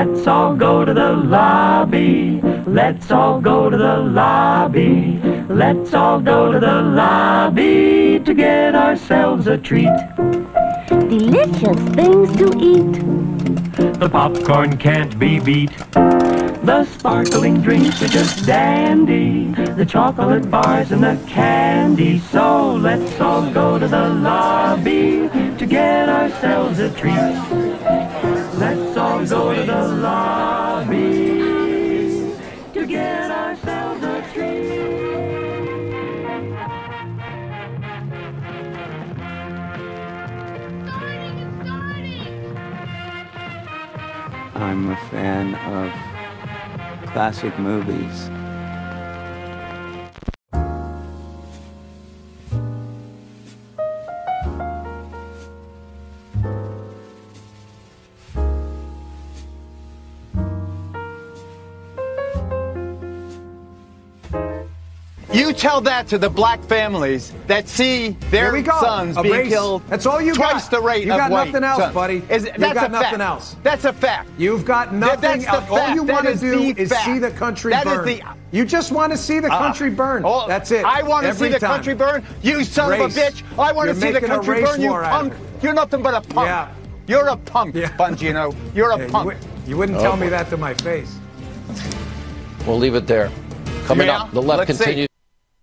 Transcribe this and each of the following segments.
Let's all go to the lobby. Let's all go to the lobby. Let's all go to the lobby to get ourselves a treat. Delicious things to eat. The popcorn can't be beat. The sparkling drinks are just dandy. The chocolate bars and the candy. So let's all go to the lobby to get ourselves a treat. Let's all go to the lobby to get ourselves a treat. I'm a fan of classic movies. You tell that to the black families that see their sons being killed. That's all you twice got. the rate you of got white nothing else, sons. buddy. That's got a nothing fact. else. That's a fact. You've got nothing. That's the All fact. you want to do is fact. see the country That burn. is the. You just want to see the country burn. That's it. I want to see the time. country burn. You son of a bitch. I want to see the country burn. You punk. You're nothing but a punk. Yeah. You're a punk, Bongino. You're a punk. You wouldn't tell me that to my face. We'll leave it there. Coming up, the left continues.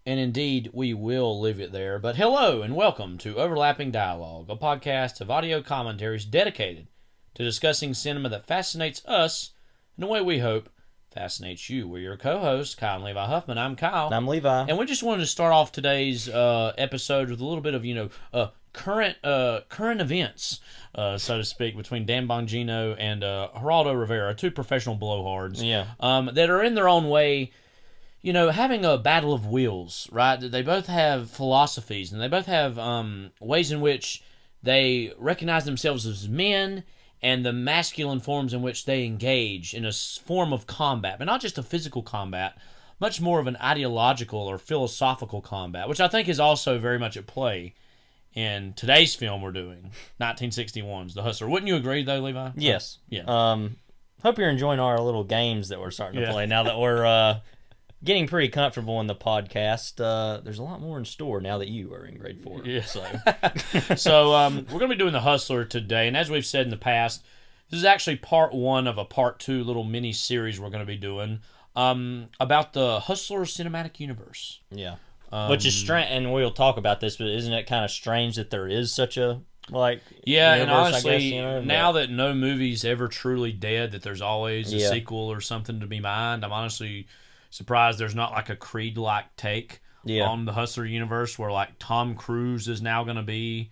And indeed, we will leave it there. But hello and welcome to Overlapping Dialogue, a podcast of audio commentaries dedicated to discussing cinema that fascinates us in a way we hope fascinates you. We're your co-hosts, Kyle and Levi Huffman. I'm Kyle. And I'm Levi. And we just wanted to start off today's episode with a little bit of, current events, so to speak, between Dan Bongino and Geraldo Rivera, two professional blowhards, that are in their own way, having a battle of wills, right? They both have philosophies, and they both have ways in which they recognize themselves as men and the masculine forms in which they engage in a form of combat, but not just a physical combat, much more of an ideological or philosophical combat, which I think is also very much at play in today's film we're doing, 1961's The Hustler. Wouldn't you agree, though, Levi? Yes. Yeah. Hope you're enjoying our little games that we're starting to play now that we're getting pretty comfortable in the podcast. There's a lot more in store now that you are in grade 4. Yeah. So, we're going to be doing The Hustler today, and as we've said in the past, this is actually part 1 of a part 2 little mini-series we're going to be doing about the Hustler cinematic universe. Yeah. Which is strange, and we'll talk about this, but isn't it kind of strange that there is such a, universe, and honestly, I guess, now that no movie's ever truly dead, that there's always a sequel or something to be mined, I'm honestly surprised there's not like a Creed-like take on the Hustler universe where like Tom Cruise is now going to be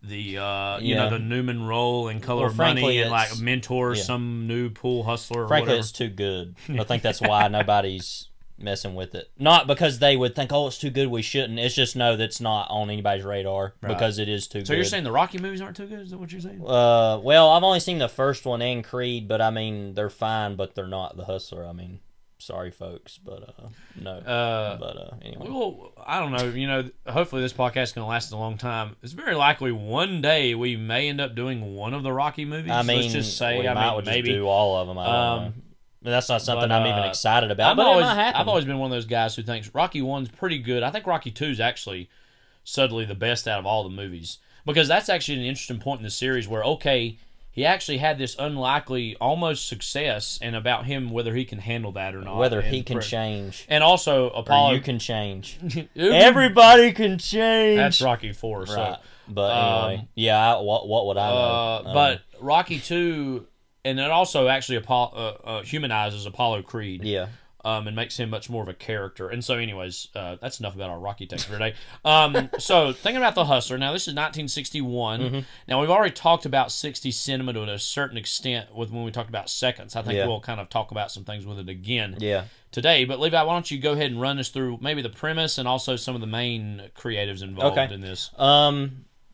the the Newman role in Color of Money and like mentor some new pool hustler. Frankly, it's too good. I think that's why nobody's messing with it. Not because they would think, oh, it's too good, we shouldn't. It's just that's not on anybody's radar because it is too good. So you're saying the Rocky movies aren't too good? Is that what you're saying? Well, I've only seen the first one and Creed, but I mean, they're fine, but they're not the Hustler. I mean, sorry, folks, but no. Anyway. Well, I don't know. Hopefully this podcast is going to last a long time. It's very likely one day we may end up doing one of the Rocky movies. I mean, let's just say, maybe just do all of them. I don't know. That's not something I'm even excited about. I've always been one of those guys who thinks Rocky 1's pretty good. I think Rocky 2 is actually subtly the best out of all the movies, because that's actually an interesting point in the series where, okay, he actually had this unlikely almost success, and about him whether he can handle that or not. Whether he can change. And also Apollo. Or you can change. Everybody can change. That's Rocky 4. Right. So. But anyway, what would I know? But Rocky 2, and it also actually humanizes Apollo Creed. Yeah. And makes him much more of a character. And so anyways, that's enough about our Rocky takes for today. So thinking about The Hustler, now this is 1961. Mm-hmm. Now we've already talked about 60s cinema to a certain extent when we talked about Seconds. I think we'll kind of talk about some things with it again today. But Levi, why don't you go ahead and run us through maybe the premise and also some of the main creatives involved in this.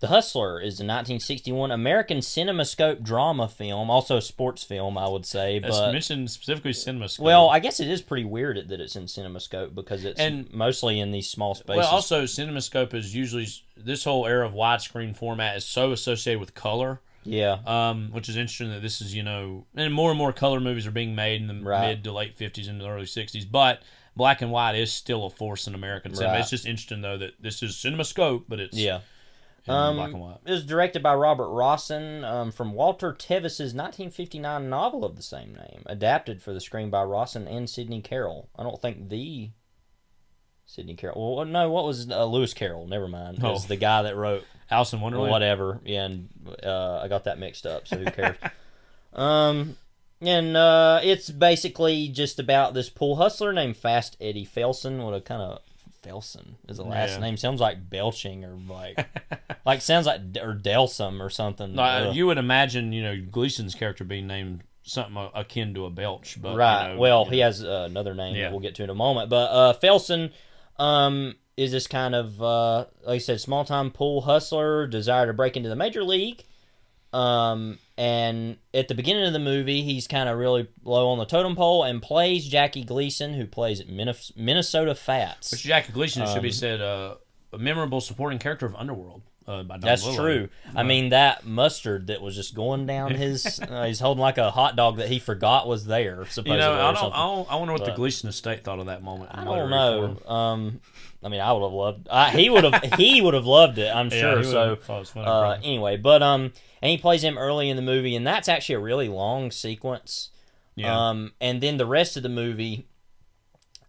The Hustler is a 1961 American CinemaScope drama film, also a sports film, I would say. But it's mentioned specifically CinemaScope. Well, I guess it is pretty weird that it's in CinemaScope because it's mostly in these small spaces. Well, also CinemaScope is usually, this whole era of widescreen format is so associated with color. Which is interesting that this is, and more color movies are being made in the mid to late 50s and the early 60s, but black and white is still a force in American cinema. It's just interesting, though, that this is CinemaScope, but it's black and white. It was directed by Robert Rossen from Walter Tevis's 1959 novel of the same name, adapted for the screen by Rossen and Sidney Carroll. I don't think the Sidney Carroll. Well, no, what was Lewis Carroll? Never mind. It was the guy that wrote Alice in Wonderland. Whatever. Yeah, and I got that mixed up, so who cares? It's basically just about this pool hustler named Fast Eddie Felson. What a kind of Felson is the last name. Sounds like belching or like sounds like or Delsum or something. You would imagine, Gleason's character being named something akin to a belch, but he has another name that we'll get to in a moment. But Felson is this kind of like I said, small time pool hustler, desire to break into the major league. And at the beginning of the movie, he's kind of really low on the totem pole and plays Jackie Gleason, who plays Minnesota Fats. Which Jackie Gleason, should be said, a memorable supporting character of Underworld. By Don That's Willow. true. I mean, that mustard that was just going down his... he's holding like a hot dog that he forgot was there, supposedly. I wonder what the Gleason estate thought of that moment. I don't know. I mean, I would have loved... he would have loved it, I'm sure. So anyway, but... and he plays him early in the movie, and that's actually a really long sequence. Yeah. And then the rest of the movie...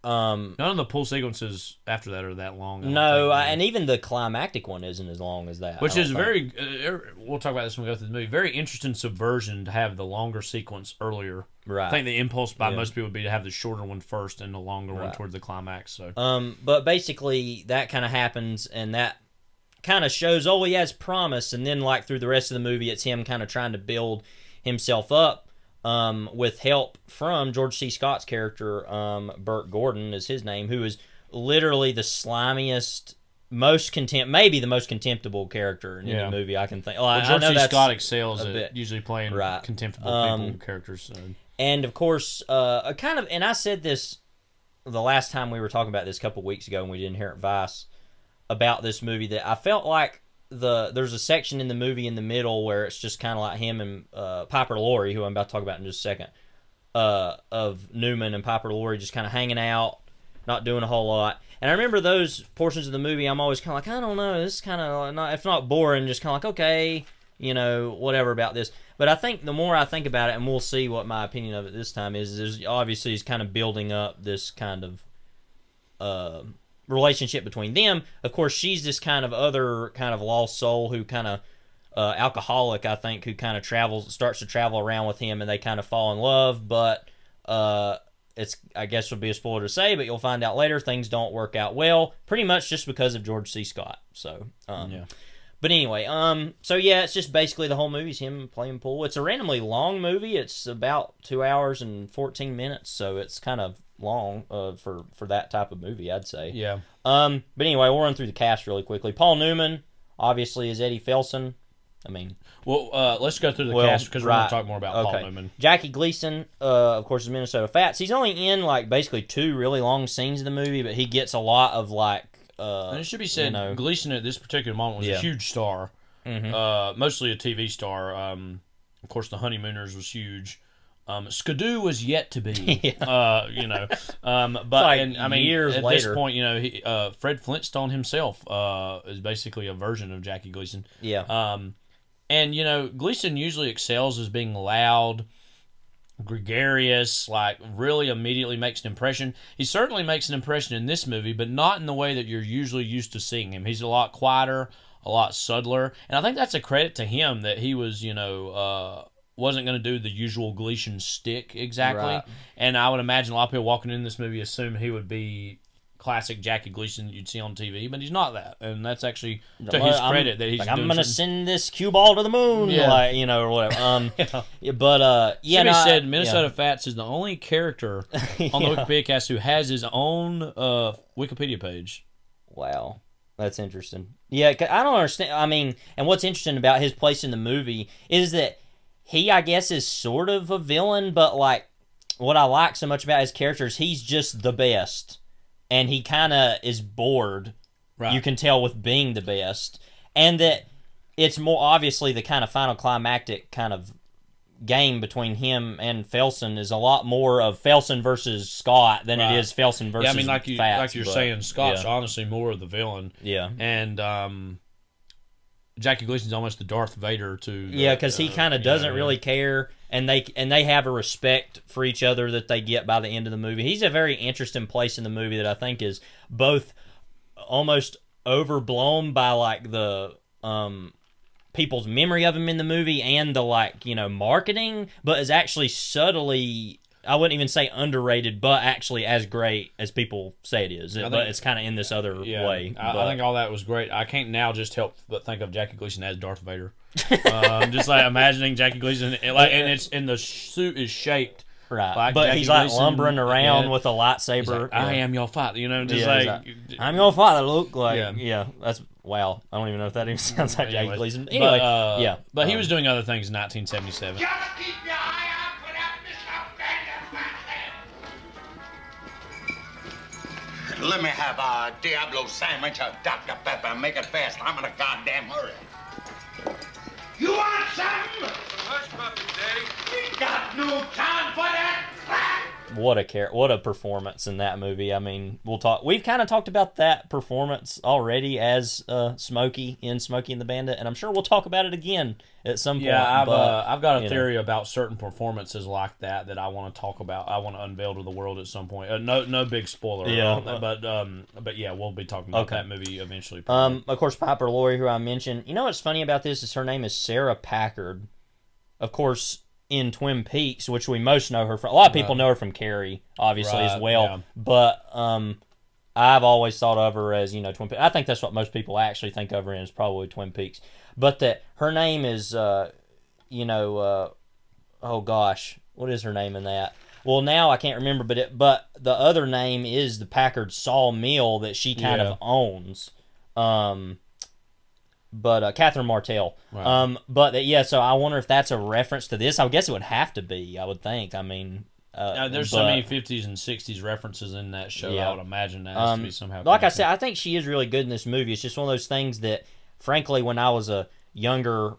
none of the pool sequences after that are that long. And even the climactic one isn't as long as that. Which is very... we'll talk about this when we go through the movie. Very interesting subversion to have the longer sequence earlier. Right. I think the impulse by most people would be to have the shorter one first and the longer one towards the climax. So. But basically, that kind of happens, and that kind of shows, he has promise, and then like through the rest of the movie, it's him kind of trying to build himself up with help from George C. Scott's character, Burt Gordon is his name, who is literally the slimiest, maybe the most contemptible character in any movie I can think. George C. Scott excels at usually playing contemptible people characters. So. And of course, and I said this the last time we were talking about this a couple weeks ago when we did Inherent Vice about this movie, that I felt like there's a section in the movie in the middle where it's just kind of like him and Piper Laurie, who I'm about to talk about in just a second, of Newman and Piper Laurie just kind of hanging out, not doing a whole lot. And I remember those portions of the movie, I'm always kind of like, I don't know, this is kind of, if not boring, just kind of like, okay, whatever about this. But I think the more I think about it, and we'll see what my opinion of it this time is obviously he's kind of building up this kind of relationship between them. Of course, she's this kind of other kind of lost soul who kind of alcoholic, I think, who kind of starts to travel around with him, and they kind of fall in love. But it's, I guess, would be a spoiler to say, but you'll find out later things don't work out well, pretty much just because of George C. Scott. So But anyway, so yeah, it's just basically the whole movie's him playing pool. It's a randomly long movie. It's about 2 hours and 14 minutes, so it's kind of long for that type of movie, I'd say. Yeah. But anyway, we'll run through the cast really quickly. Paul Newman, obviously, is Eddie Felson. I mean... Well, let's go through the cast, because we're going to talk more about Paul Newman. Jackie Gleason, of course, is Minnesota Fats. He's only in, basically 2 really long scenes of the movie, but he gets a lot of, and it should be said, Gleason at this particular moment was a huge star. Mm-hmm. Mostly a TV star. Of course, The Honeymooners was huge. Skidoo was yet to be. But years at later. This point, Fred Flintstone himself is basically a version of Jackie Gleason. Yeah. And Gleason usually excels as being loud, gregarious, really immediately makes an impression. He certainly makes an impression in this movie, but not in the way that you're usually used to seeing him. He's a lot quieter, a lot subtler, and I think that's a credit to him that he was, wasn't going to do the usual Gleason stick exactly. Right. And I would imagine a lot of people walking in this movie assume he would be classic Jackie Gleason you'd see on TV, but he's not that, and that's actually to his credit that he's. I'm going to send this cue ball to the moon, or whatever. But said Minnesota Fats is the only character on the Wikipedia cast who has his own Wikipedia page. Wow, that's interesting. Yeah, 'cause I don't understand. I mean, and what's interesting about his place in the movie is that he, I guess, is sort of a villain, but what I like so much about his character is he's just the best. And he kind of is bored, you can tell, with being the best. And that it's more obviously the kind of final climactic kind of game between him and Felsen is a lot more of Felsen versus Scott than it is Felsen versus I mean, like you're saying, Scott's yeah. honestly more of the villain. Yeah. And Jackie Gleason's almost the Darth Vader to yeah, because he kind of doesn't really care, and they have a respect for each other that they get by the end of the movie. He's a very interesting place in the movie that I think is both almost overblown by like the people's memory of him in the movie and the like, you know, marketing, but is actually subtly, I wouldn't even say underrated, but actually as great as people say it is. But it's kind of in this other way. I think all that was great. I can't now just help but think of Jackie Gleason as Darth Vader. Just like imagining Jackie Gleason, and the suit is shaped. Right, like but Jackie he's like Gleason, lumbering around with a lightsaber. Like, I am your father, you know, just I'm your father, Luke. Like, that's wow. I don't even know if that even sounds like Jackie Gleason. Anyway, but he was doing other things in 1977. Just keep your eye out for that Mr. Bender. Let me have a Diablo sandwich, a Dr. Pepper. Make it fast. I'm in a goddamn hurry. You want something? Hush puppy, Daddy. We got no time for that crap. What a performance in that movie. I mean, we've kind of talked about that performance already as Smokey in Smokey and the Bandit, and I'm sure we'll talk about it again at some point. Yeah, I've got a theory about certain performances like that I want to talk about. I want to unveil to the world at some point. No big spoiler. Yeah, but yeah, we'll be talking about that movie eventually. Of course, Piper Laurie, who I mentioned. You know what's funny about this is her name is Sarah Packard. Of course, in Twin Peaks, which we most know her from. A lot of people know her from Carrie, obviously, as well. Yeah. But I've always thought of her as, you know, Twin Peaks. I think that's what most people actually think of her in, is probably Twin Peaks. But that her name is, oh gosh, what is her name in that? Well, now I can't remember, but the other name is the Packard Sawmill that she kind of owns. But Catherine Martell. Right. So I wonder if that's a reference to this. I guess it would have to be, I would think. I mean, there's so many 50s and 60s references in that show. I would imagine that has to be somehow like I said, I think she is really good in this movie. It's just one of those things that, frankly, when I was a younger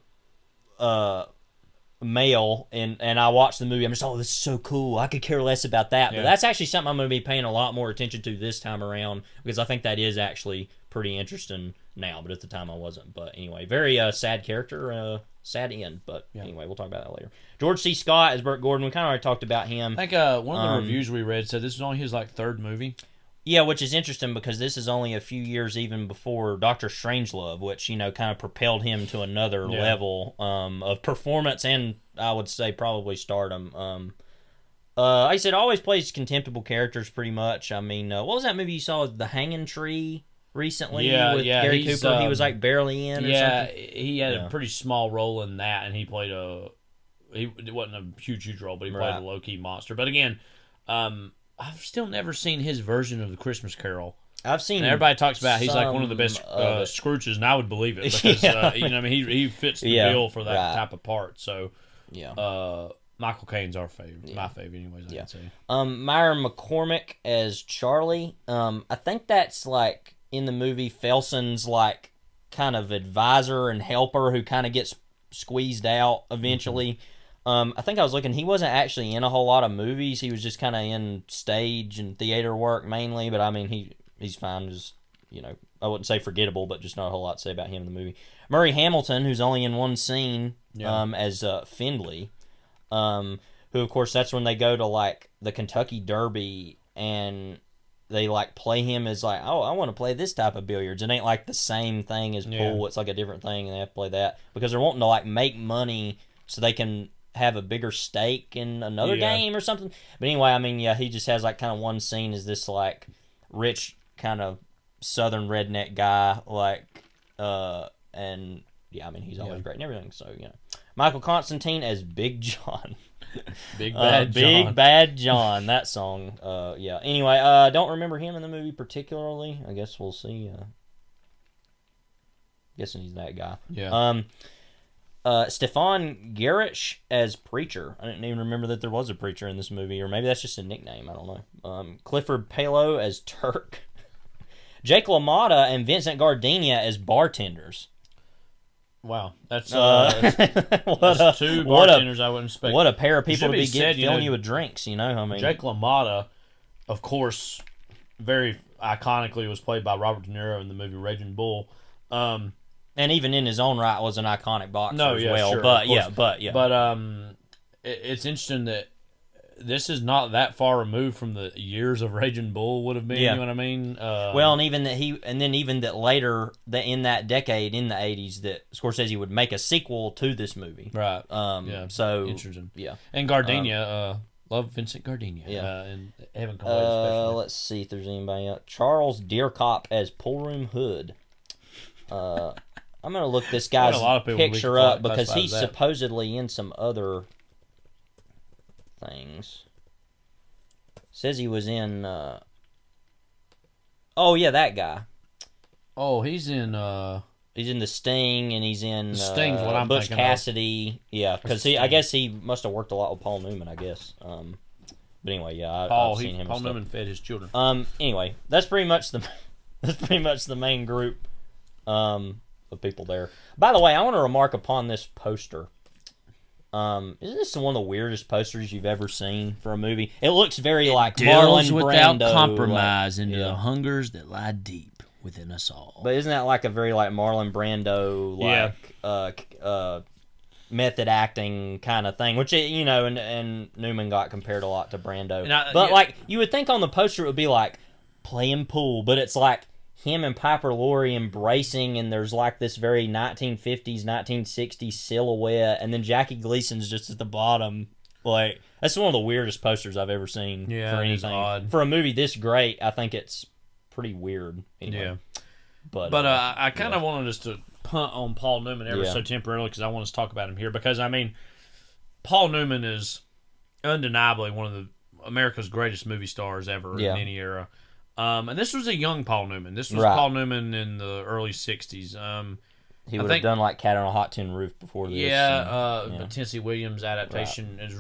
male and I watched the movie, I'm just, this is so cool. I could care less about that. But that's actually something I'm going to be paying a lot more attention to this time around, because I think that is actually pretty interesting now, but at the time I wasn't. But anyway, very sad character, sad end. But anyway, we'll talk about that later. George C. Scott as Burt Gordon. We kind of already talked about him. I think one of the reviews we read said this was only his third movie. Yeah, which is interesting because this is only a few years even before Dr. Strangelove, which, you know, kind of propelled him to another level of performance and, I would say, probably stardom. Like I said, always plays contemptible characters pretty much. I mean, what was that movie you saw, The Hanging Tree, recently with Gary Cooper? He was barely in or something. He had a pretty small role in that, and he played it wasn't a huge role, but he played a low-key monster. But again, I've still never seen his version of the Christmas Carol. I've seen. And everybody talks about he's like one of the best Scrooges, and I would believe it because you know, I mean, he fits the bill for that type of part. So Michael Caine's our favorite, my favorite, anyways. I would say. Myron McCormick as Charlie. I think that's like in the movie Felsen's like kind of advisor and helper who kind of gets squeezed out eventually. I think I was looking, he wasn't actually in a whole lot of movies. He was just kind of in stage and theater work mainly, but I mean, he's fine. Just, you know, I wouldn't say forgettable, but just not a whole lot to say about him in the movie. Murray Hamilton, who's only in one scene as Findlay, who, of course, that's when they go to, like, the Kentucky Derby, and they, like, play him as, like, oh, I want to play this type of billiards. It ain't, like, the same thing as pool. It's, like, a different thing, and they have to play that. Because they're wanting to, like, make money so they can have a bigger stake in another game or something. But anyway, I mean, he just has, like, kind of one scene as this, like, rich kind of southern redneck guy, like, and, I mean, he's always great and everything, so, you know. Michael Constantine as Big John. Big Bad John. Big Bad John, that song. Anyway, don't remember him in the movie particularly. I guess we'll see. Guessing he's that guy. Yeah. Stefan Garish as Preacher. I didn't even remember that there was a preacher in this movie, or maybe that's just a nickname. I don't know. Clifford Palo as Turk. Jake LaMotta and Vincent Gardenia as bartenders. Wow, that's what two bartenders I wouldn't expect. What a pair of people to be said, filling you with drinks, you know? I mean, Jake LaMotta, of course, very iconically was played by Robert De Niro in the movie Raging Bull. And even in his own right was an iconic boxer as well. Sure, but yeah. But it's interesting that this is not that far removed from the years of Raging Bull would have been. You know what I mean? Well, and even that later, that in that decade, in the 80s, that Scorsese would make a sequel to this movie. Right. Yeah. So interesting. Yeah. And Gardenia, love Vincent Gardenia. Yeah. And Heaven Come Late especially. Let's see if there's anybody else. Charles Deercop as Pullroom Hood. I'm gonna look this guy's picture up because he's supposedly in some other things. Says he was in oh yeah, that guy. Oh, he's in The Sting, and he's in Sting's what I'm Butch thinking Cassidy. Yeah, because I guess he must have worked a lot with Paul Newman, I guess. But anyway, yeah, I've seen him. Paul Newman fed his children. Anyway, that's pretty much the main group of people there. By the way, I want to remark upon this poster. Isn't this one of the weirdest posters you've ever seen for a movie? It looks very like Marlon Brando. Without compromise into the hungers that lie deep within us all. But isn't that like a very like Marlon Brando method acting kind of thing? Which and Newman got compared a lot to Brando. Like you would think on the poster it would be like playing pool, but it's like him and Piper Laurie embracing, and there's like this very 1950s, 1960s silhouette, and then Jackie Gleason's just at the bottom. Like, that's one of the weirdest posters I've ever seen for anything. Odd. For a movie this great, I think it's pretty weird. Anyway. Yeah. But I kind of wanted us to punt on Paul Newman ever so temporarily because I want us to talk about him here. Because, I mean, Paul Newman is undeniably one of America's greatest movie stars ever in any era. And this was a young Paul Newman. This was Paul Newman in the early 60s. He would have done like Cat on a Hot Tin Roof before this. The Tennessee Williams adaptation is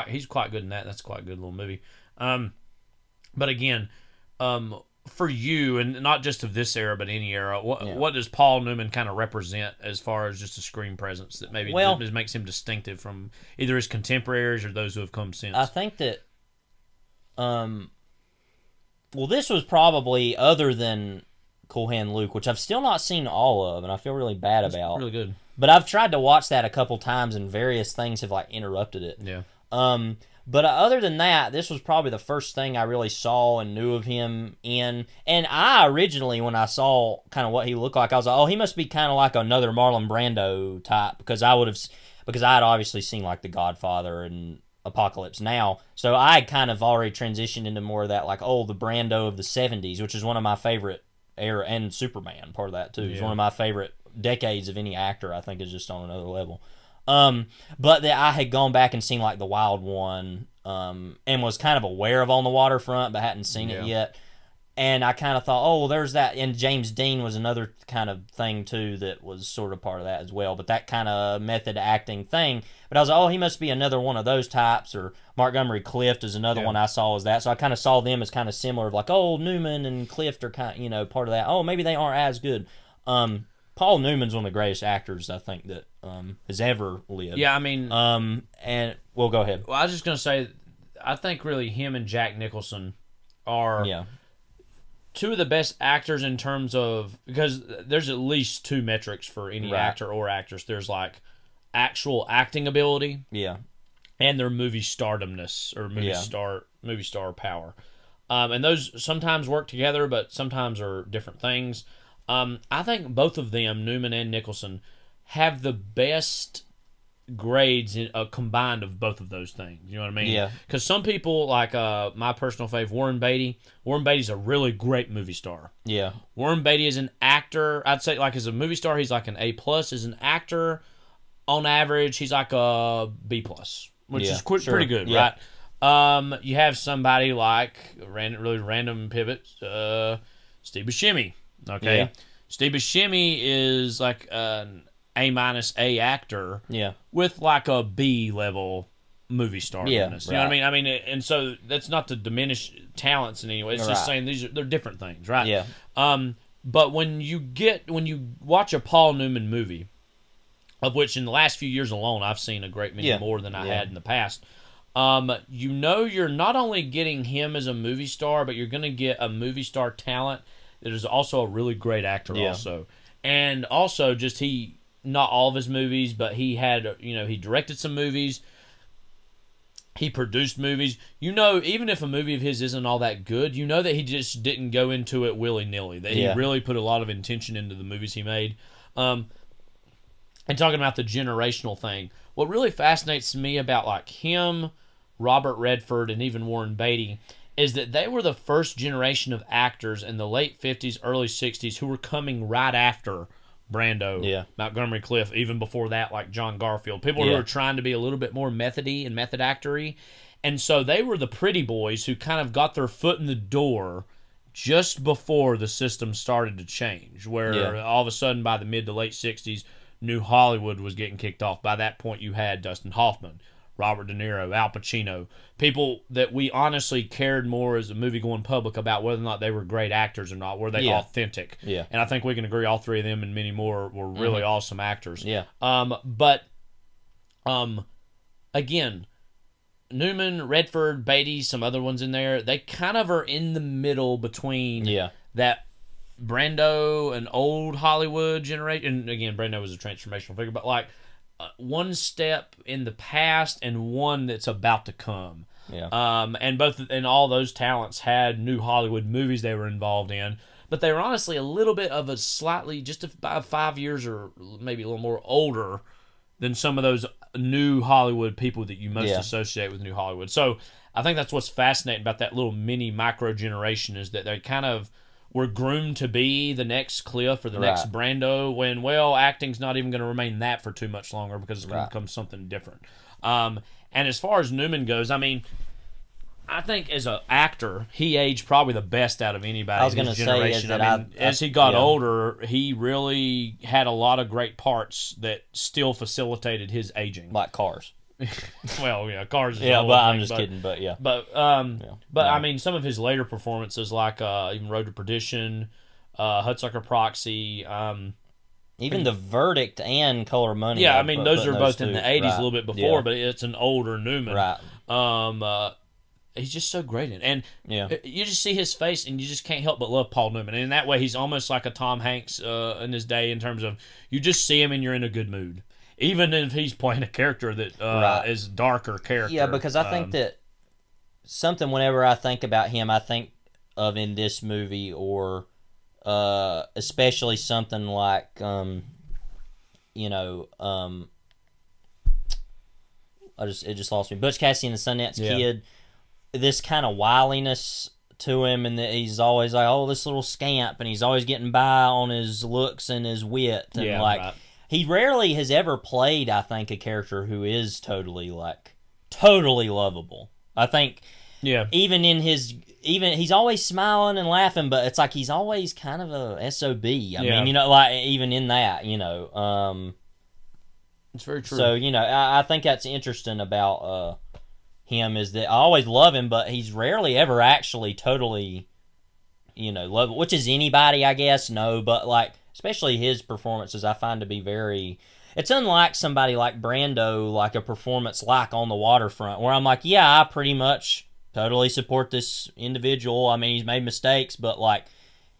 he's quite good in that. That's quite a good little movie. But again, for you, and not just of this era, but any era, what does Paul Newman kind of represent as far as just a screen presence that maybe makes him distinctive from either his contemporaries or those who have come since? I think that, well, this was probably, other than Cool Hand Luke, which I've still not seen all of, and I feel really bad about. Really good. But I've tried to watch that a couple times, and various things have like interrupted it. Yeah. But other than that, this was probably the first thing I really saw and knew of him in. And I originally, when I saw kind of what he looked like, I was like, oh, he must be kind of like another Marlon Brando type, because I had obviously seen like The Godfather and Apocalypse Now, so I had kind of already transitioned into more of that, like, the Brando of the 70s, which is one of my favorite era, and Superman, part of that too. It's one of my favorite decades of any actor. I think is just on another level. But that I had gone back and seen like The Wild One, and was kind of aware of On the Waterfront, but hadn't seen it yet. And I kind of thought, oh, well, there's that. And James Dean was another kind of thing, too, that was sort of part of that as well. But that kind of method acting thing. But I was like, oh, he must be another one of those types. Or Montgomery Clift is another one I saw as that. So I kind of saw them as kind of similar. Like, oh, Newman and Clift are kind of, part of that. Oh, maybe they aren't as good. Paul Newman's one of the greatest actors, I think, that has ever lived. Yeah, I mean... and, well, go ahead. Well, I was just going to say, I think really him and Jack Nicholson are... Yeah. Two of the best actors in terms of, because there's at least two metrics for any actor or actress. There's like actual acting ability, and their movie stardomness or movie star power, and those sometimes work together, but sometimes are different things. I think both of them, Newman and Nicholson, have the best grades combined of both of those things. You know what I mean? Yeah. Because some people, like my personal fave, Warren Beatty. Warren Beatty's a really great movie star. Yeah. Warren Beatty is an actor. I'd say, like, as a movie star, he's like an A+. As an actor, on average, he's like a B+, which is pretty good, right? You have somebody like, really random pivot, Steve Buscemi. Okay? Yeah. Steve Buscemi is like an A- actor with like a B level movie star. You know what I mean? I mean, and so that's not to diminish talents in any way. It's just saying they're different things, right? Yeah. But when you watch a Paul Newman movie, of which in the last few years alone, I've seen a great many more than I had in the past. You know, you're not only getting him as a movie star, but you're going to get a movie star talent that is also a really great actor also. And also just not all of his movies, but he had, you know, he directed some movies. He produced movies. You know, even if a movie of his isn't all that good, you know that he just didn't go into it willy-nilly. That he really put a lot of intention into the movies he made. And talking about the generational thing, what really fascinates me about like him, Robert Redford, and even Warren Beatty is that they were the first generation of actors in the late 50s, early 60s who were coming right after Brando, Montgomery Clift, even before that, like John Garfield. People who were trying to be a little bit more methody and method actory. And so they were the pretty boys who kind of got their foot in the door just before the system started to change, where all of a sudden by the mid to late 60s, New Hollywood was getting kicked off. By that point, you had Dustin Hoffman, Robert De Niro, Al Pacino, people that we honestly cared more as a movie-going public about whether or not they were great actors or not. Were they authentic? And I think we can agree all three of them and many more were really awesome actors. Again, Newman, Redford, Beatty, some other ones in there, they kind of are in the middle between that Brando and old Hollywood generation. And again, Brando was a transformational figure, but like one step in the past and one that's about to come. And all those talents had new Hollywood movies they were involved in, but they were honestly a little bit of a slightly, just about 5 years or maybe a little more older than some of those new Hollywood people that you most associate with new Hollywood. So I think that's what's fascinating about that little mini micro generation is that they kind of were groomed to be the next Cliff or the next Brando when, well, acting's not even going to remain that for too much longer because it's going to become something different. And as far as Newman goes, I mean, I think as an actor, he aged probably the best out of anybody in his generation. I mean, as he got older, he really had a lot of great parts that still facilitated his aging. Like Cars. Well, yeah, Cars is I'm just kidding, but I mean, some of his later performances, like even Road to Perdition, Hudsucker Proxy, even The Verdict and Color Money. Yeah, I mean, those are both in the 80s, a little bit before, but it's an older Newman. He's just so great in it. And you just see his face, and you just can't help but love Paul Newman. And in that way, he's almost like a Tom Hanks in his day in terms of you just see him and you're in a good mood. Even if he's playing a character that is darker character. Yeah, because I think that something, whenever I think about him, I think of in this movie or especially something like, it just lost me. Butch Cassidy and the Sundance Kid, this kind of wiliness to him, and that he's always like, oh, this little scamp, and he's always getting by on his looks and his wit, and he rarely has ever played, I think, a character who is totally lovable. I think, even in he's always smiling and laughing, but it's like he's always kind of a SOB. I mean, like even in that, it's very true. So, I think that's interesting about him is that I always love him, but he's rarely ever actually totally, lovable, which is anybody, I guess, no, but like, especially his performances, I find to be very... It's unlike somebody like Brando, like a performance like On the Waterfront, where I'm like, yeah, I pretty much totally support this individual. I mean, he's made mistakes, but like,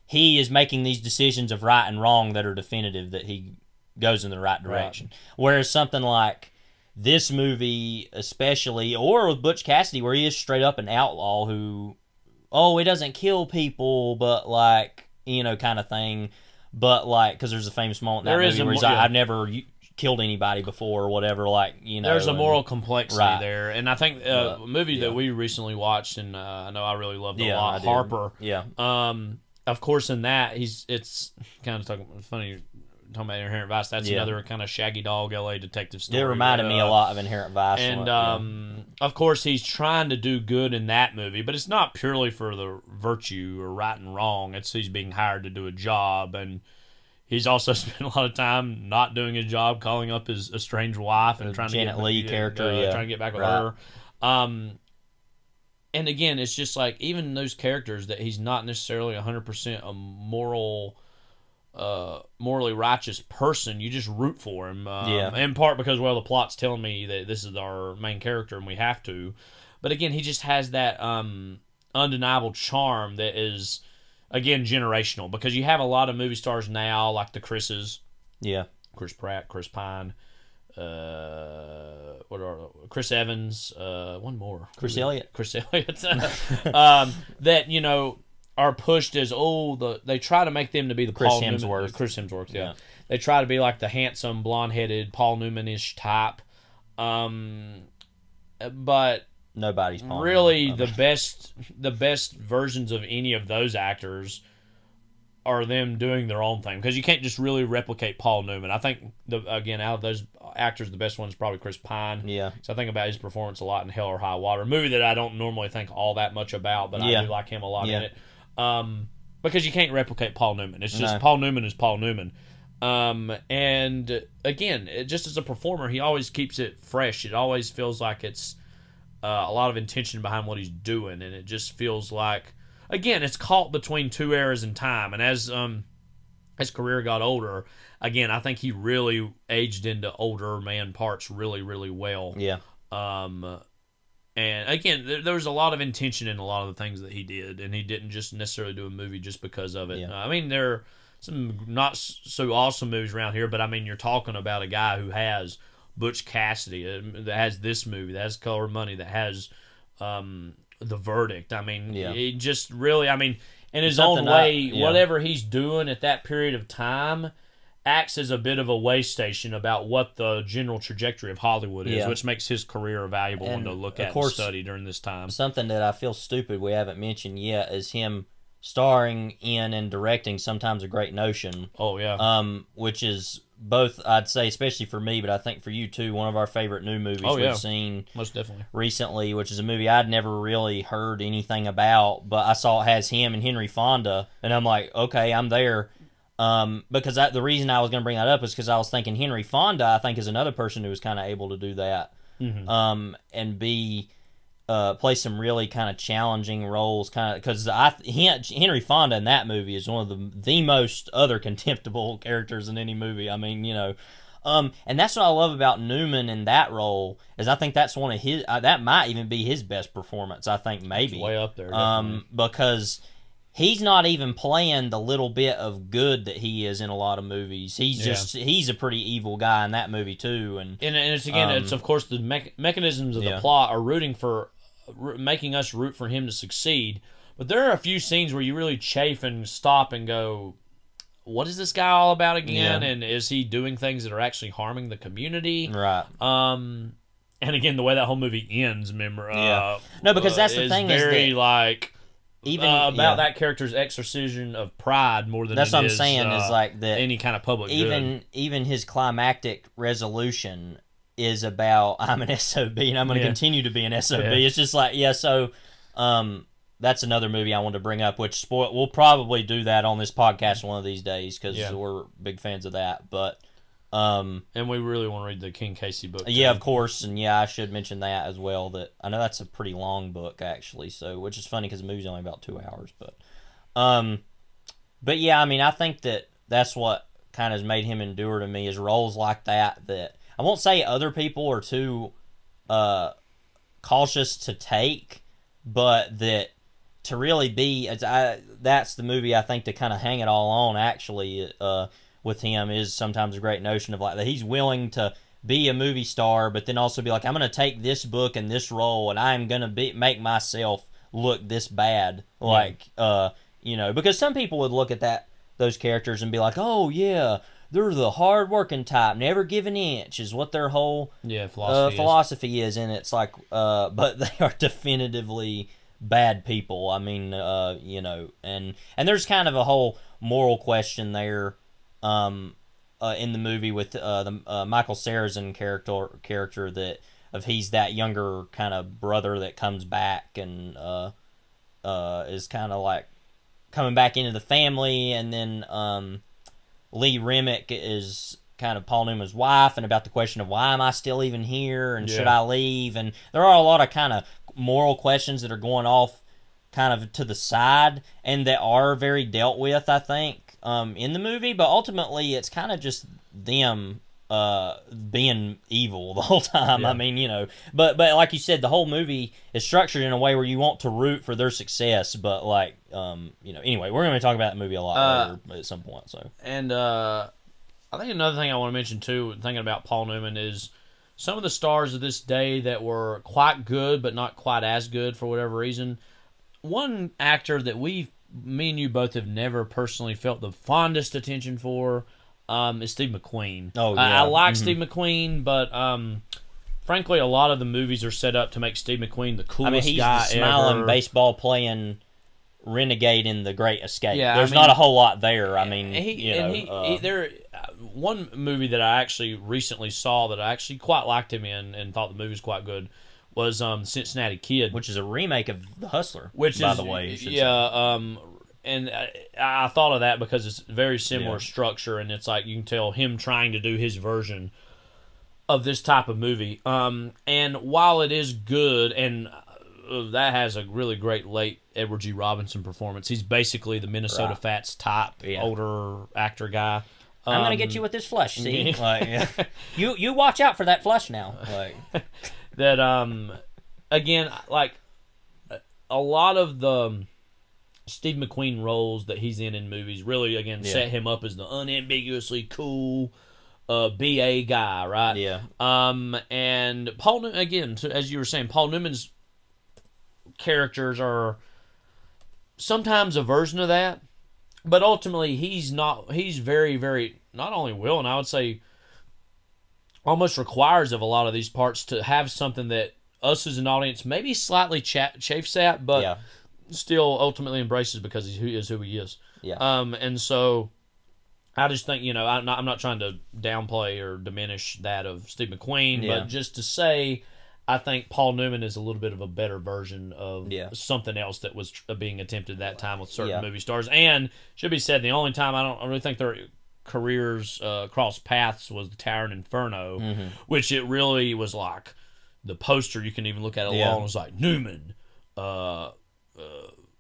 he is making these decisions of right and wrong that are definitive that he goes in the right direction. Whereas something like this movie, especially, or with Butch Cassidy, where he is straight up an outlaw who, he doesn't kill people, but like, kind of thing. But like, because there's a famous moment in that movie where he's like, I've never killed anybody before or whatever. Like, there's a moral complexity there, and I think a movie that we recently watched, and I know I really loved it a lot, Harper. Of course, in that it's kind of talking about Inherent Vice. That's another kind of shaggy dog LA detective story. It reminded me a lot of Inherent Vice, and of course he's trying to do good in that movie, but it's not purely for the virtue or right and wrong. It's he's being hired to do a job, and he's also spent a lot of time not doing his job, calling up his estranged wife and trying Janet to get Leigh character, trying to get back with her. And again, it's just like even those characters that he's not necessarily 100% a moral morally righteous person. You just root for him. Yeah. In part because, well, the plot's telling me that this is our main character and we have to. But again, he just has that undeniable charm that is, again, generational. Because you have a lot of movie stars now, like the Chris's. Yeah. Chris Pratt, Chris Pine, Chris Evans, one more. Chris Elliott. Chris Elliott. That, you know, are pushed as, they try to make them to be the Chris Paul Hemsworth. Newman. Chris Hemsworth, yeah. They try to be like the handsome, blonde-headed, Paul Newman-ish type. But nobody's Paul really Newman. the best versions of any of those actors are them doing their own thing, because you can't just really replicate Paul Newman. I think, again, out of those actors, the best one is probably Chris Pine. Yeah. So I think about his performance a lot in Hell or High Water, a movie that I don't normally think all that much about, but I do like him a lot in it. Because you can't replicate Paul Newman. It's just Paul Newman is Paul Newman. And again, just as a performer, he always keeps it fresh. It always feels like it's a lot of intention behind what he's doing, and it just feels like, again, it's caught between two eras in time. And as his career got older, again, I think he really aged into older man parts really, really well. Yeah. And again, there was a lot of intention in a lot of the things that he did, and he didn't just necessarily do a movie just because of it. Yeah. I mean, there are some not so awesome movies around here, but I mean, you're talking about a guy who has Butch Cassidy, that has this movie, that has Color Money, that has The Verdict. I mean, he just really, I mean, in his own way, whatever he's doing at that period of time acts as a bit of a way station about what the general trajectory of Hollywood is, which makes his career a valuable one to look at and study during this time. Something that I feel stupid we haven't mentioned yet is him starring in and directing Sometimes a Great Notion. Oh, yeah. Which is both, I'd say, especially for me, but I think for you too, one of our favorite new movies we've seen most definitely recently, which is a movie I'd never really heard anything about, but I saw it has him and Henry Fonda, and I'm like, okay, I'm there. Because the reason I was going to bring that up is because I was thinking Henry Fonda, I think, is another person who was kind of able to do that, and play some really kind of challenging roles, kind of, because Henry Fonda in that movie is one of the most other contemptible characters in any movie. I mean, you know, and that's what I love about Newman in that role, is I think that's one of his, that might even be his best performance. I think maybe it's way up there, definitely. Because he's not even playing the little bit of good that he is in a lot of movies. He's just, he's a pretty evil guy in that movie too. And it's, again, it's of course the mechanisms of the plot are making us root for him to succeed. But there are a few scenes where you really chafe and stop and go, what is this guy all about again? And is he doing things that are actually harming the community? Right. And again, the way that whole movie ends, remember? No, because that's the thing, is very, is that like, even about that character's exorcism of pride more than that's what I'm saying, is like that any kind of public good. Even his climactic resolution is about, I'm an SOB and I'm going to continue to be an SOB. It's just like, so that's another movie I wanted to bring up, which we'll probably do that on this podcast one of these days, because we're big fans of that. But and we really want to read the King Casey book too. Yeah, of course. And I should mention that as well, that I know that's a pretty long book actually, so, which is funny because the movie's only about 2 hours. But yeah, I mean, I think that's what kind of has made him endure to me, is roles like that I won't say other people are too cautious to take, but that to really be, that's the movie I think to kind of hang it all on, actually, with him, is Sometimes a Great Notion, of like that he's willing to be a movie star, but then also be like, I'm going to take this book and this role, and I'm going to make myself look this bad, like, you know, because some people would look at those characters and be like, oh yeah, they're the hard-working type, never give an inch, is what their whole philosophy is. And it's like, but they are definitively bad people. I mean, you know, and there's kind of a whole moral question there in the movie with the Michael Sarrazin character that he's that younger kind of brother that comes back and is kind of like coming back into the family, and then Lee Remick is kind of Paul Newman's wife, and about the question of why am I still even here, and should I leave? And there are a lot of kind of moral questions that are going off kind of to the side, and that are very dealt with, I think, in the movie, but ultimately it's kind of just them being evil the whole time. Yeah. I mean, you know, but like you said, the whole movie is structured in a way where you want to root for their success, but like, you know, anyway, we're going to talk about the movie a lot later at some point. So, and I think another thing I want to mention too, thinking about Paul Newman, is some of the stars of this day that were quite good, but not quite as good for whatever reason. One actor that me and you both have never personally felt the fondest attention for is Steve McQueen. Oh, yeah. I like Steve McQueen, but frankly, a lot of the movies are set up to make Steve McQueen the coolest I mean, he's guy the smiling, ever. baseball playing renegade in The Great Escape. Yeah, There's not a whole lot there. I mean, one movie that I actually recently saw that I actually quite liked him in and thought the movie was quite good was Cincinnati Kid, which is a remake of The Hustler, which by is, the way. And I thought of that because it's very similar structure, and it's like you can tell him trying to do his version of this type of movie. And while it is good, and that has a really great late Edward G. Robinson performance, he's basically the Minnesota Fats type, older actor guy. I'm going to get you with this flush, see? Like, you watch out for that flush now. Like that, again, like a lot of the Steve McQueen roles that he's in movies really, again, set him up as the unambiguously cool BA guy, right? Yeah. And Paul Newman, again, as you were saying, Paul Newman's characters are sometimes a version of that, but ultimately he's very, very, not only willing, I would say almost requires of a lot of these parts to have something that us as an audience maybe slightly chafes at, but still ultimately embraces because he is who he is. Yeah. And so I just think, you know, I'm not trying to downplay or diminish that of Steve McQueen, but just to say, I think Paul Newman is a little bit of a better version of something else that was being attempted at that time with certain movie stars. And should be said, the only time I really think their careers crossed paths was the Tower and Inferno, which it really was like the poster. You can even look at it alone. It was like Newman,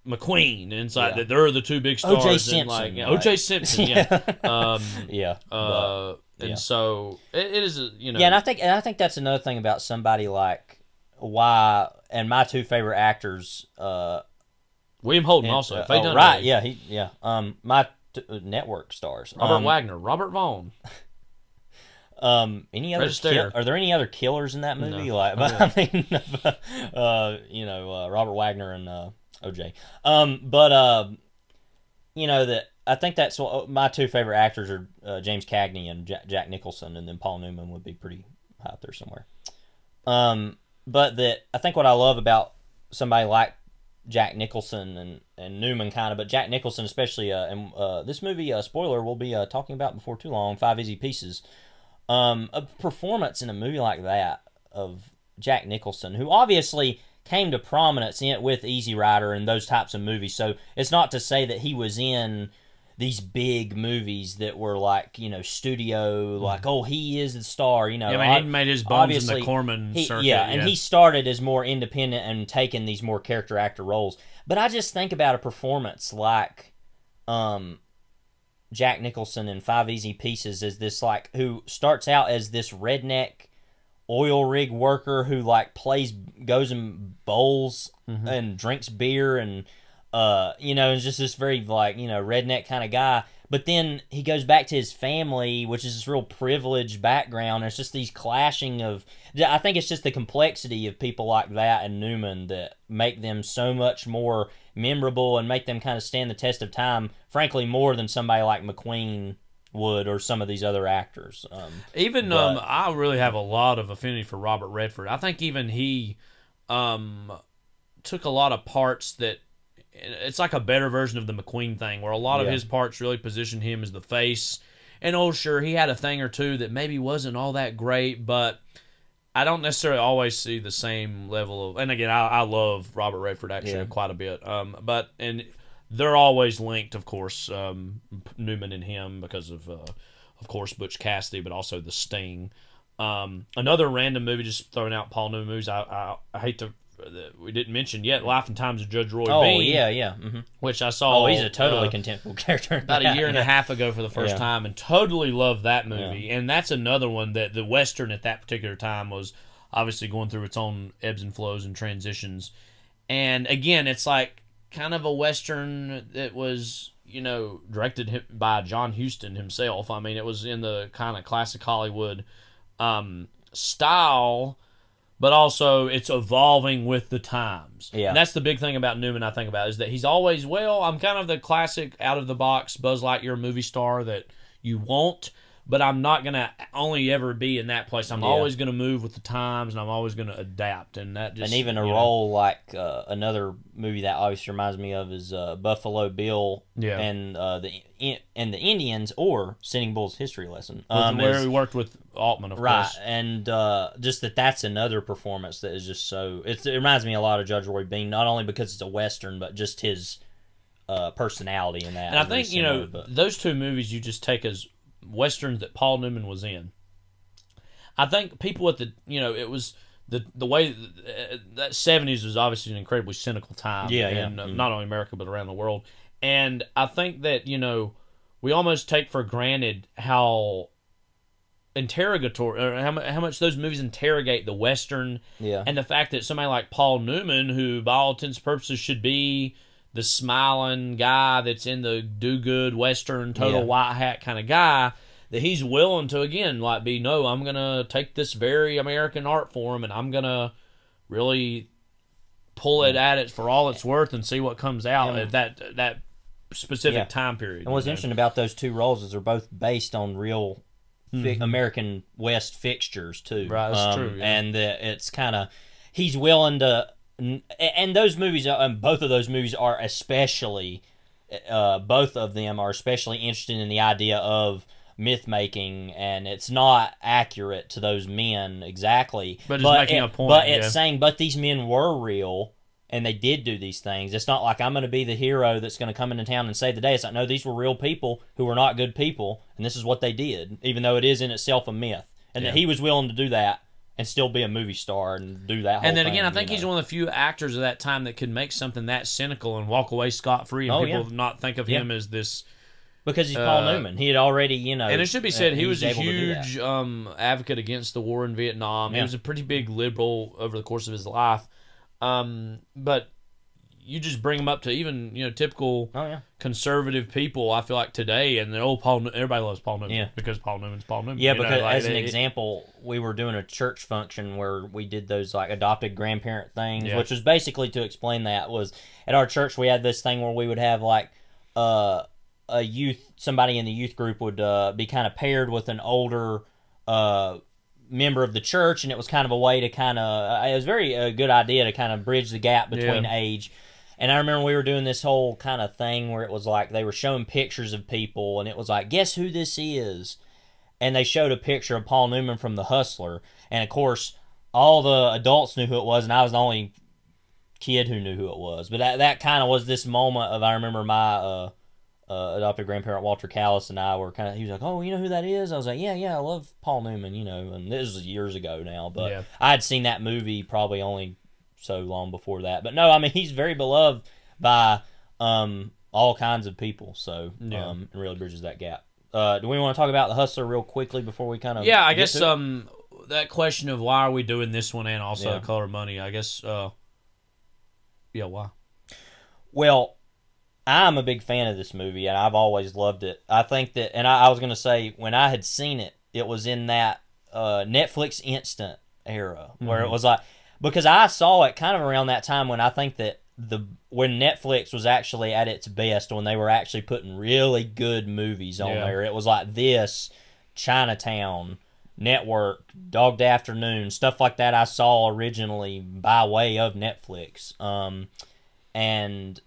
McQueen, and it's like that they're the two big stars. O.J. Simpson, and like, O.J. Simpson, and Yeah. So it is, you know. Yeah, and I think that's another thing about somebody like why, and my two favorite actors, William Holden also. Faye Dunaway. Right? Yeah, my network stars. Robert Wagner, Robert Vaughn. Any other? Are there any other killers in that movie? No. Like, but, I mean, you know, Robert Wagner and OJ. But you know that. I think that's what my two favorite actors are James Cagney and Jack Nicholson, and then Paul Newman would be pretty high up there somewhere. But that I think what I love about somebody like Jack Nicholson and Newman kind of, but Jack Nicholson especially, and this movie, spoiler, we'll be talking about before too long, 5 Easy Pieces. A performance in a movie like that of Jack Nicholson, who obviously came to prominence with Easy Rider and those types of movies. So it's not to say that he was in these big movies that were like, you know, studio, like, oh, he is the star, you know. Yeah, I mean, he made his bones in the Corman circuit. And he started as more independent and taking these more character actor roles. But I just think about a performance like Jack Nicholson in 5 Easy Pieces as this, like, who starts out as this redneck oil rig worker who, like, goes and bowls and drinks beer and you know, is just this very, like, you know, redneck kind of guy. But then he goes back to his family, which is this real privileged background. It's just these clashing of... I think it's just the complexity of people like that and Newman that make them so much more memorable and make them kind of stand the test of time, frankly, more than somebody like McQueen would or some of these other actors. I really have a lot of affinity for Robert Redford. I think even he took a lot of parts that... It's like a better version of the McQueen thing, where a lot of his parts really position him as the face. And sure, he had a thing or two that maybe wasn't all that great, but I don't necessarily always see the same level of... And again, I love Robert Redford actually quite a bit. And they're always linked, of course, Newman and him, because of course, Butch Cassidy, but also The Sting. Another random movie, just throwing out Paul Newman movies. I hate to that we didn't mention yet, Life and Times of Judge Roy Bean. Oh, yeah. Which I saw. Oh, he's a totally contemptible character. About a year and a half ago for the first time, and totally loved that movie. And that's another one that the Western at that particular time was obviously going through its own ebbs and flows and transitions. And again, it's like kind of a Western that was, directed by John Huston himself. I mean, it was in the kind of classic Hollywood style, but also it's evolving with the times. Yeah. And that's the big thing about Newman I think about, is that he's always, I'm kind of the classic out-of-the-box Buzz Lightyear movie star that you want, but I'm not going to only ever be in that place. I'm always going to move with the times, and I'm always going to adapt. And that just, and even a role like another movie that obviously reminds me of is Buffalo Bill and the Indians, or Sitting Bull's History Lesson. Where he worked with Altman, of course. And just that's another performance that is just so... It reminds me a lot of Judge Roy Bean, not only because it's a Western, but just his personality in that. And I think, those two movies you just take as Westerns that Paul Newman was in. I think people at the, it was the way that 70s was obviously an incredibly cynical time in not only America but around the world. And I think that, we almost take for granted how interrogatory, or how much those movies interrogate the Western, and the fact that somebody like Paul Newman, who by all intents and purposes should be the smiling guy that's in the do-good Western, total white hat kind of guy, that he's willing to, again, I'm going to take this very American art form, and I'm going to really pull it at it for all it's worth and see what comes out at that specific time period. And what's interesting about those two roles is they're both based on real American West fixtures, too. Right, that's true. Yeah. And it's kind of... He's willing to... And those movies, both of those movies are especially, both of them are especially interested in the idea of myth making, and it's not accurate to those men exactly. But it's making a point. But it's saying, but these men were real, and they did do these things. It's not like I'm going to be the hero that's going to come into town and save the day. It's like, no, these were real people who were not good people, and this is what they did, even though it is in itself a myth. And that he was willing to do that and still be a movie star and do that whole And then thing, again, I think he's one of the few actors of that time that could make something that cynical and walk away scot-free, and people not think of him as this... Because he's Paul Newman. He had already, And it should be said, he was a huge advocate against the war in Vietnam. He was a pretty big liberal over the course of his life. But you just bring him up to even, typical conservative people, I feel like, today, and the old everybody loves Paul Newman because Paul Newman's Paul Newman. Yeah, because as an example, we were doing a church function where we did those adopted grandparent things, which was basically, to explain that, was at our church we had this thing where we would have somebody in the youth group would be kind of paired with an older member of the church, and it was kind of a way to it was a good idea to kind of bridge the gap between age. And I remember we were doing this whole kind of thing where it was like they were showing pictures of people, and it was like, guess who this is? And they showed a picture of Paul Newman from The Hustler, and of course all the adults knew who it was, and I was the only kid who knew who it was. But that kind of was this moment of, I remember my adopted grandparent Walter Callis and I were he was like, oh, you know who that is? I was like, yeah, I love Paul Newman, and this was years ago now, but I had seen that movie probably only so long before that. But no, I mean, he's very beloved by all kinds of people, so it really bridges that gap. Do we want to talk about The Hustler real quickly before we kind of I guess that question of why are we doing this one, and also The Color of Money, I guess why? Well, I'm a big fan of this movie, and I've always loved it. I think that, and I was going to say, when I had seen it, it was in that Netflix instant era, where it was like, because I saw it kind of around that time when I think that when Netflix was actually at its best, when they were actually putting really good movies on there. It was like this, Chinatown, Network, Dog Day Afternoon, stuff like that I saw originally by way of Netflix. And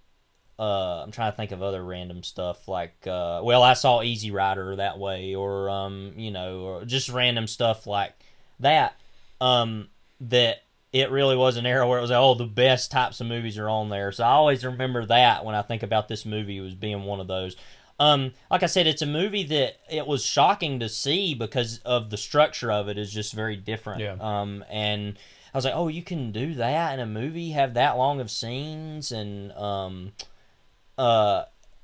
I'm trying to think of other random stuff, like, I saw Easy Rider that way, or, or just random stuff like that, that it really was an era where it was like, the best types of movies are on there. So I always remember that when I think about this movie as being one of those. Like I said, it's a movie that it was shocking to see because of the structure of it is just very different. And I was like, oh, you can do that in a movie, have that long of scenes, and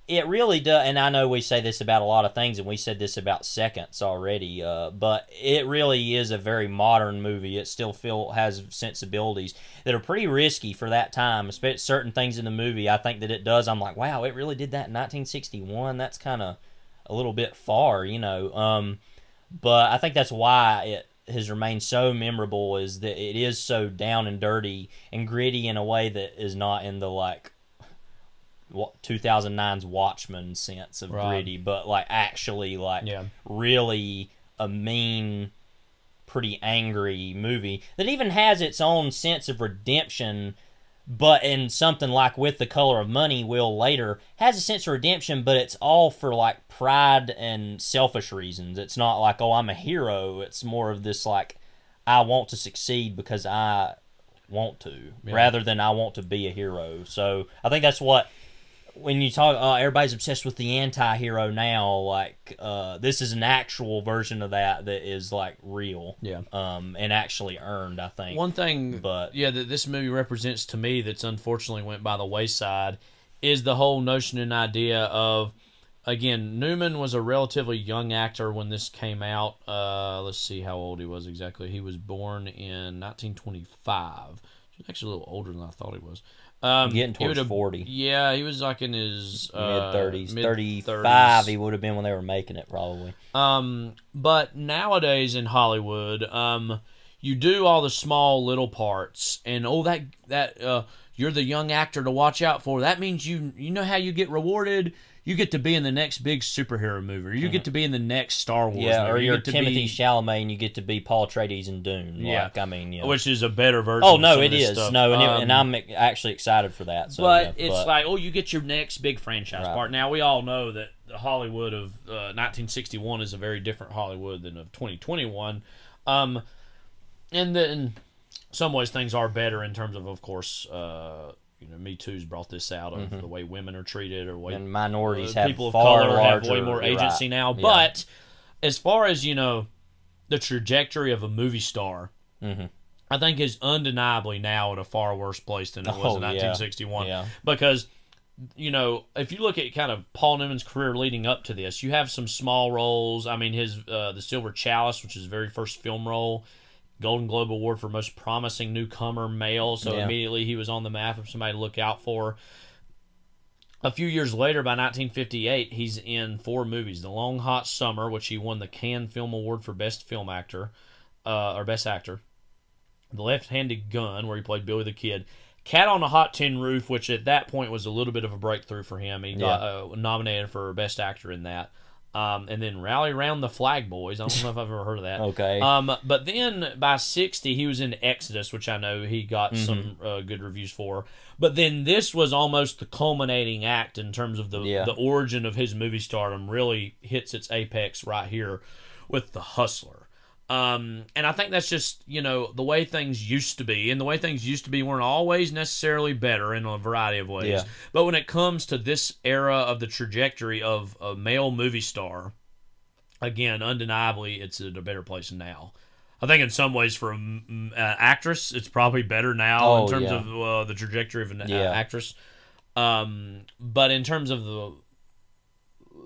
it really does. And I know we say this about a lot of things, and we said this about Seconds already, but it really is a very modern movie. It still has sensibilities that are pretty risky for that time, especially certain things in the movie. I think that it does. I'm like, wow, it really did that in 1961. That's kind of a little bit far, you know. But I think that's why it has remained so memorable, is that it is so down and dirty and gritty in a way that is not in the, like, 2009's Watchmen sense of gritty, but like actually like really a mean, pretty angry movie that even has its own sense of redemption, but in something like With the Color of Money, Will later has a sense of redemption, but it's all for like pride and selfish reasons. It's not like, oh, I'm a hero. It's more of this like, I want to succeed because I want to, rather than I want to be a hero. So I think that's what, when you talk, everybody's obsessed with the anti-hero now, like, this is an actual version of that is, like, real. Yeah. And actually earned, I think. One thing, that this movie represents to me that's unfortunately went by the wayside is the whole notion and idea of, again, Newman was a relatively young actor when this came out. Let's see how old he was exactly. He was born in 1925. He's actually a little older than I thought he was. Getting towards 40. Yeah, he was like in his mid-30s. 35 he would have been when they were making it, probably. But nowadays in Hollywood, you do all the small little parts, and you're the young actor to watch out for. That means you know how you get rewarded? You get to be in the next big superhero movie. Or you get to be in the next Star Wars movie. Or you're Timothy Chalamet and you get to be Paul Atreides in Dune. Yeah. Like, which is a better version of some it is. Stuff. No, and I'm actually excited for that. So, it's like, you get your next big franchise part. Now, we all know that the Hollywood of 1961 is a very different Hollywood than of 2021. And in some ways, things are better in terms of course, Me Too's brought this out of the way women are treated, or way and minorities have people of far color larger, have way more agency now. Yeah. But as far as the trajectory of a movie star, I think is undeniably now at a far worse place than it was in 1961. Yeah. Because if you look at kind of Paul Newman's career leading up to this, you have some small roles. I mean, his The Silver Chalice, which is his very first film role. Golden Globe Award for Most Promising Newcomer Male, so immediately he was on the map of somebody to look out for. A few years later, by 1958, he's in 4 movies. The Long Hot Summer, which he won the Cannes Film Award for Best Film Actor, or Best Actor. The Left-Handed Gun, where he played Billy the Kid. Cat on a Hot Tin Roof, which at that point was a little bit of a breakthrough for him. He got nominated for Best Actor in that. And then Rally Round the Flag Boys. I don't know if I've ever heard of that. Okay. But then by 60, he was in Exodus, which I know he got some good reviews for. But then this was almost the culminating act in terms of the origin of his movie stardom. Really hits its apex right here with The Hustler. And I think that's just, the way things used to be. And the way things used to be weren't always necessarily better in a variety of ways. Yeah. But when it comes to this era of the trajectory of a male movie star, again, undeniably, it's at a better place now. I think in some ways for an actress, it's probably better now in terms of the trajectory of an actress. But in terms of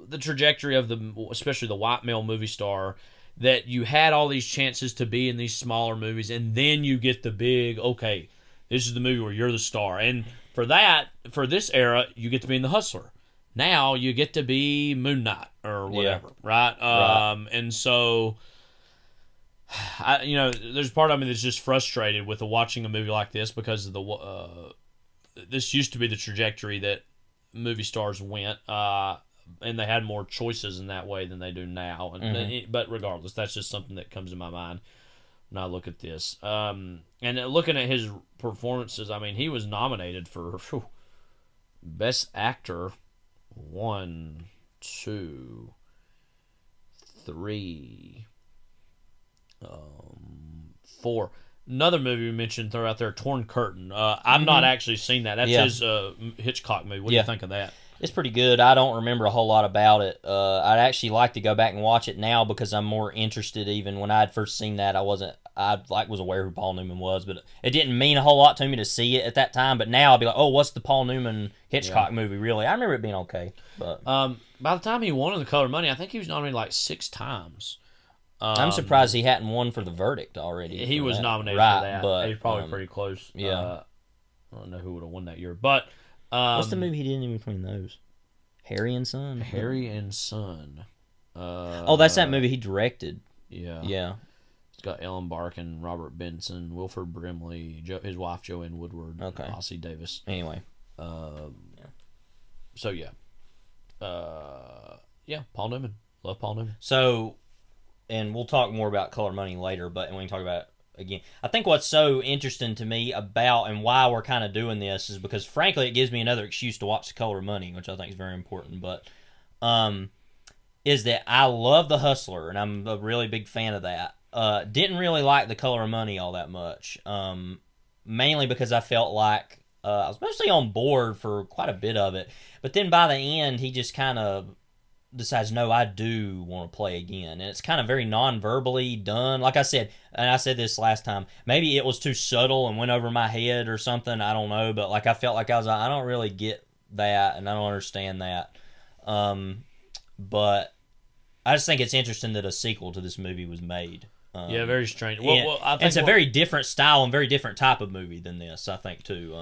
the trajectory of especially the white male movie star, that you had all these chances to be in these smaller movies, and then you get the big, okay, this is the movie where you're the star. And for this era, you get to be in The Hustler. Now you get to be Moon Knight or whatever, right? And so, there's part of me that's just frustrated with watching a movie like this because of this used to be the trajectory that movie stars went. And they had more choices in that way than they do now. But regardless, that's just something that comes to my mind when I look at this. And looking at his performances, I mean, he was nominated for Best Actor 1, 2, 3, 4. Another movie we mentioned throw out there, Torn Curtain. I've not actually seen that. That's his Hitchcock movie. What do you think of that? It's pretty good. I don't remember a whole lot about it. I'd actually like to go back and watch it now because I'm more interested. Even when I had first seen that, I wasn't was aware who Paul Newman was, but it didn't mean a whole lot to me to see it at that time. But now I'll be like, oh, what's the Paul Newman Hitchcock movie really? I remember it being okay. But by the time he won The Color of Money, I think he was nominated like 6 times. I'm surprised he hadn't won for The Verdict already. He was nominated for that. But he's probably pretty close. Yeah. I don't know who would have won that year. But what's the movie he did in between those? Harry and Son? Harry and Son. That's that movie he directed. Yeah. Yeah. It's got Ellen Barkin, Robert Benson, Wilford Brimley, his wife Joanne Woodward, Ossie Davis. Anyway. So, yeah. Paul Newman. Love Paul Newman. So, and we'll talk more about Color Money later, but and we can talk about it again. I think what's so interesting to me about and why we're kind of doing this is because, frankly, it gives me another excuse to watch The Color of Money, which I think is very important. But is that I love The Hustler, and I'm a really big fan of that. Didn't really like The Color of Money all that much, mainly because I felt like I was mostly on board for quite a bit of it. But then by the end, he just kind of decides, no, I do want to play again. And it's kind of very non-verbally done. Like I said, and I said this last time, maybe it was too subtle and went over my head or something. I don't know. But like I felt like I was like, I don't really get that and I don't understand that. But I just think it's interesting that a sequel to this movie was made. Yeah, very strange. I think it's a very different style and very different type of movie than this, I think, too.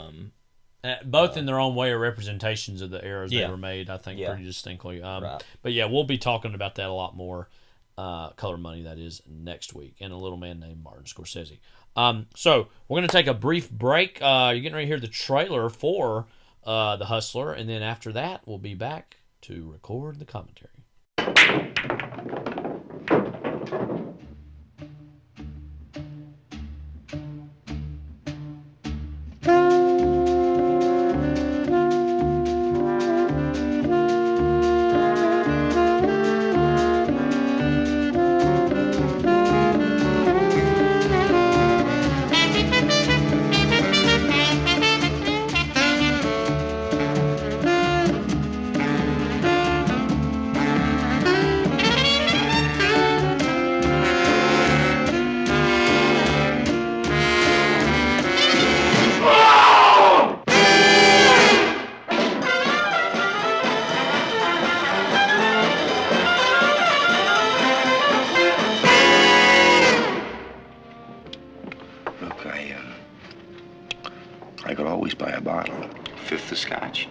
Both in their own way are representations of the eras they were made, I think, pretty distinctly. Right. But yeah, we'll be talking about that a lot more. Color Money, that is, next week, and A Little Man Named Martin Scorsese. So we're going to take a brief break. You're getting ready to hear the trailer for The Hustler, and then after that, we'll be back to record the commentary. I could always buy a bottle. Fifth of scotch.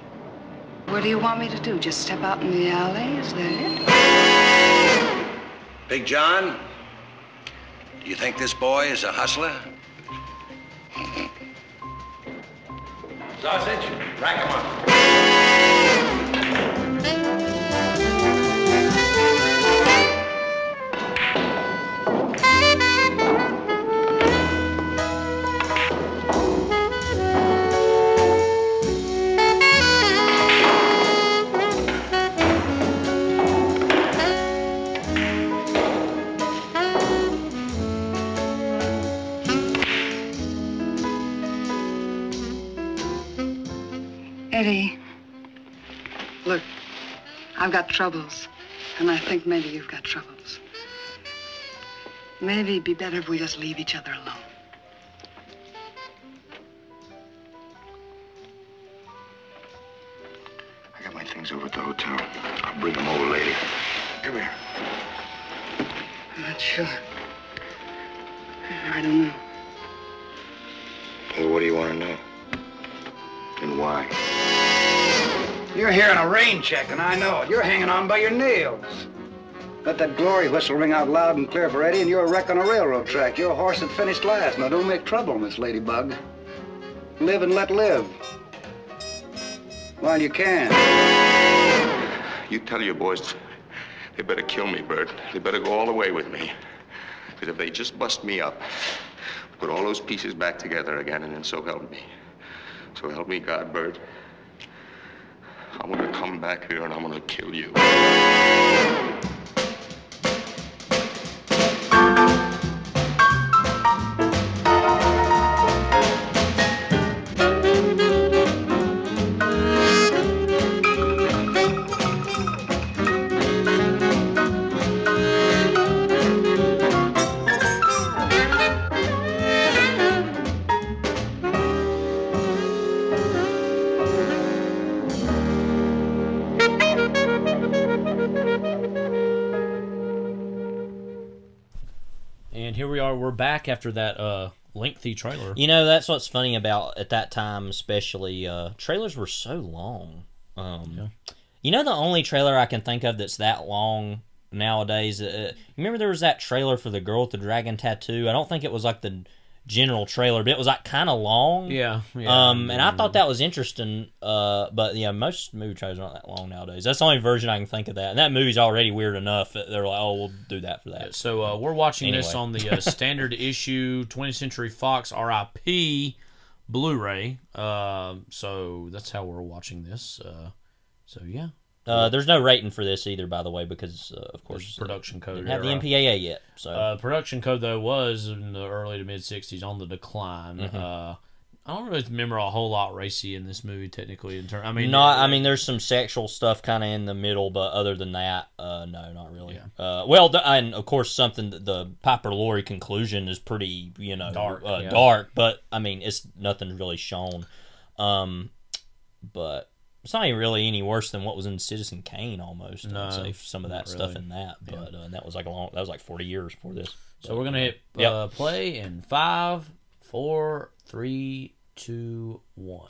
What do you want me to do? Just step out in the alley? Is that it? Big John, do you think this boy is a hustler? Sausage, rack him up. Eddie, look, I've got troubles, and I think maybe you've got troubles. Maybe it'd be better if we just leave each other alone. I got my things over at the hotel. I'll bring them over later. Come here. I'm not sure. I don't know. Well, what do you want to know? And why? You're here on a rain check, and I know it. You're hanging on by your nails. Let that glory whistle ring out loud and clear for Eddie, and you're a wreck on a railroad track. Your horse had finished last. Now, don't make trouble, Miss Ladybug. Live and let live. While you can. You tell your boys they better kill me, Bert. They better go all the way with me. Because if they just bust me up, put all those pieces back together again, and then so help me. So help me God, Bert. I'm gonna come back here and I'm gonna kill you. here we are. We're back after that lengthy trailer. You know, that's what's funny about at that time, especially trailers were so long. You know, the only trailer I can think of that's that long nowadays. Remember, there was that trailer for the girl with the dragon tattoo. I don't think it was like the general trailer, but it was like kind of long. Yeah. And I thought that was interesting. But yeah, most movie trailers aren't that long nowadays. That's the only version I can think of that. And that movie's already weird enough that they're like, oh, we'll do that for that. Yeah, so we're watching this on the standard issue 20th Century Fox RIP Blu-ray. So that's how we're watching this. So yeah. There's no rating for this either, by the way, because of course production code didn't have the MPAA yet. So production code though was in the early to mid '60s on the decline. I don't really remember a whole lot racy in this movie technically. I mean, there's some sexual stuff kind of in the middle, but other than that, no, not really. Yeah. And of course, something that the Piper Laurie conclusion is pretty, dark. Dark, but I mean, it's nothing really shown. But it's not even really any worse than what was in Citizen Kane almost. No, I'd say some of that stuff in that, but that was like 40 years before this. So we're gonna hit play in 5, 4, 3, 2, 1.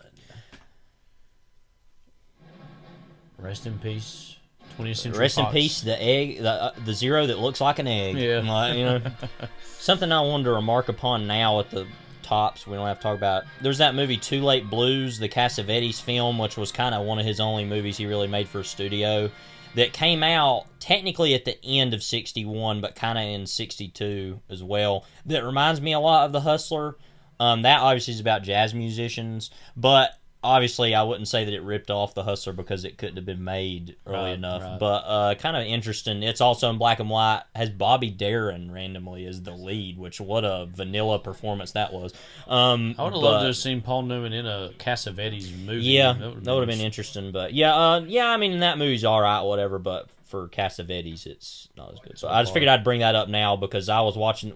Rest in peace, 20th Century Rest Fox. in peace, the egg, the zero that looks like an egg. Yeah, something I wanted to remark upon now at the tops. We don't have to talk about. There's that movie Too Late Blues, the Cassavetes film, which was kind of one of his only movies he really made for a studio, that came out technically at the end of '61, but kind of in '62 as well. That reminds me a lot of The Hustler. That obviously is about jazz musicians, but obviously I wouldn't say that it ripped off The Hustler because it couldn't have been made early enough. Right. But kind of interesting. It's also in black and white. Has Bobby Darin randomly as the lead, which what a vanilla performance that was. I would have loved to have seen Paul Newman in a Cassavetes movie. Yeah, that would have been interesting. But yeah, I mean that movie's all right, whatever. But for Cassavetes, it's not as good. So I just figured I'd bring that up now because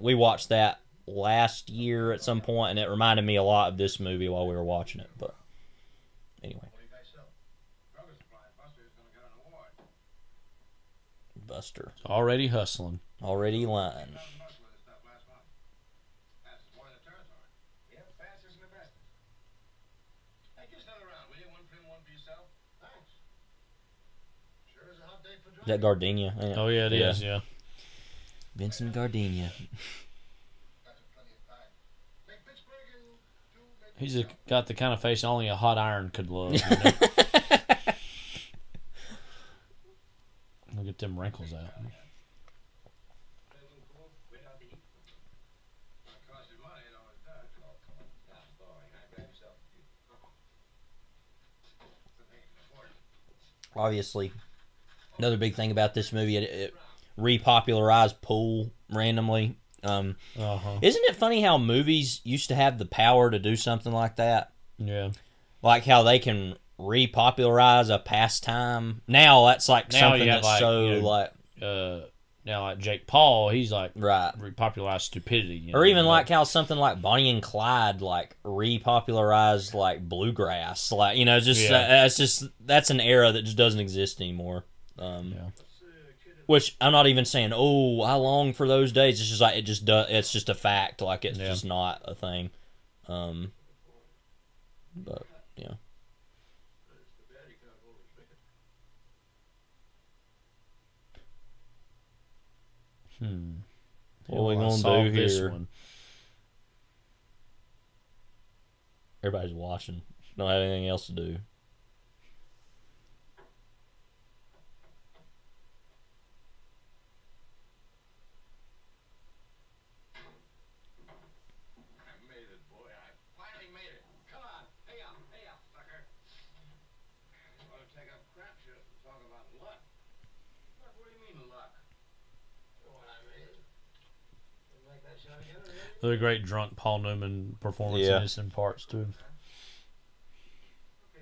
we watched that last year at some point, and it reminded me a lot of this movie while we were watching it. But anyway. Buster. Already hustling. Already lying. Is that Gardenia? Yeah. Oh, yeah, it is, yeah. Vincent Gardenia. He's got the kind of face only a hot iron could love. Look at them wrinkles out. Obviously, another big thing about this movie, it repopularized pool randomly. Isn't it funny how movies used to have the power to do something like that? Yeah. Like how they can repopularize a pastime. Now that's like something that's now like Jake Paul, he's like right repopularized stupidity. Or even like how something like Bonnie and Clyde like repopularized like bluegrass. Like, that's an era that just doesn't exist anymore. Which I'm not even saying, oh, I long for those days. It's just like it's just a fact. Like it's just not a thing. But yeah. What are we gonna do here? Everybody's watching. Don't have anything else to do. Another great drunk Paul Newman performance in this in parts too. Okay,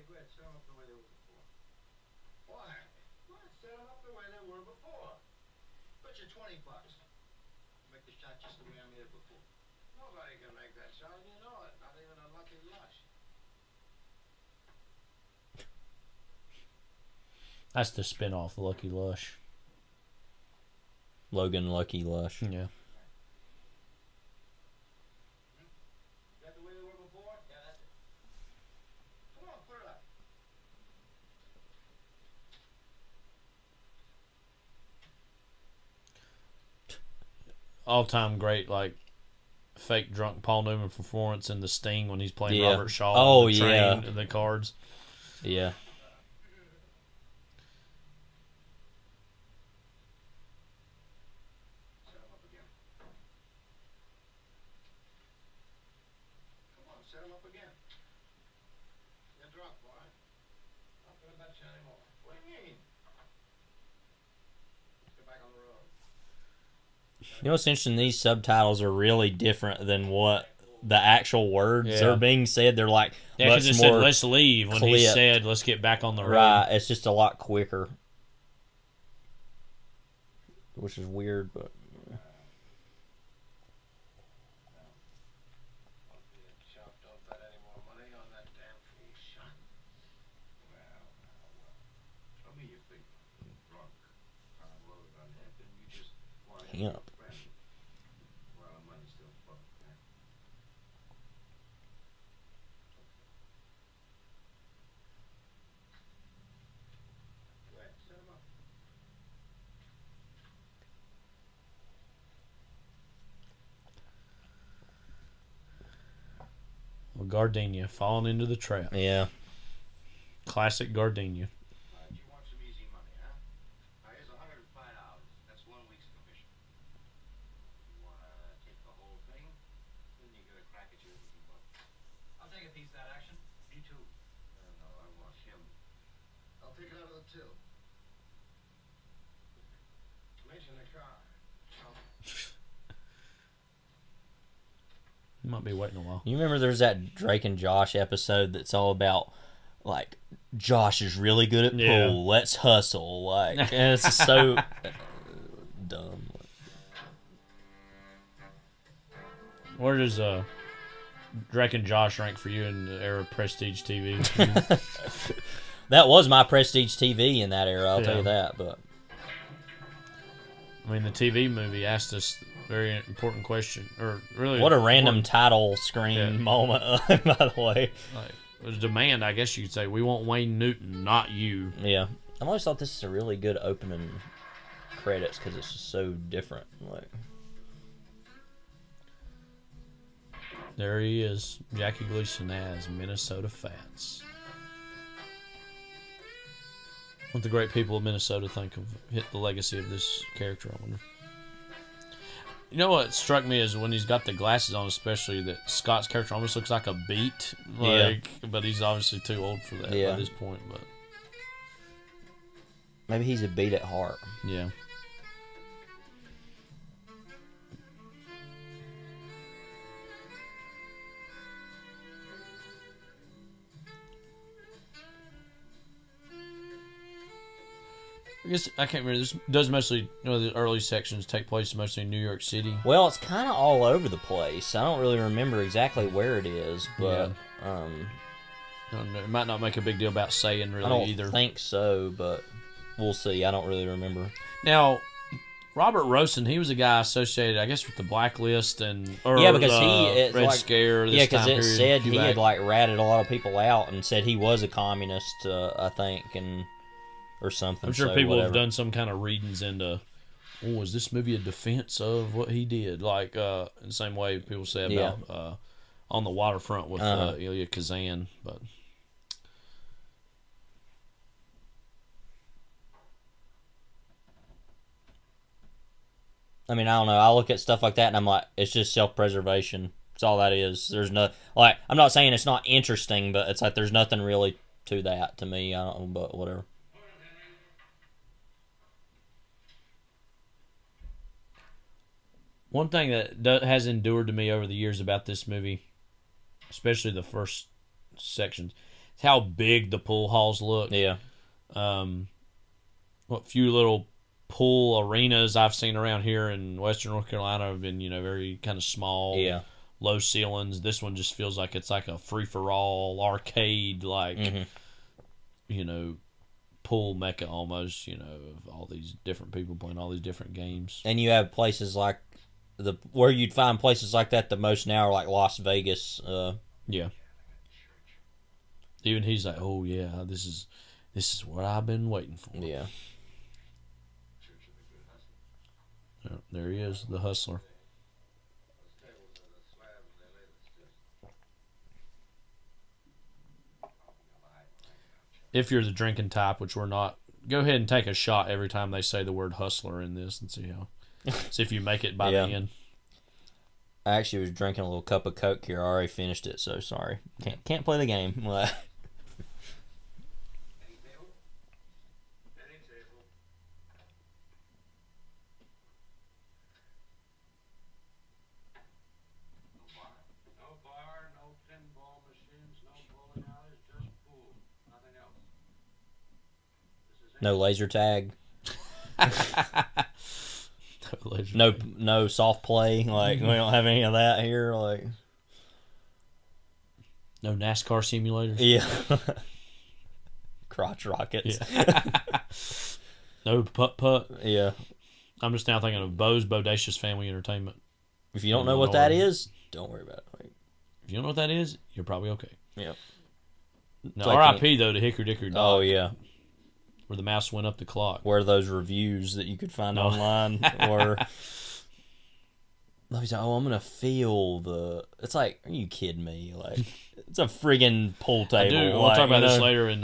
go ahead, set them up the way they were before. Why? What? Set them up the way they were before. Bet you $20. Make the shot just the way I made it before. Nobody can make that shot, and you know it. Not even a lucky lush. That's the spin-off, Lucky Lush. Logan Lucky Lush. Yeah. all-time great, like, fake drunk Paul Newman performance in The Sting when he's playing Yeah. Robert Shaw. Oh, on the train, yeah. The cards. Yeah. Set him up again. You're drunk, boy. Not gonna bet you anymore. What do you mean? Let's get back on the road. You know what's interesting? These subtitles are really different than what the actual words are being said. They're like because much it said more "let's leave" when he clipped. said "let's get back on the road." Right, it's just a lot quicker, which is weird, but. Hemp. Well, Gardenia falling into the trap. Yeah. Classic Gardenia. You want some easy money, huh? Here's $105. That's 1 week's commission. You want to take the whole thing? Then you get a crack at your easy money. I'll take a piece of that action. Me too. No, I want him. I'll take it out of the till. Mention the car. You might be waiting a while. You remember there's that Drake and Josh episode that's all about, like, Josh is really good at pool. Let's hustle. Like, and it's so dumb. Where does Drake and Josh rank for you in the era of Prestige TV? That was my Prestige TV in that era, I'll tell you that. But I mean, the TV movie asked us a very important question, or really, what a random title screen moment, by the way. Like, it was a demand, I guess you could say. We want Wayne Newton, not you. Yeah, I always thought this is a really good opening credits because it's just so different. Like, there he is, Jackie Gleason as Minnesota Fats. What the great people of Minnesota think of the legacy of this character, I wonder. You know what struck me is when he's got the glasses on, especially, that Scott's character almost looks like a beat. Like, but he's obviously too old for that by this point. But maybe he's a beat at heart. Yeah. I guess I can't remember. This does mostly, the early sections take place mostly in New York City. Well, it's kind of all over the place. I don't really remember exactly where it is, but it might not make a big deal about saying really I don't either. think so, but we'll see. I don't really remember. Now, Robert Rosen, he was a guy associated, I guess, with the Blacklist because he Red Scare. Because it said he had like ratted a lot of people out and said he was a communist, I think, or something. I'm sure people have done some kind of readings into, is this movie a defense of what he did? Like, in the same way people say about On the Waterfront with Elia Kazan. But I mean, I don't know. I look at stuff like that and I'm like, it's just self-preservation. That's all that is. There's no, like, I'm not saying it's not interesting, but it's like there's nothing really to that to me. I don't know, but whatever. one thing that has endured to me over the years about this movie, especially the first sections, is how big the pool halls look. Yeah. What few little pool arenas I've seen around here in Western North Carolina have been, very kind of small, low ceilings. This one just feels like it's like a free-for-all arcade, like, pool mecca almost, of all these different people playing all these different games. And you have places like where you'd find places like that the most now are like Las Vegas. Yeah. Even he's like, oh yeah, this is what I've been waiting for. Yeah. There he is, the hustler. if you're the drinking type, which we're not, go ahead and take a shot every time they say the word hustler in this and see if you make it by the end. I actually was drinking a little cup of Coke here. I already finished it, so sorry. Can't play the game. No laser tag. No soft play. Like we don't have any of that here. Like no NASCAR simulators. Yeah. Crotch rockets. Yeah. No putt. Yeah. I'm just now thinking of Bo's Bodacious Family Entertainment. If you don't know what that is, don't worry about it. Like, if you don't know what that is, you're probably okay. Yep. No, R.I.P. though to Hickory Dickory Dock. Oh yeah. Where the mouse went up the clock. Where those reviews that you could find online were. He's like, oh, I'm gonna feel the. It's like, are you kidding me? Like, it's a friggin' pool table. I do. We'll talk about this later in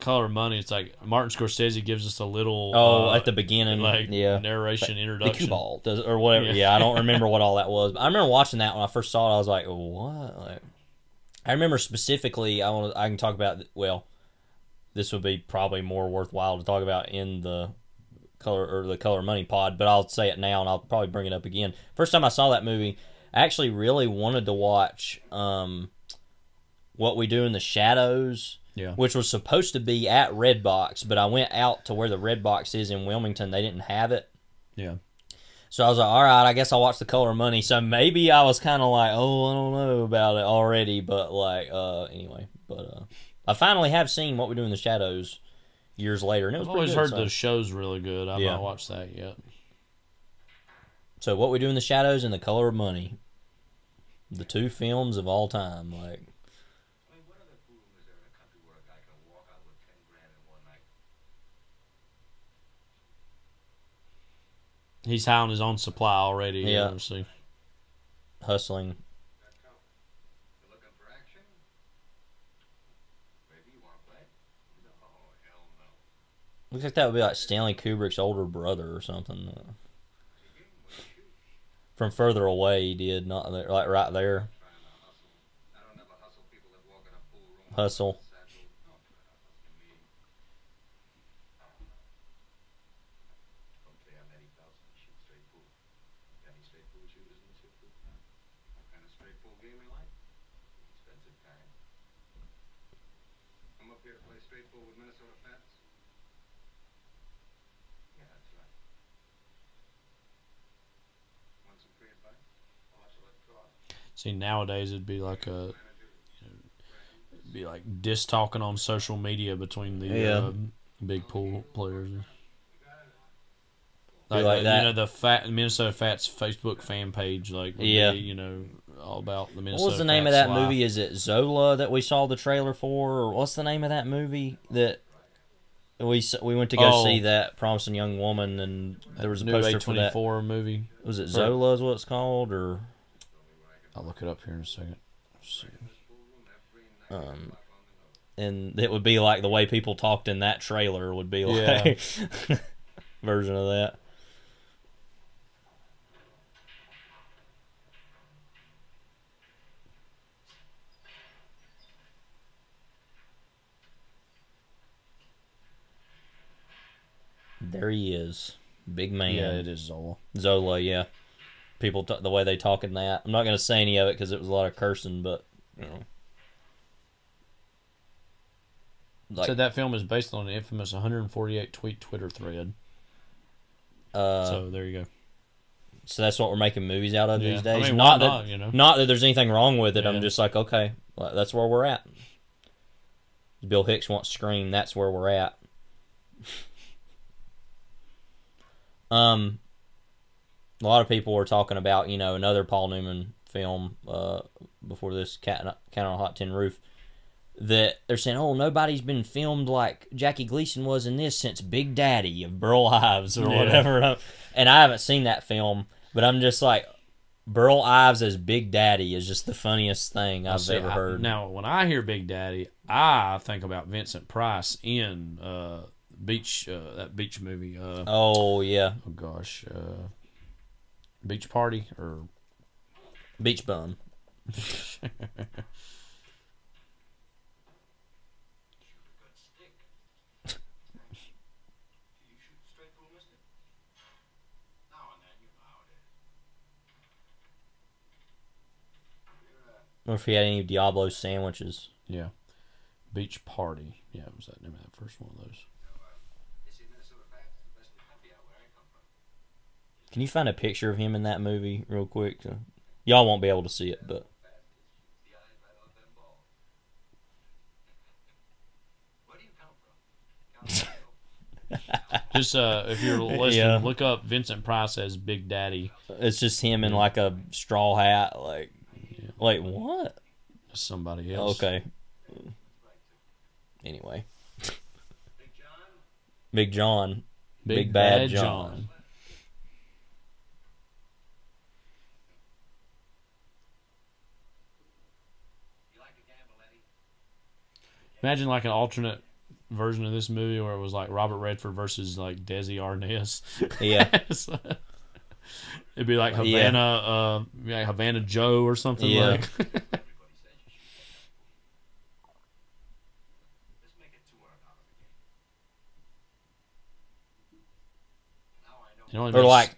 Color of Money. It's like Martin Scorsese gives us a little. At the beginning, narration, introduction, the cue ball does or whatever. Yeah, I don't remember what all that was. But I remember watching that when I first saw it. I was like, what? Like, I remember specifically. I can talk about. Well, this would be probably more worthwhile to talk about in the Color of Money pod, but I'll say it now and I'll probably bring it up again. First time I saw that movie, I actually really wanted to watch What We Do in the Shadows, which was supposed to be at Redbox, but I went out to where the Redbox is in Wilmington. They didn't have it. Yeah. So I was like, all right, I guess I'll watch The Color of Money. So maybe I was kind of like, oh, I don't know about it already, but like, anyway. But I finally have seen What We Do in the Shadows years later, and it was I've always pretty good, heard the show's really good. I've not watched that yet. So What We Do in the Shadows and The Color of Money, the two films of all time. Like, he's high on his own supply already. Yeah, obviously. Hustling. Looks like that would be like Stanley Kubrick's older brother or something. From further away, he did, not there, like right there. Hustle. See, nowadays it'd be like diss talking on social media between the big pool players. Like that. You know, the Minnesota Fats Facebook fan page, like be, all about the Minnesota. What was the name of that movie? Is it Zola that we saw the trailer for, or what's the name of that movie that we went to go see? That Promising Young Woman, and there was a poster for that movie. Was it Zola? Is what it's called, or? I'll look it up here in a second. Let's see. And it would be like the way people talked in that trailer would be like version of that. There he is, big man. Yeah, it is Zola. Zola, yeah. People, the way they talk in that. I'm not going to say any of it because it was a lot of cursing, but, you know. Like, so that film is based on an infamous 148 tweet Twitter thread. So there you go. So that's what we're making movies out of these days. I mean, not that there's anything wrong with it. I'm just like, okay, well, that's where we're at. Bill Hicks wants Scream. That's where we're at. A lot of people were talking about, another Paul Newman film before this, Cat on a Hot Tin Roof, that they're saying, oh, nobody's been filmed like Jackie Gleason was in this since Big Daddy of Burl Ives or whatever. And I haven't seen that film, but I'm just like, Burl Ives as Big Daddy is just the funniest thing I've ever heard. Now, when I hear Big Daddy, I think about Vincent Price in that beach movie. Oh yeah. Oh gosh, Beach Party or Beach Bum. Or if he had any Diablo sandwiches. Yeah. Beach Party. Yeah, was that name of that first one of those? Can you find a picture of him in that movie real quick? Y'all won't be able to see it, but... Just if you're listening, look up Vincent Price as Big Daddy. It's just him in like a straw hat, like... Wait, what? Somebody else. Okay. Anyway. Big John. Big Bad John. Imagine like an alternate version of this movie where it was like Robert Redford versus like Desi Arnaz. Yeah. It'd be like Havana, Havana Joe or something like. Or like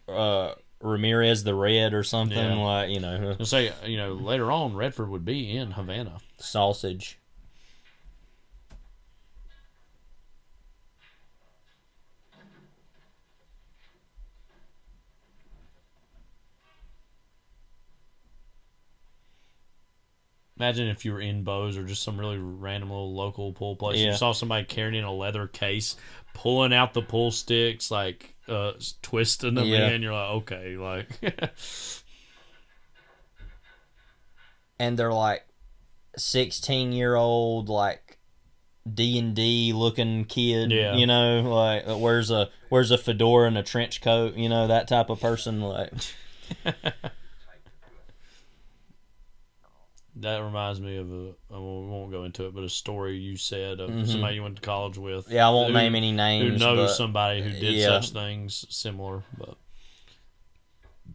Ramirez the Red or something like, you know. I'll say, later on Redford would be in Havana. Sausage. Imagine if you were in Bose or just some really random little local pool place. You saw somebody carrying a leather case, pulling out the pool sticks, like twisting them in. You're like, okay, like. And they're like 16-year-old, like D&D looking kid. You know, like wears a fedora and a trench coat. You know, that type of person. Like. That reminds me of we won't go into it, but a story you said of somebody you went to college with. Yeah, I won't name any names. Who knows somebody who did such things similar, but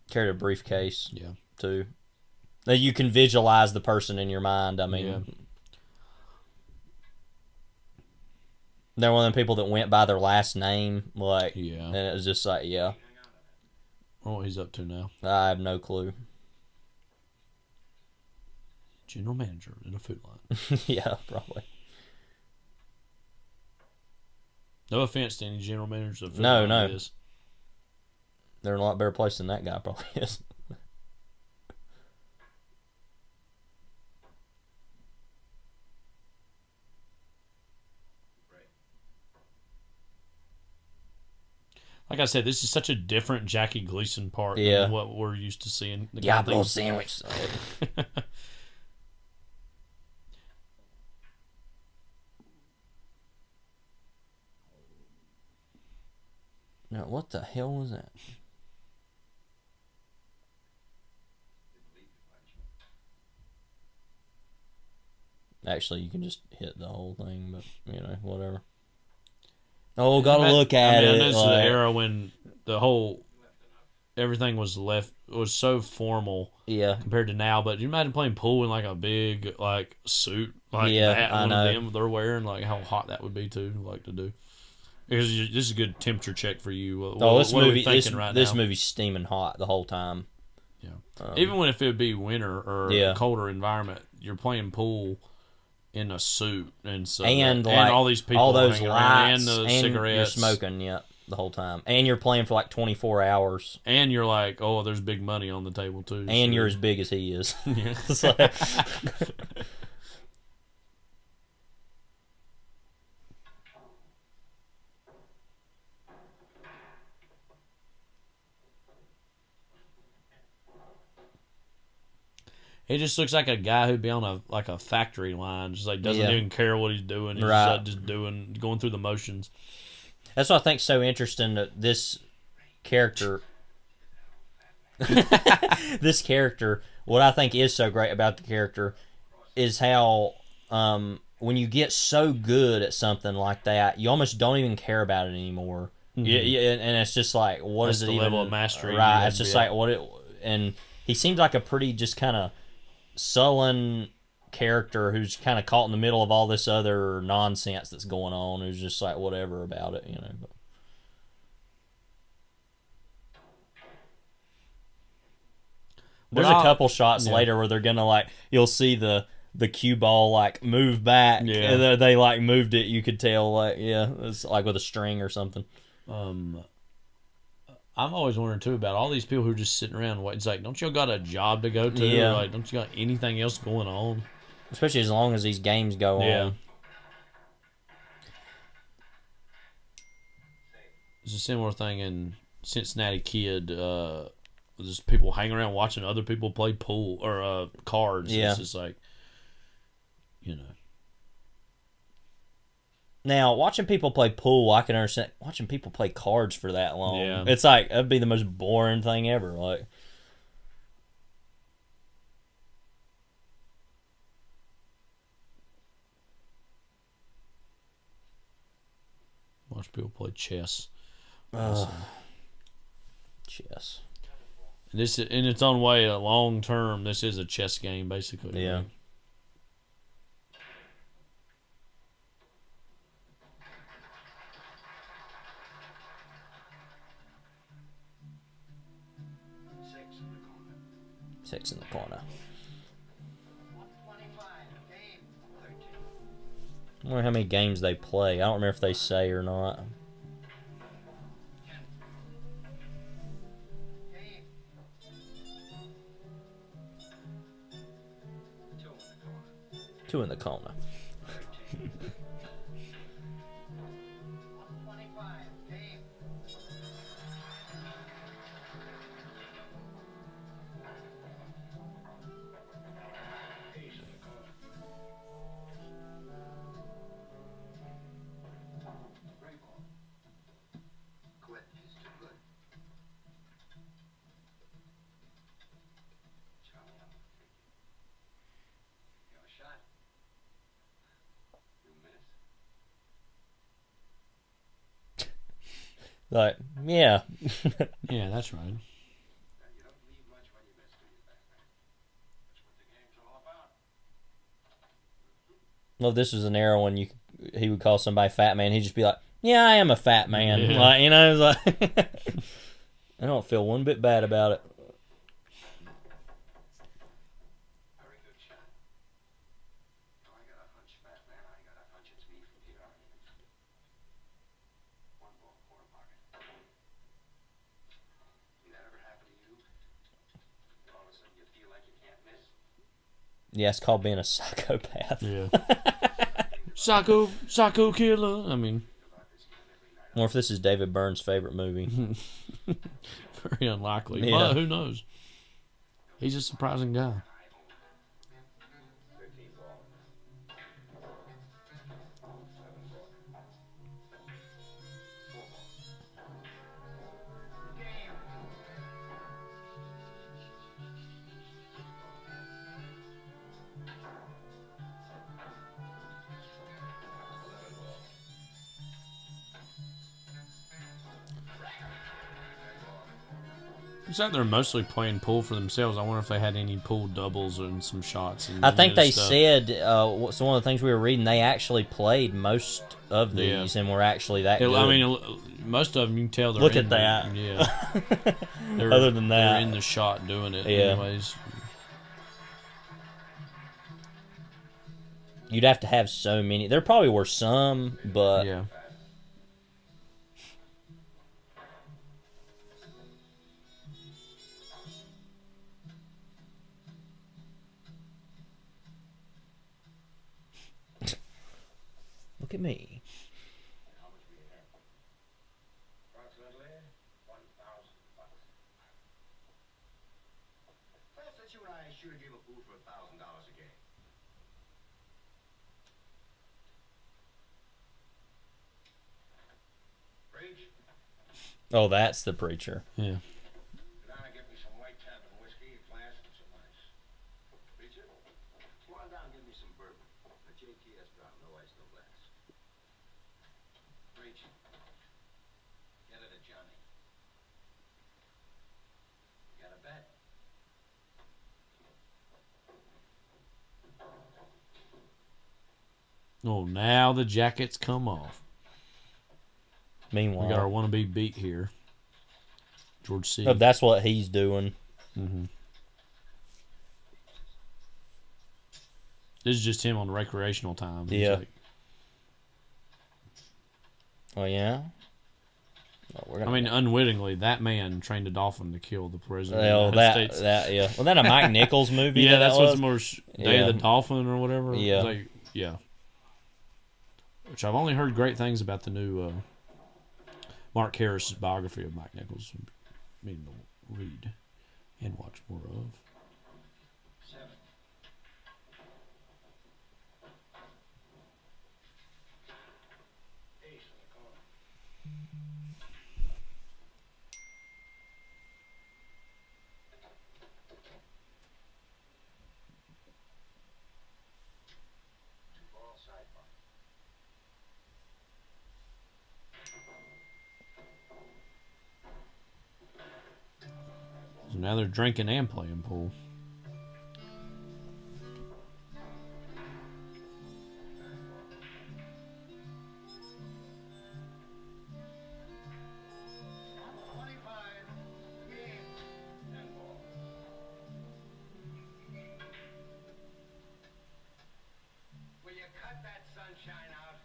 carried a briefcase. Yeah, too. That you can visualize the person in your mind. I mean, they're one of the people that went by their last name, like, and it was just like, I wonder what he's up to now. I have no clue. General manager in a Food Line. Yeah, probably. No offense to any general managers of Food Line. No. They're in a lot better place than that guy probably is. Like I said, this is such a different Jackie Gleason part than what we're used to seeing. Diablo sandwich. Now, what the hell was that? Actually, you can just hit the whole thing, but, whatever. Oh, gotta look at it. This is the era when everything was so formal compared to now, but you imagine playing pool in like a big like suit like that one of them they're wearing, like how hot that would be to do. Because this is a good temperature check for you. What are we thinking right now? This movie's steaming hot the whole time. Yeah. Even if it would be winter or a colder environment, you're playing pool in a suit and so and all these people, all those lights, and the cigarettes, you're smoking, the whole time, and you're playing for like 24 hours, and you're like, oh, there's big money on the table too, and you're as big as he is. He just looks like a guy who'd be on a factory line, just like doesn't even care what he's doing. He's just going through the motions. That's what I think's so interesting, that this character This character, what I think is so great about the character is how when you get so good at something like that, you almost don't even care about it anymore. And it's just like, what is it even? Level of mastery, right? It's just like what it. And he seems like a pretty just kind of sullen character who's kind of caught in the middle of all this other nonsense that's going on. Who's just like whatever about it, you know. There's a couple shots later where they're gonna like, you'll see the cue ball like move back. Yeah, and they like moved it. You could tell like it's like with a string or something. I've always wondered too about all these people who are just sitting around waiting. It's like, don't y'all got a job to go to? Yeah. Or like, don't you got anything else going on? Especially as long as these games go on. It's a similar thing in Cincinnati Kid. There's people hanging around watching other people play pool or cards. Yeah. It's just like, you know. Now, watching people play pool, I can understand. Watching people play cards for that long, Yeah. it's like, that'd be the most boring thing ever. Like, Watch people play chess. Chess. This, in its own way, a long term, this is a chess game, basically. Yeah. Right? Six in the corner. I wonder how many games they play. I don't remember if they say or not. Two in the corner. Like, yeah. Yeah, that's right. Well, this was an era when he would call somebody fat man. He'd just be like, "Yeah, I am a fat man." Yeah. Like, you know, it's like I don't feel one bit bad about it. Yeah, it's called being a psychopath. Yeah. Psycho killer. I mean, or if this is David Byrne's favorite movie. Very unlikely. Yeah. But who knows? He's a surprising guy. It's like they're mostly playing pool for themselves. I wonder if they had any pool doubles and some shots. And I think they stuff. said, so one of the things we were reading, they actually played most of these and were actually that good. I mean, most of them, you can tell they're Look in at that. Yeah. Other than that. They're in the shot doing it anyways. You'd have to have so many. There probably were some, but... Yeah. Look at me. Approximately $1,000. Well, since you and I shoot a game of pool for $1,000 a game. Preach. Oh, that's the preacher. Yeah. Now get me some white reach. Get it to Johnny. You got a bet? Oh, now the jackets come off. Meanwhile, we got our wannabe beat here. George C. Oh, that's what he's doing. Mm-hmm. This is just him on recreational time. Yeah. Like, oh, yeah? Oh, I mean, unwittingly, that man trained a dolphin to kill the president well, of the United States. Yeah. Wasn't that a Mike Nichols movie? Yeah, that's what's was? more Day of the Dolphin or whatever. Yeah. Like, yeah. Which I've only heard great things about the new Mark Harris biography of Mike Nichols. Meaning to read and watch more of. So now they're drinking and playing pool. Will you cut that sunshine out?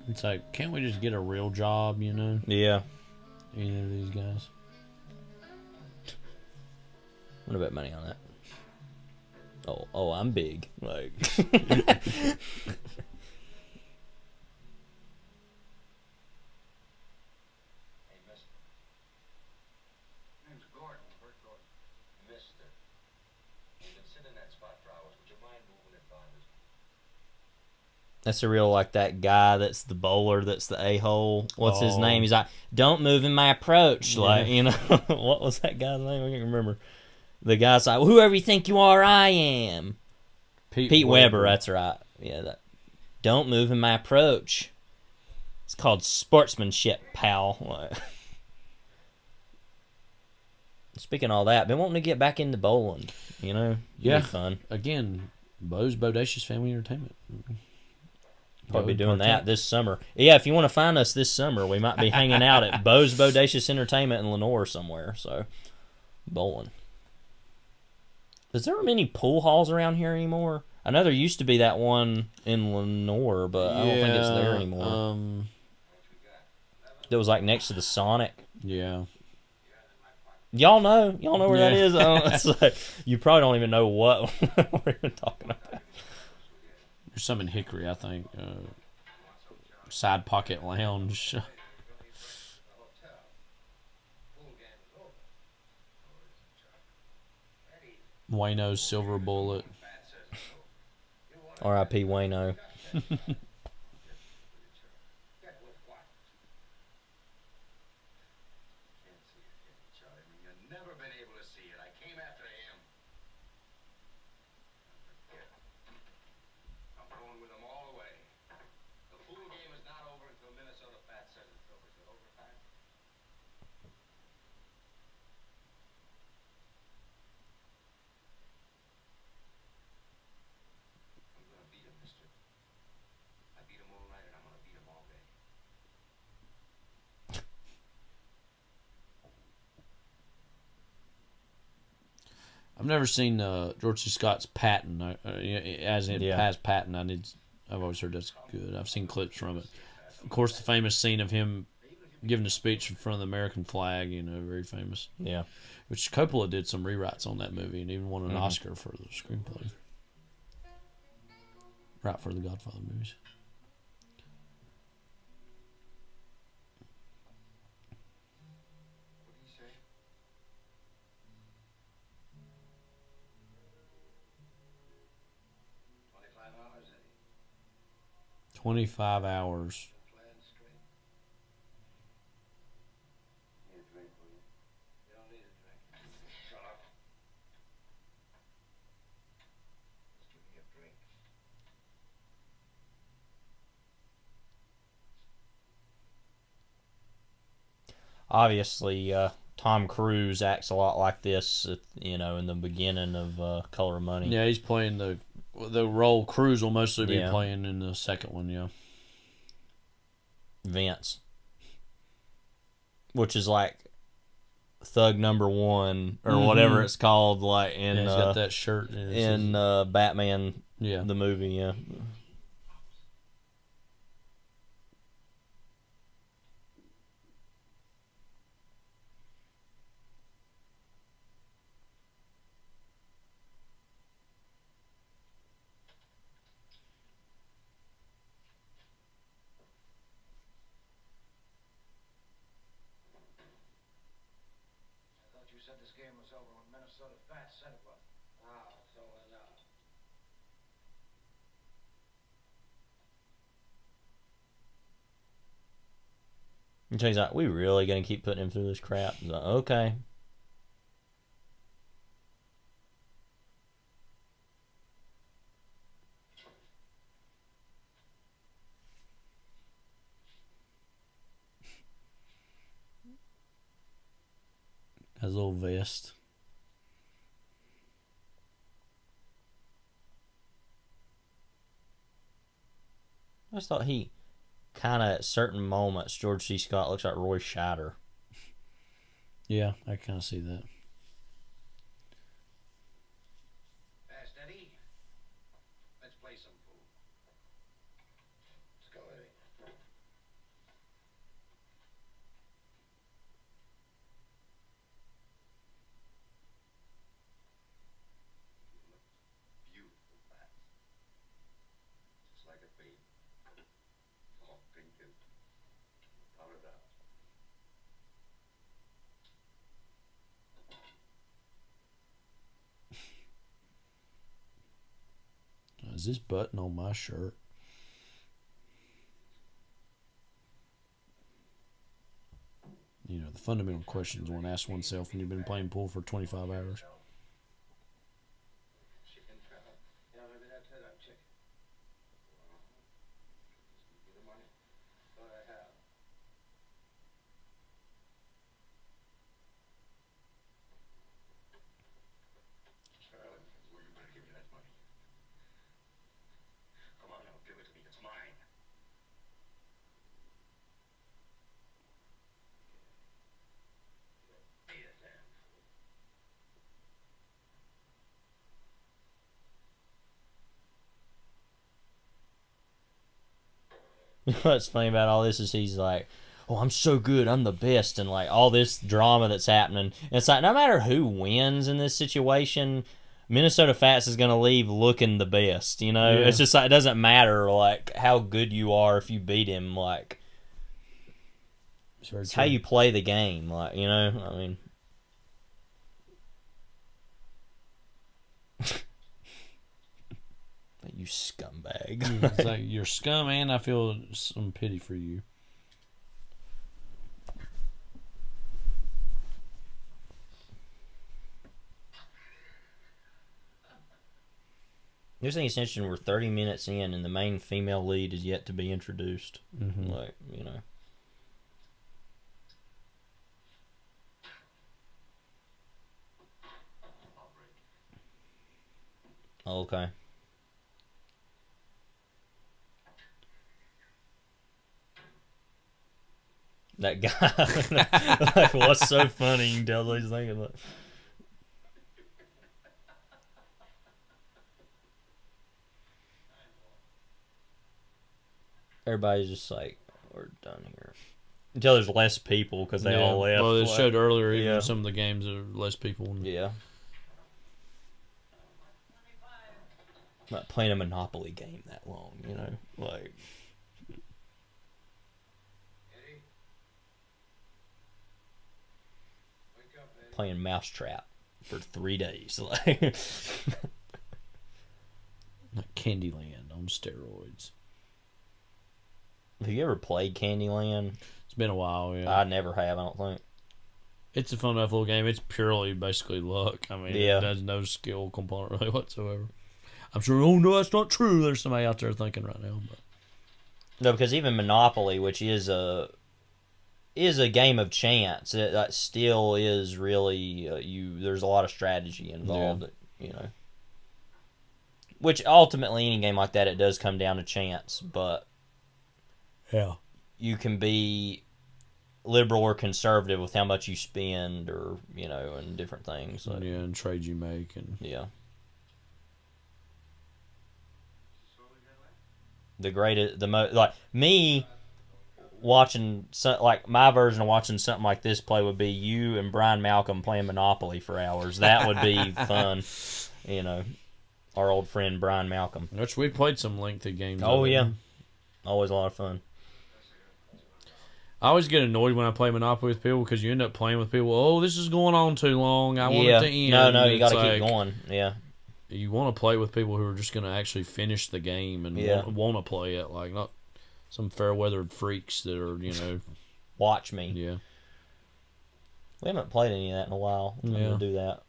It's like, can't we just get a real job, you know? Yeah. Either of these guys. What about money on that? Oh, I'm big. Like. That's a real, like, that guy that's the bowler, that's the a-hole. What's his name? He's like, don't move in my approach. Like, you know, what was that guy's name? I can't remember. The guy's like, whoever you think you are, I am. Pete Weber, that's right. Yeah, that. Don't move in my approach. It's called sportsmanship, pal. Like, speaking of all that, been wanting to get back into bowling, you know? Yeah. Be fun. Again, Bo's Bodacious Family Entertainment. Probably doing that this summer. Yeah, if you want to find us this summer, we might be hanging out at Bo's Bodacious Entertainment in Lenore somewhere. So, bowling. Is there many pool halls around here anymore? I know there used to be that one in Lenore, but I don't think it's there anymore. That was like next to the Sonic. Yeah. Y'all know where that is. It's like, you probably don't even know what we're even talking about. There's some in Hickory, I think. Side Pocket Lounge. Wayno's Silver Bullet. R.I.P. Wayno. I've never seen George C. Scott's Patton. As in past Patton, I've always heard that's good. I've seen clips from it. Of course, the famous scene of him giving a speech in front of the American flag, you know, very famous. Yeah. Which Coppola did some rewrites on that movie and even won an Oscar for the screenplay. Right for the Godfather movies. What do you say? 25 hours, Eddie. 25 hours. Plan straight. Here, drink, will you? obviously Tom Cruise acts a lot like this, you know, in the beginning of Color of Money. Yeah, he's playing the role Cruise will mostly be playing in the second one, yeah. Vince. Which is like Thug Number 1 or whatever it's called, like in he's got that shirt in Batman, the movie, yeah. This game was over when Minnesota Fat said it was. Ah, so And he's like, we really gonna keep putting him through this crap? He's like, okay. Has a little vest. I just thought he kind of, at certain moments, George C. Scott looks like Roy Scheider. Yeah, I kind of see that. Fast Eddie, let's play some pool. Let's go, Eddie. Beautiful fast. Just like a baby. All pink and powdered out. Is this button on my shirt? You know, the fundamental questions one asks oneself when you've been playing pool for 25 hours. What's funny about all this is he's like, oh, I'm so good, I'm the best, and like all this drama that's happening. And it's like, no matter who wins in this situation, Minnesota Fats is going to leave looking the best, you know? Yeah. It's just like, it doesn't matter like how good you are if you beat him, like it's how you play the game, like, you know? I mean, you scumbag. It's like, you're scum, and I feel some pity for you. I just think it's interesting, we're 30 minutes in and the main female lead is yet to be introduced. Like, you know. Okay. That guy, like, what's so funny? You can tell what he's thinking. Like, everybody's just like, we're done here. Until there's less people because they all left. Well, it like, showed earlier, even some of the games are less people. Yeah. Not playing a Monopoly game that long, you know? Like. Playing Mousetrap for 3 days. Like Candyland on steroids. Have you ever played Candyland? It's been a while, yeah. I never have, I don't think. It's a fun enough little game. It's purely basically luck. I mean, it has no skill component really whatsoever. I'm sure, oh no, that's not true. There's somebody out there thinking right now. But no, because even Monopoly, which is a is a game of chance. That still is really there's a lot of strategy involved. Which ultimately any game like that, it does come down to chance. But you can be liberal or conservative with how much you spend, or and different things. So. Yeah, and trades you make, and like me watching my version of watching something like this play would be you and Brian Malcolm playing Monopoly for hours. That would be fun. Our old friend Brian Malcolm. Which we played some lengthy games. Oh yeah, always a lot of fun. I always get annoyed when I play Monopoly with people because you end up playing with people. Oh, this is going on too long. I want it to end. No, you got to keep going. Yeah. You want to play with people who are just going to actually finish the game and want to play it, like not some fair-weathered freaks that are, watch me. Yeah. We haven't played any of that in a while. I'm going to do that.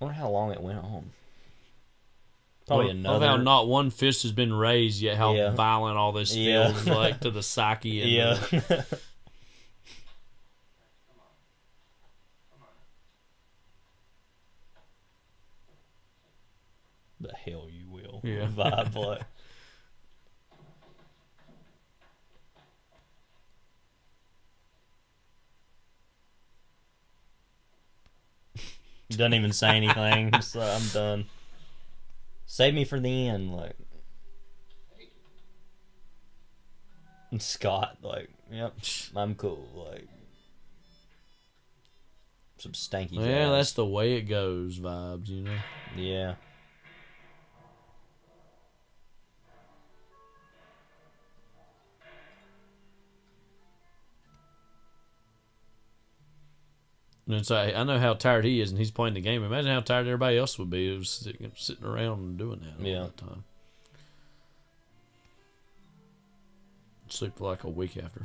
I wonder how long it went on. Probably another. How not one fist has been raised yet. How violent all this feels like to the psyche. And the hell you will. Yeah. Vibe play. Doesn't even say anything. So I'm done. Save me for the end, like. And Scott, like, yep, I'm cool, like. Some stanky. Yeah, jazz. that's the way it goes vibes, Yeah. And it's like, I know how tired he is, and he's playing the game. Imagine how tired everybody else would be. It was sitting around and doing that all the time. Sleep for like a week after.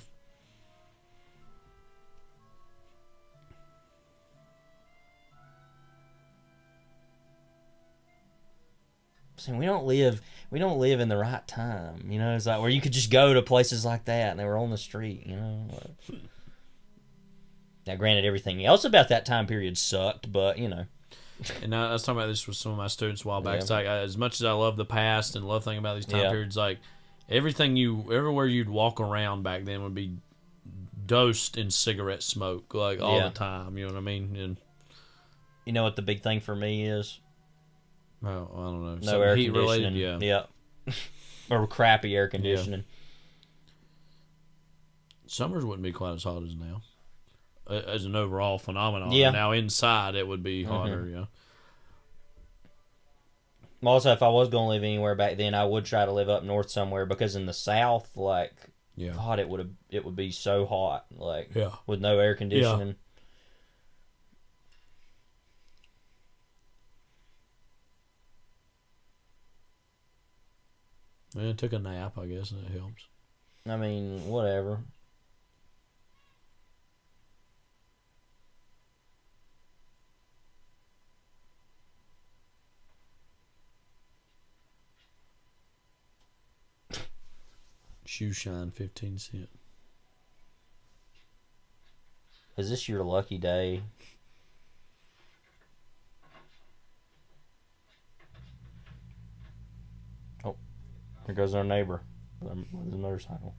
See, we don't live in the right time, It's like where you could just go to places like that, and they were on the street, Now, granted, everything else about that time period sucked, but And I was talking about this with some of my students a while back. It's like, as much as I love the past and love thinking about these time periods, like everywhere you'd walk around back then would be doused in cigarette smoke, like all the time. You know what I mean? And you know what the big thing for me is? Oh, I don't know. No air heat conditioning. related, Yeah. Or crappy air conditioning. Yeah. Summers wouldn't be quite as hot as now. As an overall phenomenon. Yeah. Now inside it would be hotter, Also, if I was going to live anywhere back then, I would try to live up north somewhere, because in the south, like, God, it would be so hot, like, with no air conditioning. Yeah, I took a nap, I guess, and it helps. I mean, whatever. Shoe shine, 15 cents. Is this your lucky day? Oh, here goes our neighbor with his motorcycle.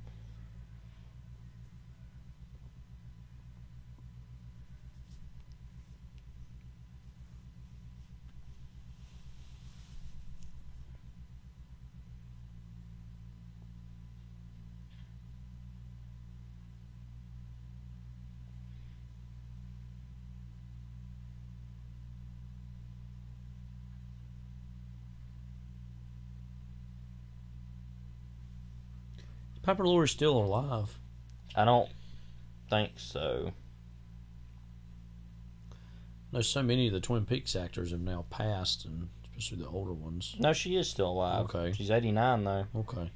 Piper Laurie's still alive. I don't think so. There's so many of the Twin Peaks actors have now passed, and especially the older ones. No, she is still alive. Okay. She's 89, though. Okay.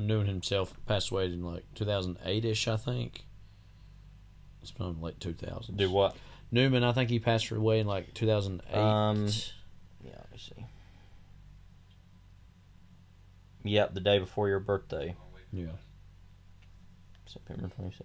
Newman himself passed away in like 2008-ish, I think. It's probably late 2000s. Do what? Newman, I think he passed away in like 2008. Yeah, let me see. Yep, the day before your birthday. Yeah. September 26th.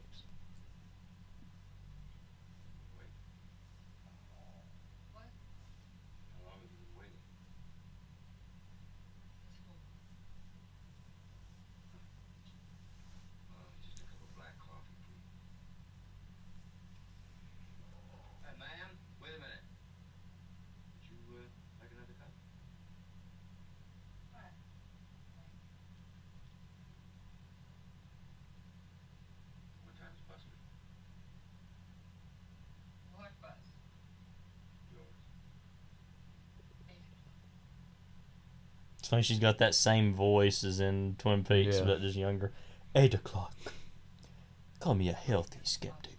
It's funny she's got that same voice as in Twin Peaks, but just younger. 8 o'clock. Call me a healthy skeptic.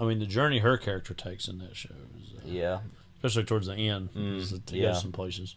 I mean, the journey her character takes in that show is, especially towards the end, to go some places.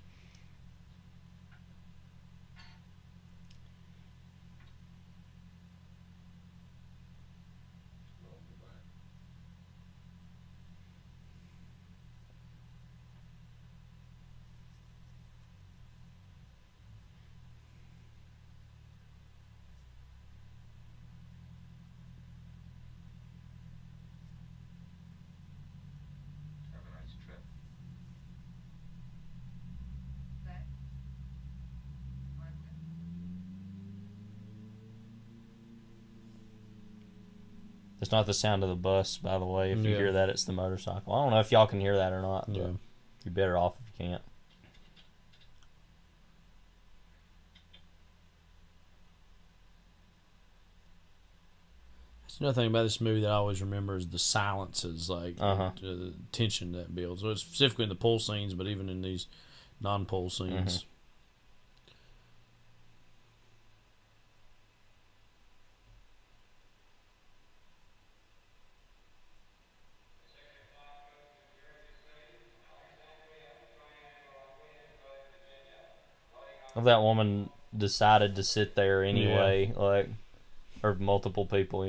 It's not the sound of the bus, by the way. If you hear that, it's the motorcycle. I don't know if y'all can hear that or not. But you're better off if you can't. That's another thing about this movie that I always remember is the silences, like the tension that builds. So it's specifically in the pool scenes, but even in these non-pool scenes. If that woman decided to sit there anyway, like, or multiple people,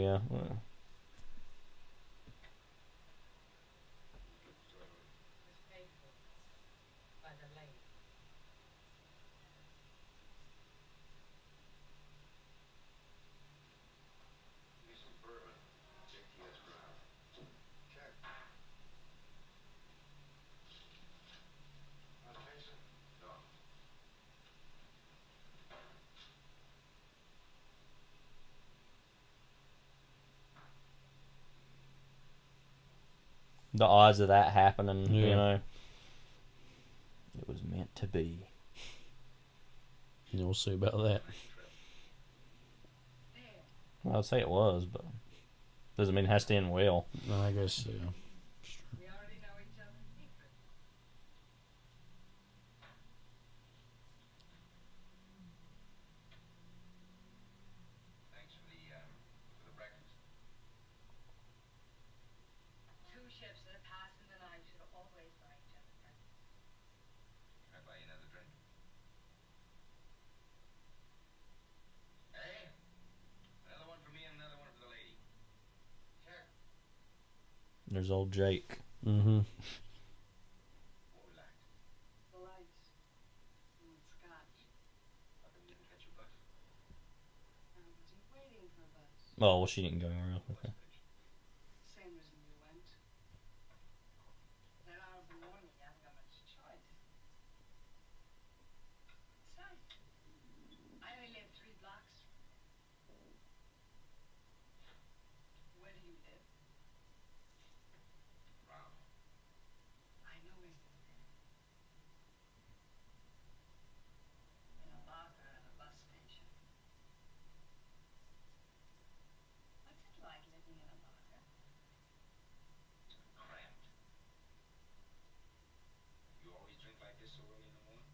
The odds of that happening, you know. It was meant to be. We'll see about that. Well, I'd say it was, but doesn't mean it has to end well. No, I guess so. There's old Jake. The lights. Scotch. I wasn't waiting for a bus. Oh, well, she didn't go around. Okay. Same reason you went. That hour of the morning, you haven't got much choice. Besides, I only live 3 blocks. Where do you live? I know where you live. In a locker at a bus station. What's it like living in a locker? Cramped. You always drink like this so early in the morning?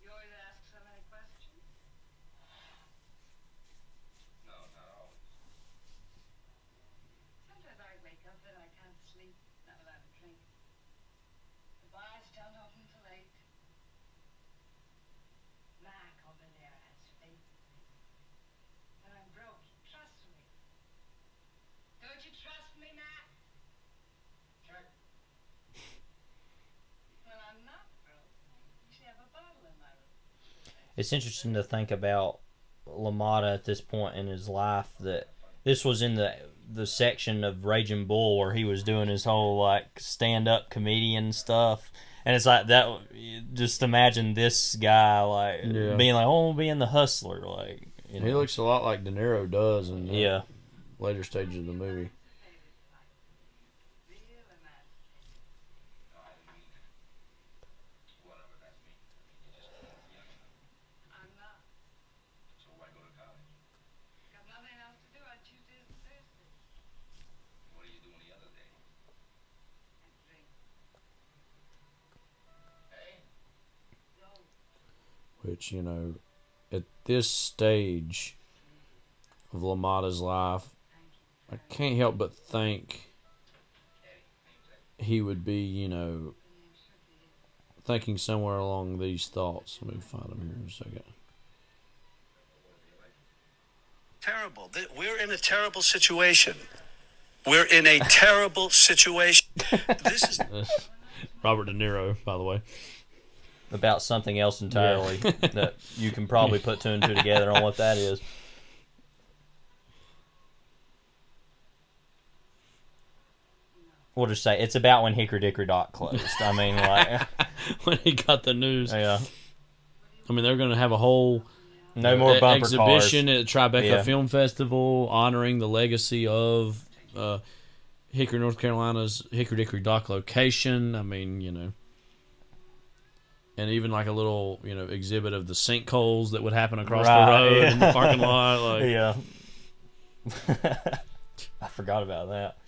You always ask so many questions. No, not always. Sometimes I wake up and I can't sleep, not without a drink. The bars don't open till 8. it's interesting to think about LaMotta at this point in his life, that this was in the section of Raging Bull where he was doing his whole like stand-up comedian stuff, and it's like that. Just imagine this guy like being like, "Oh, being the hustler." Like, you know. He looks a lot like De Niro does in yeah. later stages of the movie. Which, you know, at this stage of LaMotta's life, I can't help but think he would be, you know, thinking somewhere along these thoughts. Let me find him here in a second. Terrible. We're in a terrible situation. We're in a terrible situation. This is Robert De Niro, by the way. About something else entirely that you can probably put two and two together on what that is. We'll just say it's about when Hickory Dickory Dock closed. I mean, like when he got the news. Yeah. I mean, they're going to have a whole more bumper exhibition cars at Tribeca Film Festival honoring the legacy of Hickory, North Carolina's Hickory Dickory Dock location. I mean, you know. And even like a little, you know, exhibit of the sinkholes that would happen across the road in the parking lot. Like. Yeah. I forgot about that.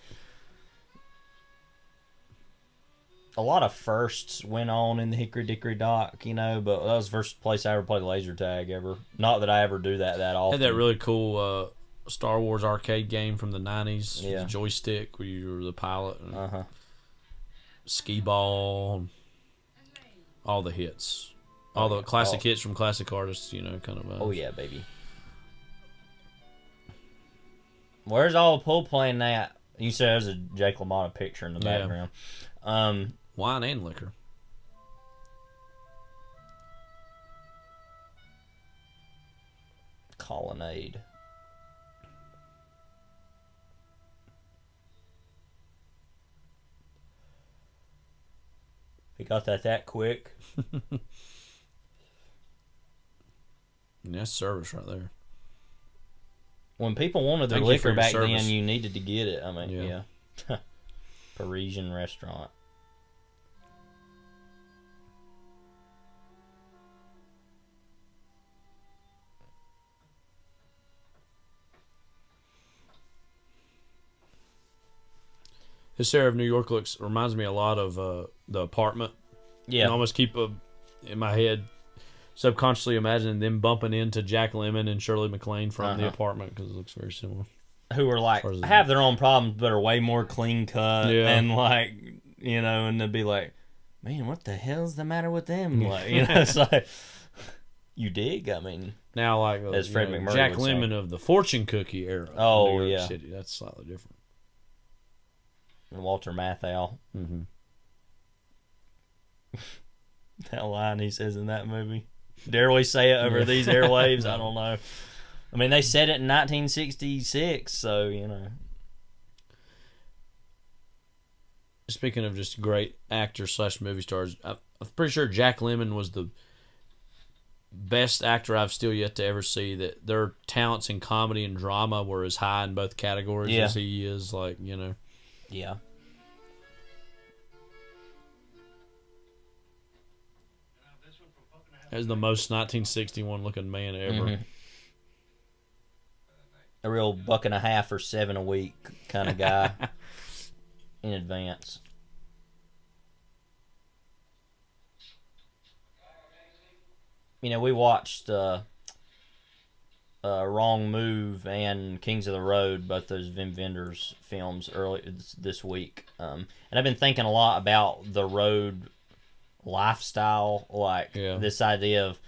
A lot of firsts went on in the Hickory Dickory Dock, you know, but that was the first place I ever played laser tag ever. Not that I ever do that often. Had that really cool Star Wars arcade game from the 90s. Yeah. The joystick where you were the pilot. Skee ball. All the hits. All the classic hits from classic artists, you know, kind of. Oh, yeah, baby. Where's all the pool playing at? You said there's a Jake LaMotta picture in the background. Wine and liquor. Colonnade. He got that quick. And that's service right there. When people wanted their liquor back then, you needed to get it. I mean, yeah. Parisian restaurant. This area of New York reminds me a lot of The Apartment. Yeah. I almost keep in my head subconsciously imagining them bumping into Jack Lemmon and Shirley MacLaine from The Apartment because it looks very similar. Who are like, have their own problems but are way more clean cut and like, you know, and they'll be like, man, what the hell's the matter with them? Like, you know, it's like, you dig? I mean, now like as Fred McMurray Jack would say. Lemmon of the Fortune Cookie era. Oh, New York yeah. City. That's slightly different. And Walter Matthau. Mm-hmm. That line he says in that movie. Dare we say it over these airwaves? I don't know. I mean, they said it in 1966, so, you know. Speaking of just great actors / movie stars, I'm pretty sure Jack Lemmon was the best actor I've still yet to ever see. That their talents in comedy and drama were as high in both categories as he is, like, you know. Yeah. As the most 1961 looking man ever. Mm-hmm. A real $1.50 or $7 a week kind of guy in advance. You know, we watched Wrong Move and Kings of the Road, both those Wim Wenders films, early this week. And I've been thinking a lot about the road lifestyle, like this idea of,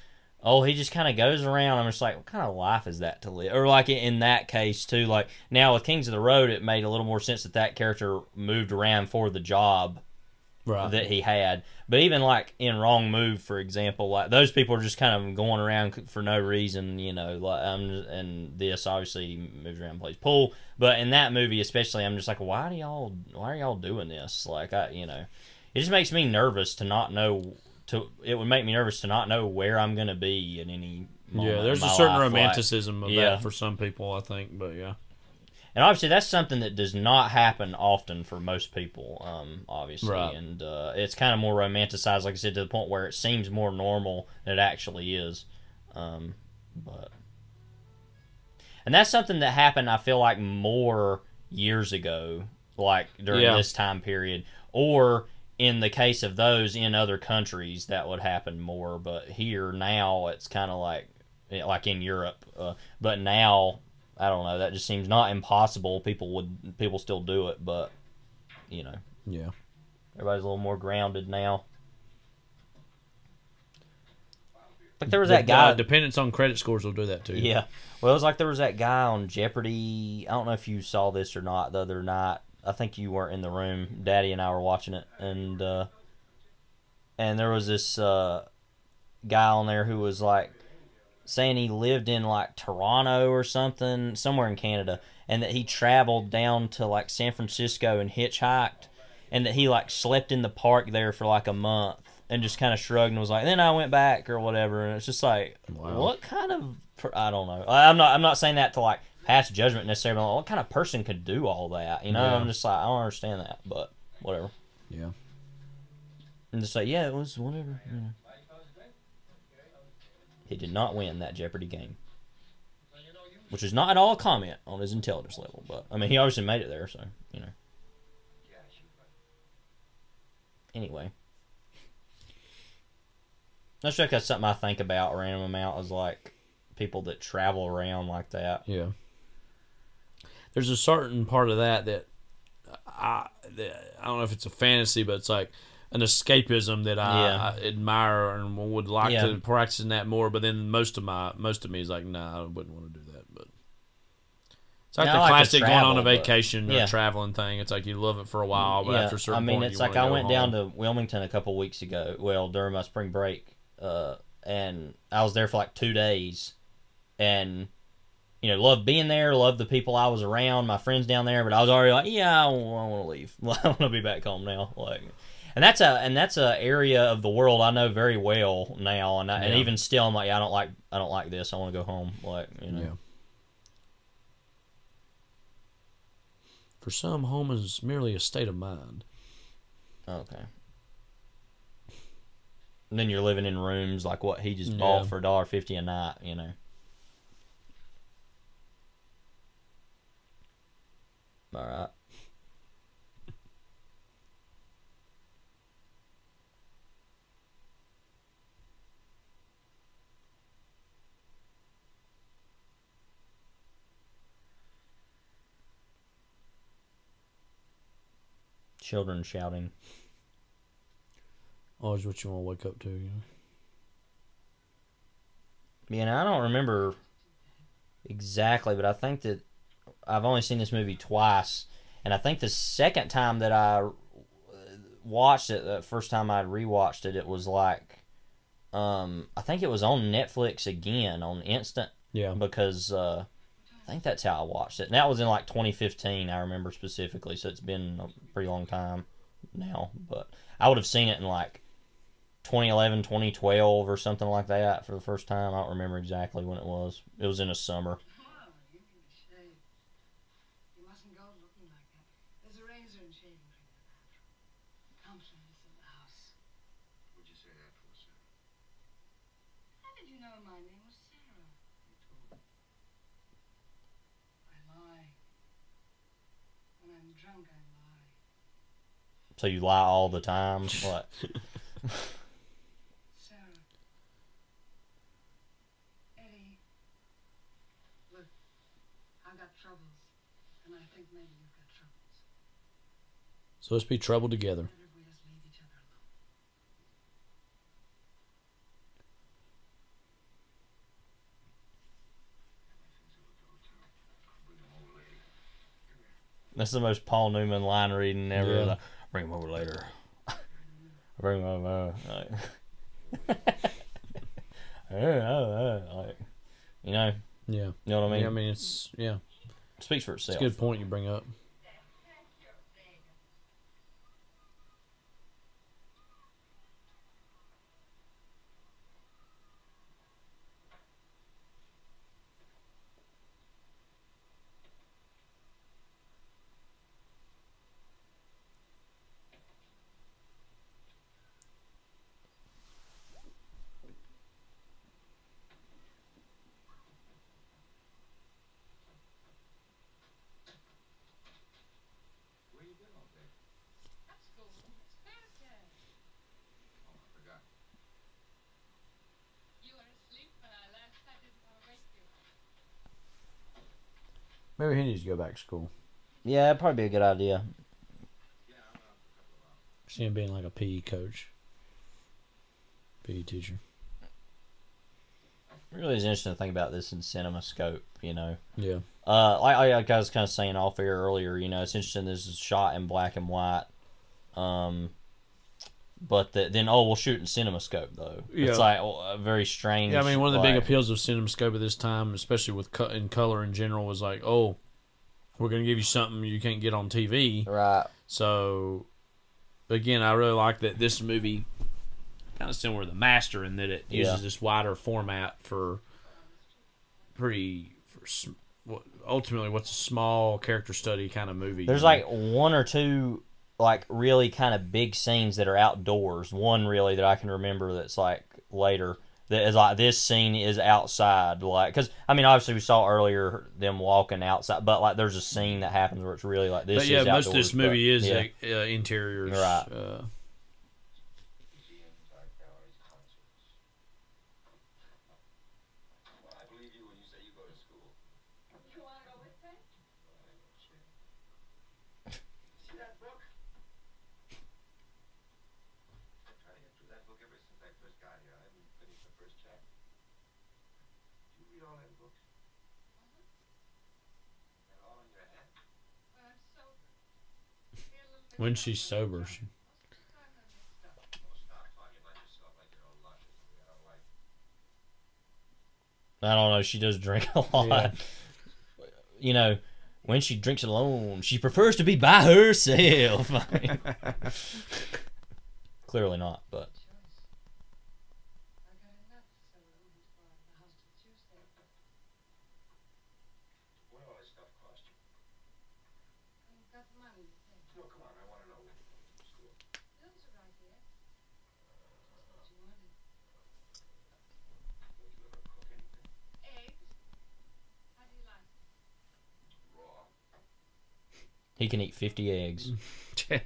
oh, he just kind of goes around. I'm just like, what kind of life is that to live? Or like in that case too, like now with Kings of the Road, it made a little more sense that character moved around for the job that he had. But even like in Wrong Move, for example, like those people are just kind of going around for no reason, you know. Like and this obviously moves around and plays pool, but in that movie especially, I'm just like, why are y'all doing this? Like it just makes me nervous to not know. It would make me nervous to not know where I'm going to be at any moment. Yeah, there's a certain romanticism of that for some people, I think, but yeah. And obviously, that's something that does not happen often for most people, obviously. Right. And it's kind of more romanticized, like I said, to the point where it seems more normal than it actually is. And that's something that happened, I feel like, more years ago, like during this time period. Or in the case of those in other countries, that would happen more. But here, now, it's kind of like in Europe. But now... I don't know. That just seems not impossible. People still do it, but yeah, everybody's a little more grounded now. Like there was that guy. Dependence on credit scores will do that too. Yeah. Well, it was like there was that guy on Jeopardy. I don't know if you saw this or not the other night. I think you weren't in the room. Daddy and I were watching it, and there was this guy on there who was like saying he lived in like Toronto or something, somewhere in Canada, and that he traveled down to like San Francisco and hitchhiked, and that he like slept in the park there for like a month and just kind of shrugged and was like, then I went back or whatever. And it's just like, what kind of, I don't know. I'm not saying that to like pass judgment necessarily, but like, what kind of person could do all that? You know, I'm just like, I don't understand that, but whatever. Yeah. And just like, yeah, it was whatever, you know. He did not win that Jeopardy game, which is not at all a comment on his intelligence level. But I mean, he obviously made it there, so you know. Anyway, that's just something I think about a random amount is like people that travel around like that. Yeah. There's a certain part of that I don't know if it's a fantasy, but it's like an escapism that I admire and would like to practice in that more. But then most of me is like, nah, I wouldn't want to do that. But it's like the classic going on a vacation or traveling thing. It's like you love it for a while, but after a certain point, it's like I went down to Wilmington a couple weeks ago. Well, during my spring break, and I was there for like 2 days, and you know, loved being there, loved the people I was around, my friends down there. But I was already like, I want to leave. I want to be back home now, like. And that's a area of the world I know very well now, and even still, I'm like, I don't like this. I want to go home, like, you know. Yeah. For some, home is merely a state of mind. Okay. And then you're living in rooms like what he just bought for $1.50 a night, you know. All right. Children shouting. Always what you want to wake up to, you know. Yeah, and I don't remember exactly, but I think that I've only seen this movie twice, and I think the second time that I watched it, the first time I rewatched it, it was like, I think it was on Netflix again on Instant. Yeah. Because I think that's how I watched it. And that was in like 2015, I remember specifically, so it's been a pretty long time now. But I would have seen it in like 2011, 2012 or something like that for the first time. I don't remember exactly when it was. It was in a summer. You mustn't go looking like that. There's a razor and shaving cream in the bathroom. Compliments in the house. What'd you say that for, sir? How did you know my name was Sarah? Who told you? I lie. When I'm drunk, I lie. So you lie all the time? What? Sarah. Eddie. Look, I've got troubles, and I think maybe you've got troubles. So let's be troubled together. Better if we just leave each other alone. That's the most Paul Newman line reading ever. Yeah. Like, bring him over later. You know? Yeah. You know what I mean? Yeah, I mean, it's, yeah. It speaks for itself. It's a good point you bring up. Maybe he needs to go back to school. Yeah, that'd probably be a good idea. See him being like a PE coach. PE teacher. It really is interesting to think about this in CinemaScope, you know. Yeah. Like I was kind of saying off air earlier, you know, it's interesting this is shot in black and white. But then we'll shoot in CinemaScope though. Yeah. It's like a very strange. Yeah, I mean, one of the big appeals of CinemaScope at this time, especially with in color in general, was like, oh, we're going to give you something you can't get on TV. Right. So, again, I really like that this movie, kind of similar to The Master, in that it uses this wider format for ultimately what's a small character study kind of movie. There's like one or two like really kind of big scenes that are outdoors. One really that I can remember that's like later that is like this scene is outside, like because I mean obviously we saw earlier them walking outside, but like there's a scene that happens where it's really like this. But yeah, is most outdoors, of this movie is interiors, right? When she's sober, I don't know. She does drink a lot. Yeah. You know, when she drinks alone, she prefers to be by herself. Clearly not, but. He can eat 50 eggs. I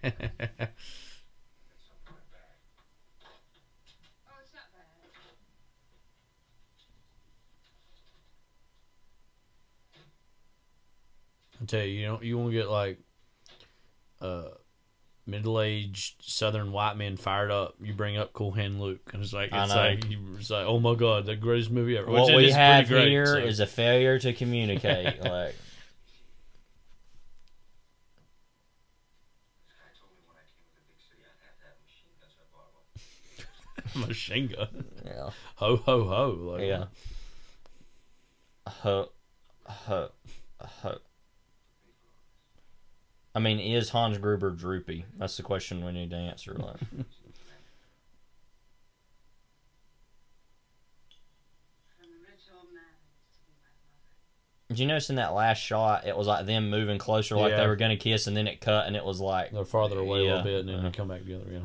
tell you, you want to get like middle-aged Southern white men fired up. You bring up Cool Hand Luke, and it's like oh my god, the greatest movie ever. What we have here is a failure to communicate. Like. Machine gun. Yeah. Ho ho ho. Like, yeah. Ho ho ho. I mean, is Hans Gruber droopy? That's the question we need to answer. Like. Did you notice in that last shot, it was like them moving closer, like they were gonna kiss, and then it cut, and it was like they're farther away a little bit, and then they come back together. Yeah.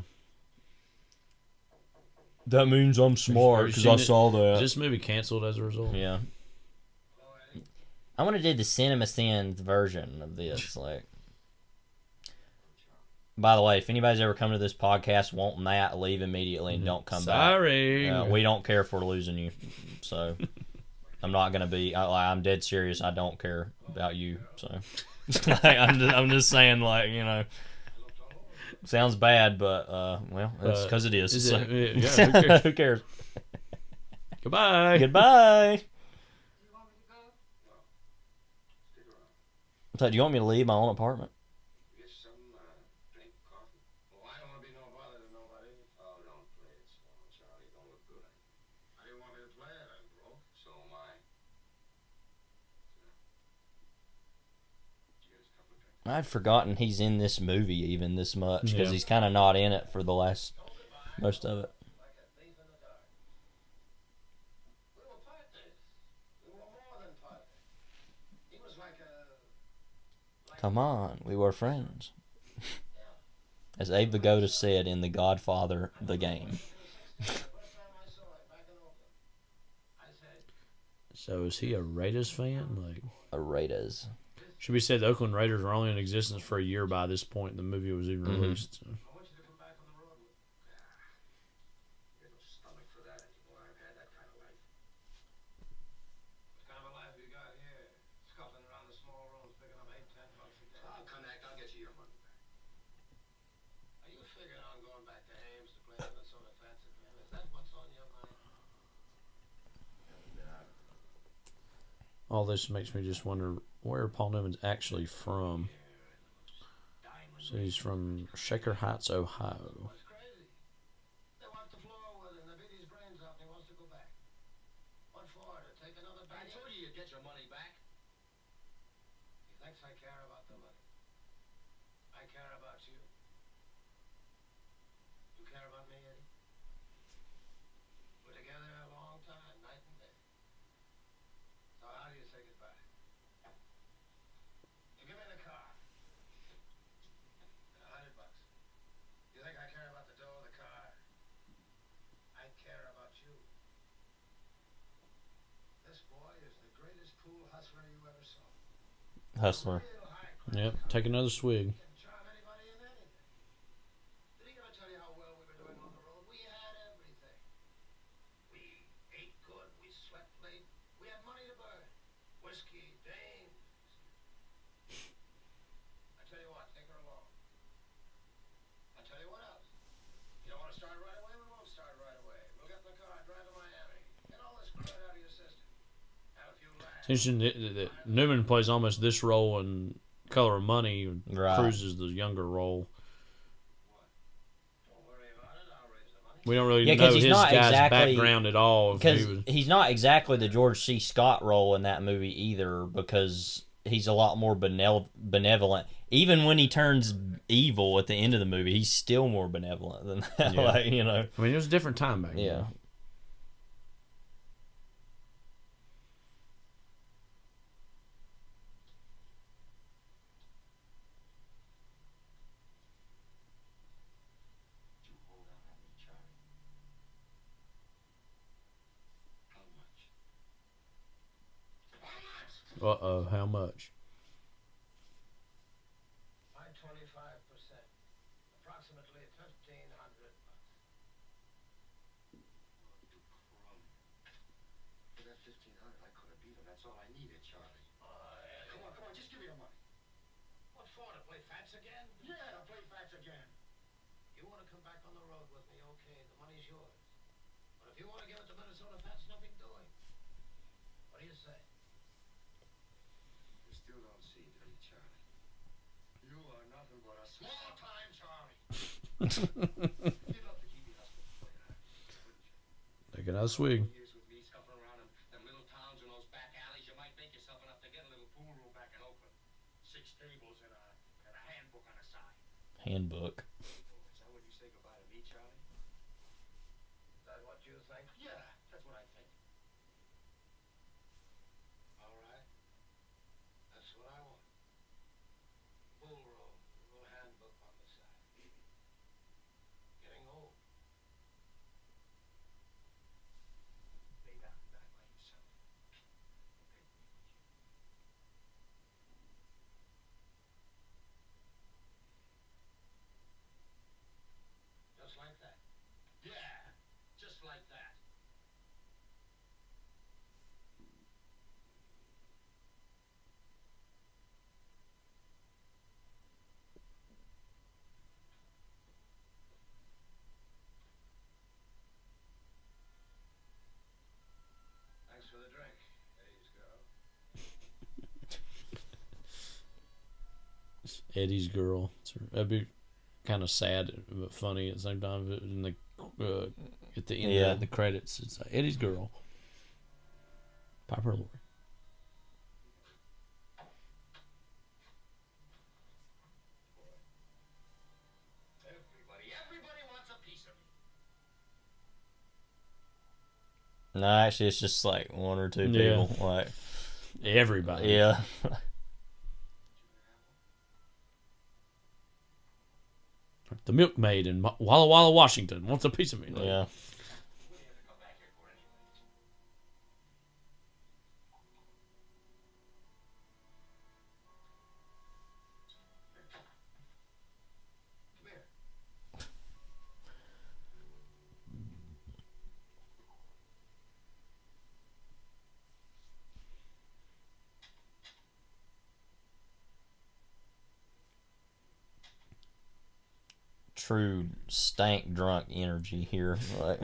That means I'm smart because I saw that. Is this movie canceled as a result? Yeah. I want to do the CinemaSins version of this. Like, by the way, if anybody's ever come to this podcast wanting that, leave immediately and don't come back. Sorry. We don't care if we're losing you. So, I'm not going to be... I'm dead serious. I don't care about you. So, I'm just saying, like, you know... Sounds bad, but, well, it's because it is. So. Yeah, who cares? Goodbye. Goodbye. So, do you want me to leave my own apartment? I'd forgotten he's in this movie even this much because Yeah. he's kind of not in it for the last most of it. Come on, we were friends. As Abe Vigoda said in The Godfather, the game. So is he a Raiders fan? Like a Raiders. Should be said the Oakland Raiders were only in existence for a year by this point. The movie was even released. So. All this makes me just wonder where Paul Newman's actually from. So he's from Shaker Heights, Ohio. Hustler. Yep, take another swig. It's interesting that Newman plays almost this role in Color of Money. Right. Cruz is the younger role. We don't really know his guy's background at all. Because he's not exactly the George C. Scott role in that movie either, because he's a lot more benevolent. Even when he turns evil at the end of the movie, he's still more benevolent than that. Yeah. Like, you know. I mean, it was a different time back then. Yeah. Uh-oh, how much? My 25%. Approximately $1,500. For that $1,500, I could have beat him. That's all I needed, Charlie. Come on, just give me the money. What for, to play fats again? Yeah, to play fats again. You want to come back on the road with me, okay, the money's yours. But if you want to give it to Minnesota Fats, nothing doing. What do you say? You still don't see, do you, Charlie? You are nothing but a small-time Charlie. You'd love to keep me hustling for you, wouldn't you? Take another swig. Years with me, scuffling around in them little towns and those back alleys, you might make yourself enough to get a little pool room back in Oakland. 6 tables and a handbook on the side. Handbook. Is that when you say goodbye to me, Charlie? Is that what you think? Yeah, that's what I think. All right. That's what I want. Pool room, a little handbook on the side. Getting old. Lay down and die by yourself. Okay. Just like that. Yeah, just like that. Thanks for the drink, Eddie's girl. Eddie's girl. That'd be kind of sad but funny at the same time. In the at the end of the credits, it's like Eddie's girl. Piper Laurie. No, actually, it's just like one or two people. Like everybody. Yeah. The milkmaid in Walla Walla, Washington wants a piece of me. Yeah. True stank drunk energy here. Like.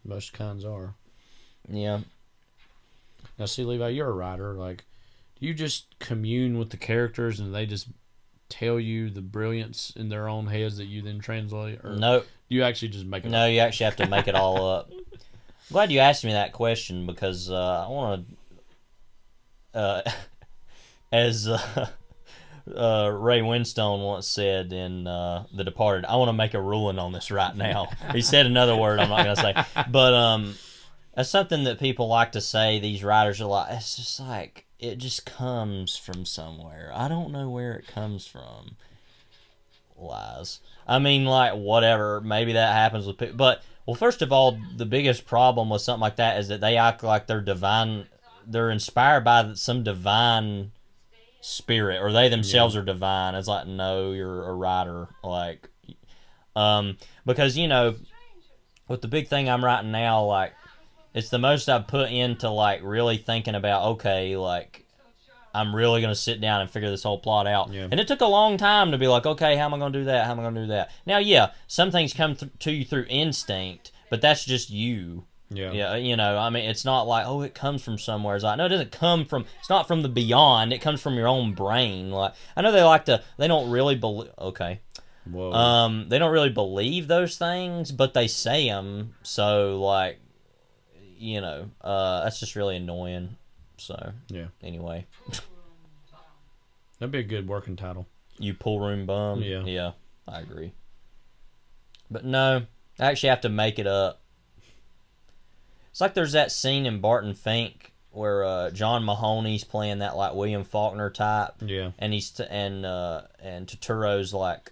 Most kinds are. Yeah. Now, see, Levi, you're a writer. Like, do you just commune with the characters and they just tell you the brilliance in their own heads that you then translate? Or no. You actually just make it No, up? you actually have to make it all up. I'm glad you asked me that question because I want to... as Ray Winstone once said in The Departed, I want to make a ruling on this right now. He said another word I'm not going to say. But that's something that people like to say. These writers are like, it's just like, it just comes from somewhere. I don't know where it comes from. Lies. I mean, like, whatever. Maybe that happens with people. But, well, first of all, the biggest problem with something like that is that they act like they're divine. They're inspired by some divine spirit, or they themselves are divine. It's like, no, you're a writer. Like, because, you know, with the big thing I'm writing now, like, it's the most I've put into, like, really thinking about, okay, like, I'm really going to sit down and figure this whole plot out. Yeah. And it took a long time to be like, okay, how am I going to do that? How am I going to do that? Now, yeah, some things come to you through instinct, but that's just you. Yeah. Yeah, you know, I mean, it's not like, oh, it comes from somewhere. It's like, no, it doesn't come from, it's not from the beyond. It comes from your own brain. Like, I know they don't really believe, okay. Whoa. They don't really believe those things, but they say them. So, like, you know, that's just really annoying. So, yeah. Anyway. That'd be a good working title. You Pool Room Bum? Yeah. Yeah, I agree. But no, I actually have to make it up. It's like there's that scene in Barton Fink where John Mahoney's playing that like William Faulkner type. Yeah. And and Turturro's like,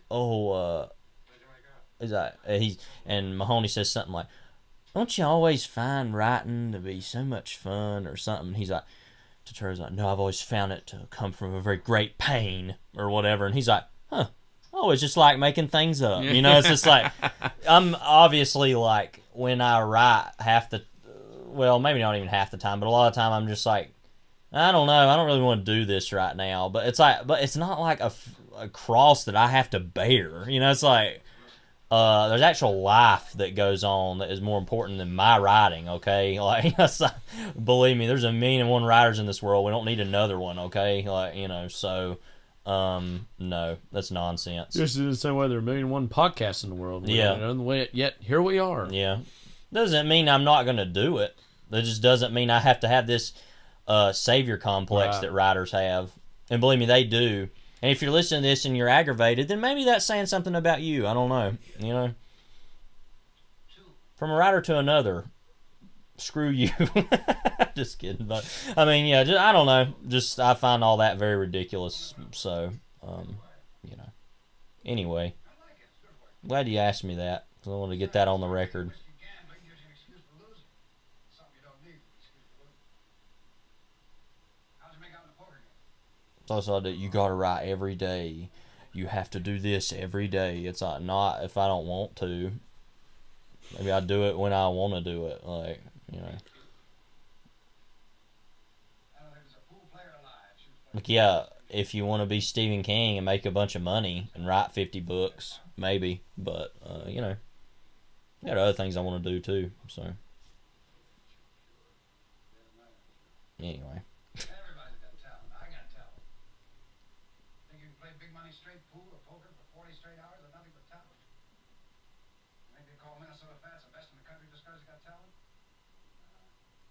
and Mahoney says something like, "Don't you always find writing to be so much fun?" or something. He's like, Turturro's like, "No, I've always found it to come from a very great pain," or whatever. And he's like, "Huh. Oh, it's just like making things up." You know, it's just like, I'm obviously like, when I write well, maybe not even half the time, but a lot of the time I'm just like, I don't know, I don't really want to do this right now. But it's like, but it's not like a cross that I have to bear. You know, it's like, there's actual life that goes on that is more important than my writing, okay? Like, believe me, there's a million and one writers in this world. We don't need another one, okay? Like, you know, so, no, that's nonsense. Just in the same way there are a million and one podcasts in the world. Yeah. Yet here we are. Yeah. Doesn't mean I'm not going to do it. That just doesn't mean I have to have this savior complex that writers have. And believe me, they do. And if you're listening to this and you're aggravated, then maybe that's saying something about you. I don't know. You know? From a writer to another, screw you. Just kidding. But I mean, yeah, I don't know. Just I find all that very ridiculous. So, you know. Anyway, glad you asked me that. I want to get that on the record. It's also that you got to write every day. You have to do this every day. It's like, not if I don't want to. Maybe I do it when I want to do it. Like, you know. Like, yeah, if you want to be Stephen King and make a bunch of money and write 50 books, maybe. But, you know, I got other things I want to do too. So, anyway.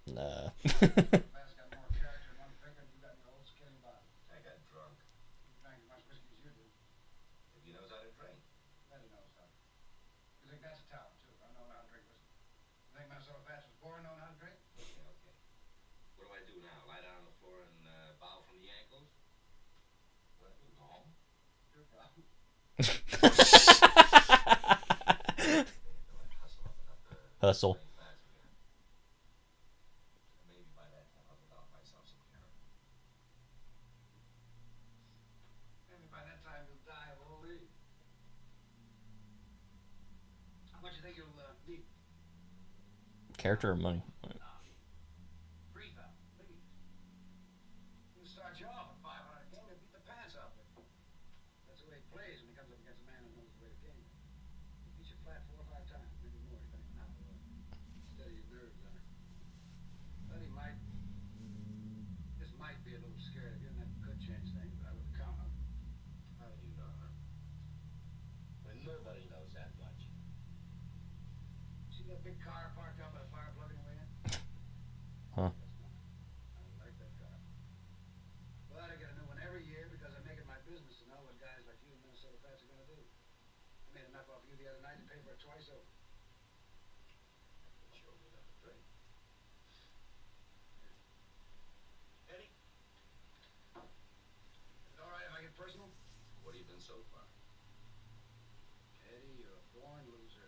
Nah. Hustle. Character or money? Huh. But I get a new one every year because I make it my business to know what guys like you and Minnesota Fats are going to do. I made enough off you the other night to pay for it twice over. Eddie? Is it all right if I get personal? What have you been so far? Eddie, you're a born loser.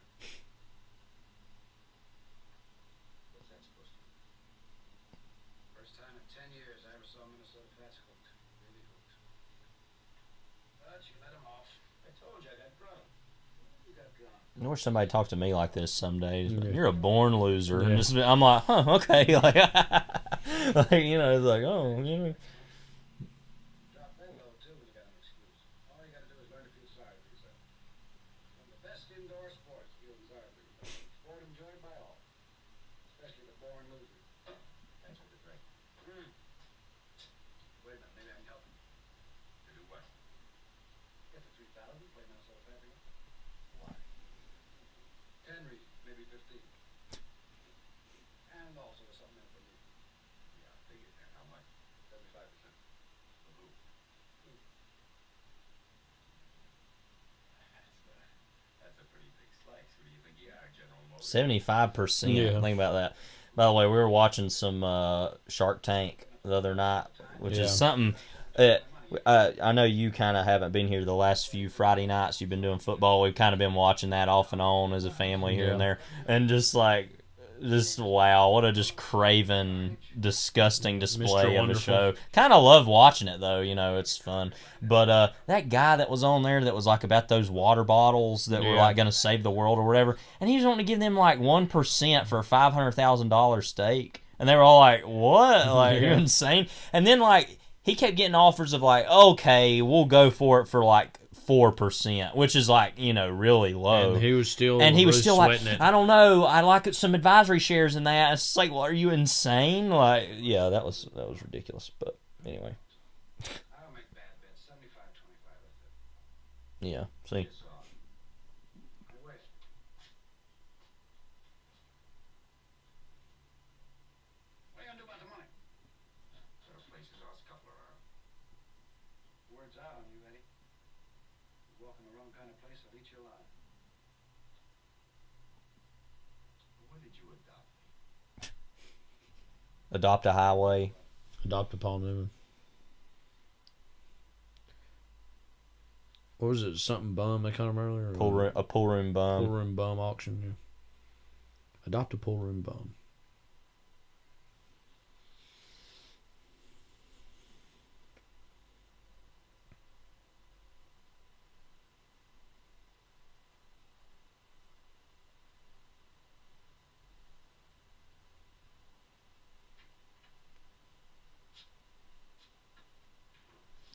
What's that supposed to mean? First time in 10 years I ever saw Minnesota Fats hooked. Really hooked. But you let him off. I told you I got drunk. You got drunk. I wish somebody talked to me like this some days. You're a born loser. Yeah. And just, I'm like, huh, okay. Like, like, you know, it's like, oh, you know. Drop that low, too, when you got an excuse. All you got to do is learn to feel sorry for yourself. One of the best indoor sports, feeling sorry for yourself. Sport enjoyed by all. Especially the born loser. Thanks for the drink. Wait a minute, maybe I can help you. To do what? Get the 3,000, play Minnesota Fats again. Why? 10 reasons, maybe 15. And also there's something in it for me. Yeah, I figured that. How much? 75%. For who? That's a pretty big slice. Who do you think you are, General Motors? 75%. Yeah. Think about that. By the way, we were watching some Shark Tank the other night, which is something. I know you kind of haven't been here the last few Friday nights. You've been doing football. We've kind of been watching that off and on as a family here and there, and just like, just wow, what a just craven, disgusting display of a show. Kind of love watching it though. You know, it's fun. But that guy that was on there that was like about those water bottles that were like going to save the world or whatever, and he was wanting to give them like 1% for a $500,000 stake, and they were all like, "What? Like you're insane!" And then like he kept getting offers of like, "Okay, we'll go for it for like 4%," which is like, you know, really low. And he was still like, it. I don't know, I like some advisory shares in that. It's like, well, are you insane? Like, yeah, that was ridiculous. But anyway, I don't make bad bets. 75-25. yeah. See, what are you gonna do about the money? Those places are a couple around. Words out on you, Eddie. You walk in the wrong kind of place, I'll eat you alive. When did you adopt me? Adopt a Highway. Adopt a Paul Newman. What was it? Something bum they called him earlier? A pool room bum. Pool room bum auction. Yeah. Adopt a pool room bum.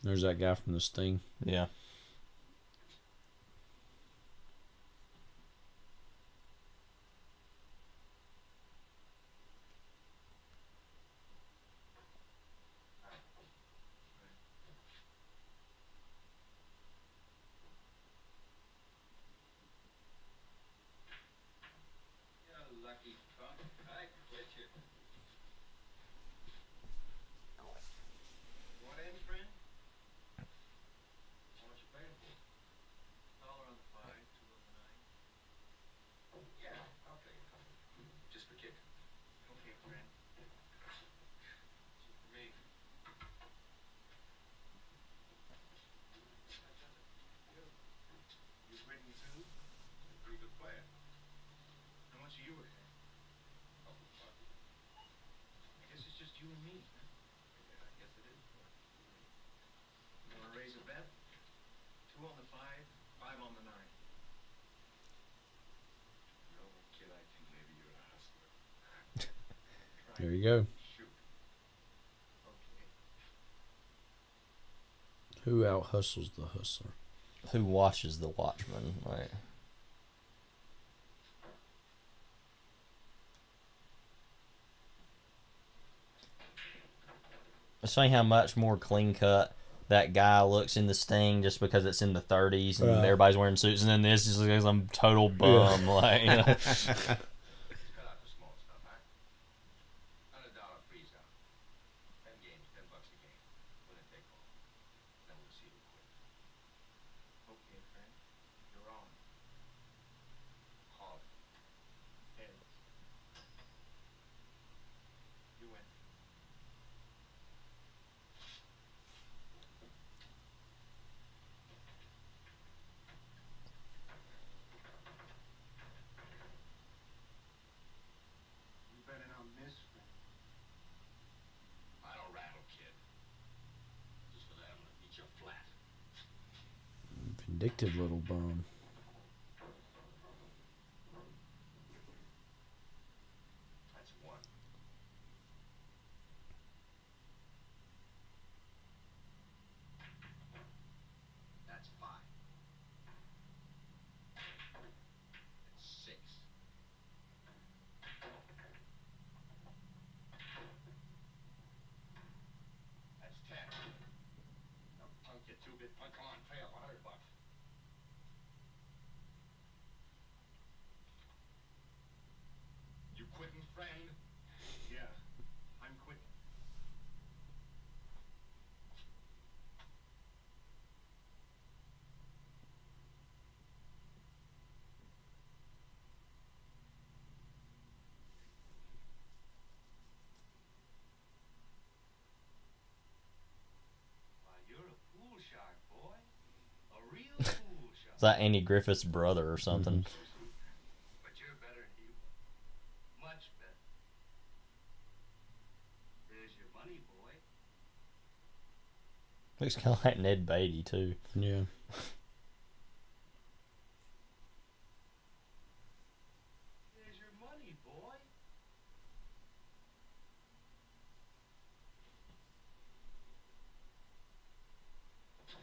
There's that guy from The Sting. Yeah. Lucky punk. I quit you. What in, friend? How much you paying for? $1 on the 5, 2 on the 9. Yeah, I'll take a couple. Just for kicking. Okay, friend. For me. You quitting too? Pretty good plan. How much are you worth? I guess it's just you and me, huh? Yeah, I guess it is. You want to raise a bet? 2 on the 5, 5 on the 9. No, kid, I think maybe you're a hustler. There you go. Shoot. Okay. Who out hustles the hustler? Who watches the watchman? Right. It's funny how much more clean cut that guy looks in The Sting just because it's in the 30s and everybody's wearing suits, and then this is like some total bum. Yeah. Like, you know. Cut out the small stuff, huh? $100 freeze out. 10 games, $10 a game. Win and take all. Then we'll see who quits. Okay, friend. You're on. Call it. Heads. You win. You betting on this, friend? I don't rattle, kid. Just for that, I'm gonna beat you flat. Vindictive little bum. That's 1. That's 5. That's 6. That's 10. Now, punk, you 2-bit punk. Come on, pay up. $100. You quitting, friend? Yeah, I'm quitting. Why, you're a pool shark, boy. A real pool shark. Is that Andy Griffith's brother or something? But you're better than he was. Much better. There's your money, boy. Looks kind of like Ned Beatty too. Yeah. There's your money, boy.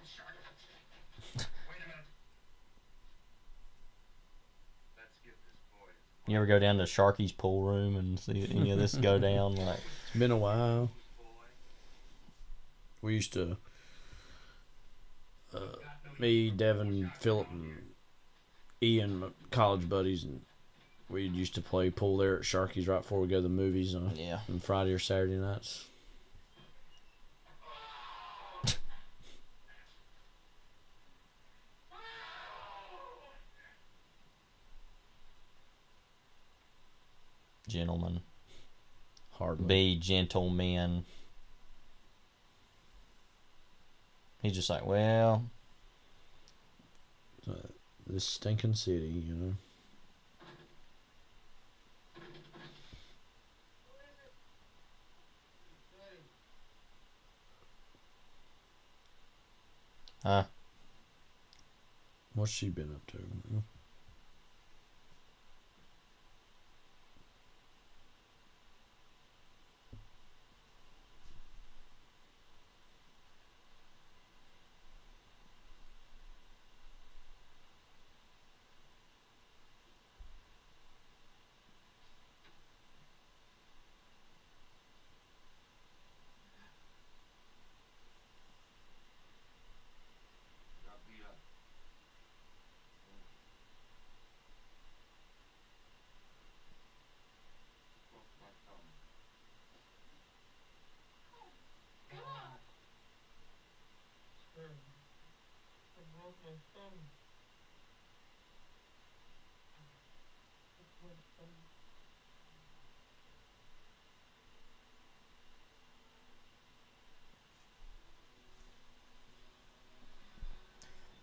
Shark. Wait a minute. Let's give this boy. You ever go down to Sharky's pool room and see any of this go down? Like, It's been a while. We used to, me, Devin, Philip, and Ian, my college buddies, and we used to play pool there at Sharky's right before we go to the movies on Friday or Saturday nights. gentlemen. Hardly. Be gentlemen. He's just like, well, this stinking city, you know. Huh? What's she been up to?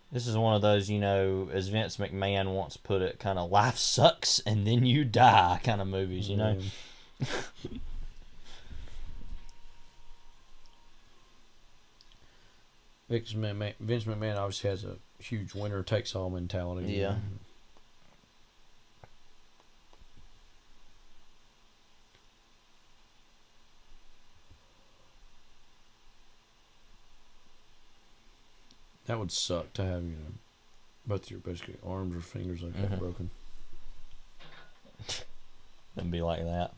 This is one of those, you know, as Vince McMahon once put it, kind of life sucks and then you die kind of movies, you know? Vince McMahon obviously has a huge winner takes all mentality. Yeah. That would suck to have, you know, both your basically arms or fingers like that broken. It'd be like that.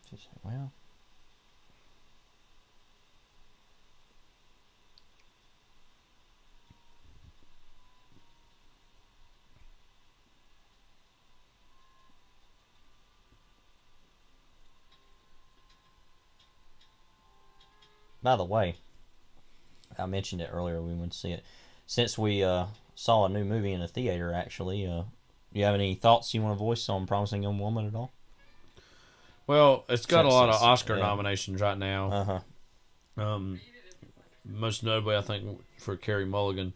She's like, well. By the way, I mentioned it earlier. We went to see it. Since we saw a new movie in the theater, actually, you have any thoughts you want to voice on Promising Young Woman at all? Well, it's got a lot of Oscar nominations right now. Uh-huh. Most notably, I think, for Carey Mulligan.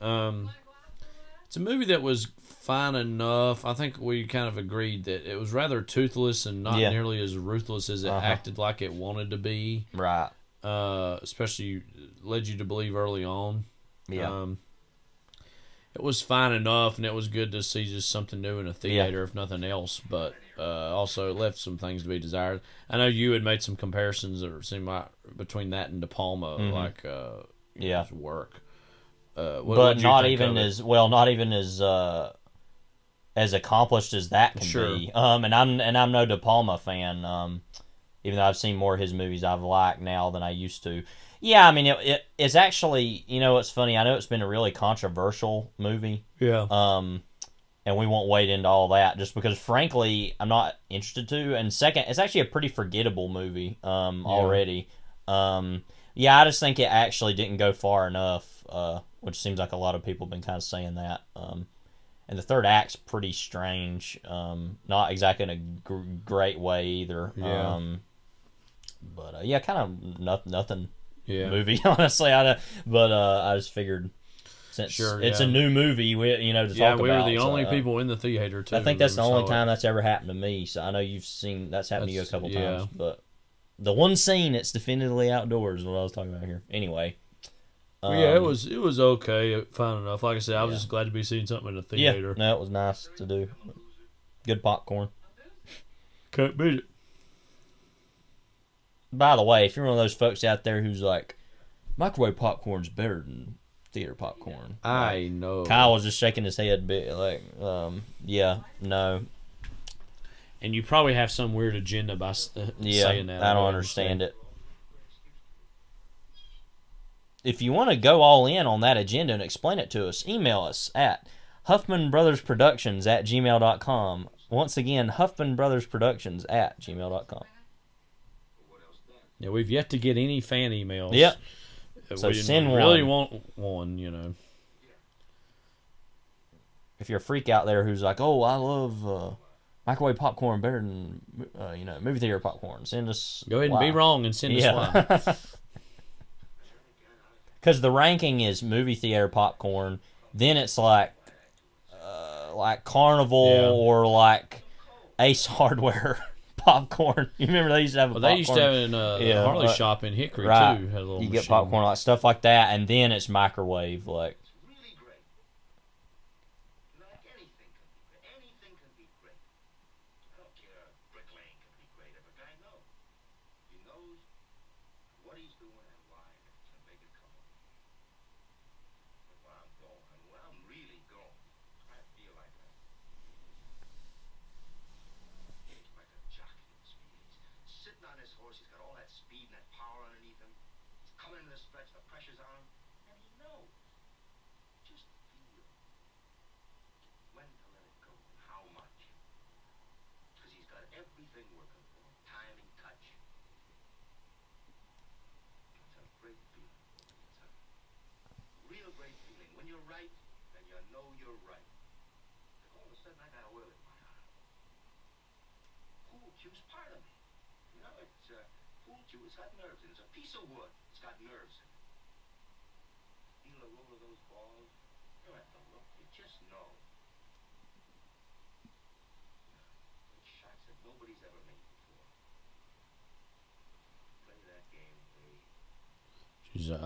It's a movie that was fine enough. I think we kind of agreed that it was rather toothless and not nearly as ruthless as it acted like it wanted to be. Right. Especially led you to believe early on. Yeah. It was fine enough, and it was good to see just something new in a theater, if nothing else. But also, it left some things to be desired. I know you had made some comparisons that seemed like between that and De Palma, like his work. But not even as well, not even as accomplished as that can be. And I'm no De Palma fan. Even though I've seen more of his movies I've liked now than I used to. Yeah, I mean, it's actually, you know, it's funny. I know it's been a really controversial movie. Yeah. And we won't wade into all that just because, frankly, I'm not interested to. And second, it's actually a pretty forgettable movie already. Yeah, I just think it actually didn't go far enough, which seems like a lot of people have been kind of saying that. And the third act's pretty strange. Not exactly in a great way either. Yeah. But yeah, kind of nothing movie, honestly. I just figured since it's a new movie, to talk about. We were the only people in the theater too. I think that's the only time that's ever happened to me. So I know you've seen that's happened to you a couple times, but the one scene it's definitively outdoors is what I was talking about here. Anyway. It was okay, fine enough. Like I said, I was just glad to be seeing something in the theater. Yeah, no, it was nice to do. Good popcorn. Can't beat it. By the way, if you're one of those folks out there who's like, microwave popcorn's better than theater popcorn. I know. Kyle was just shaking his head a bit like, yeah, no. And you probably have some weird agenda by saying that. I don't understand it. If you want to go all in on that agenda and explain it to us, email us at huffmanbrothersproductions@gmail.com. Once again, huffmanbrothersproductions@gmail.com. Yeah, we've yet to get any fan emails. Yep. So we send really one. want one, you know. If you're a freak out there who's like, oh, I love microwave popcorn better than movie theater popcorn, send us. Go ahead and be wrong and send us why. Because the ranking is movie theater popcorn, then it's like Carnival or like Ace Hardware popcorn. You remember they used to have They used to have in Harley shop in Hickory too. Had a little you machine. get popcorn, like stuff like that, and then it's microwave. Like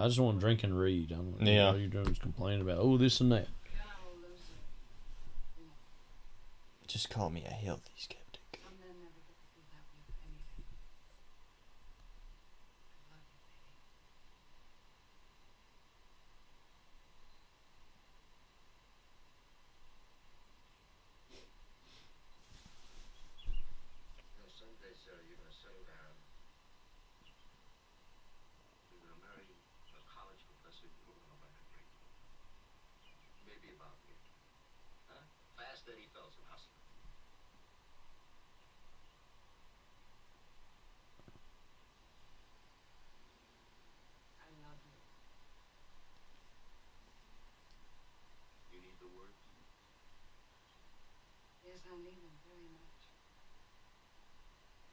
I just want to drink and read. All you're doing is complaining about this and that. just call me a healthy skeptic. Yes, I need them very much.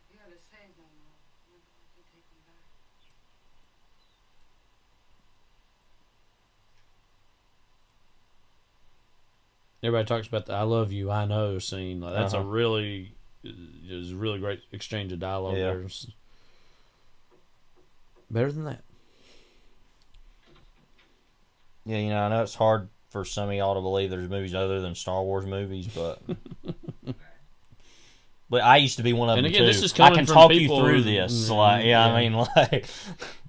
If you ever save them, I'll never let you take them back. Everybody talks about the "I love you, I know" scene. Like, that's a really great exchange of dialogue. Yeah. There. Better than that. Yeah, I know it's hard for some of y'all to believe there's movies other than Star Wars movies, but but I used to be one of them again, too. this is coming I can from talk people you through who- this. yeah.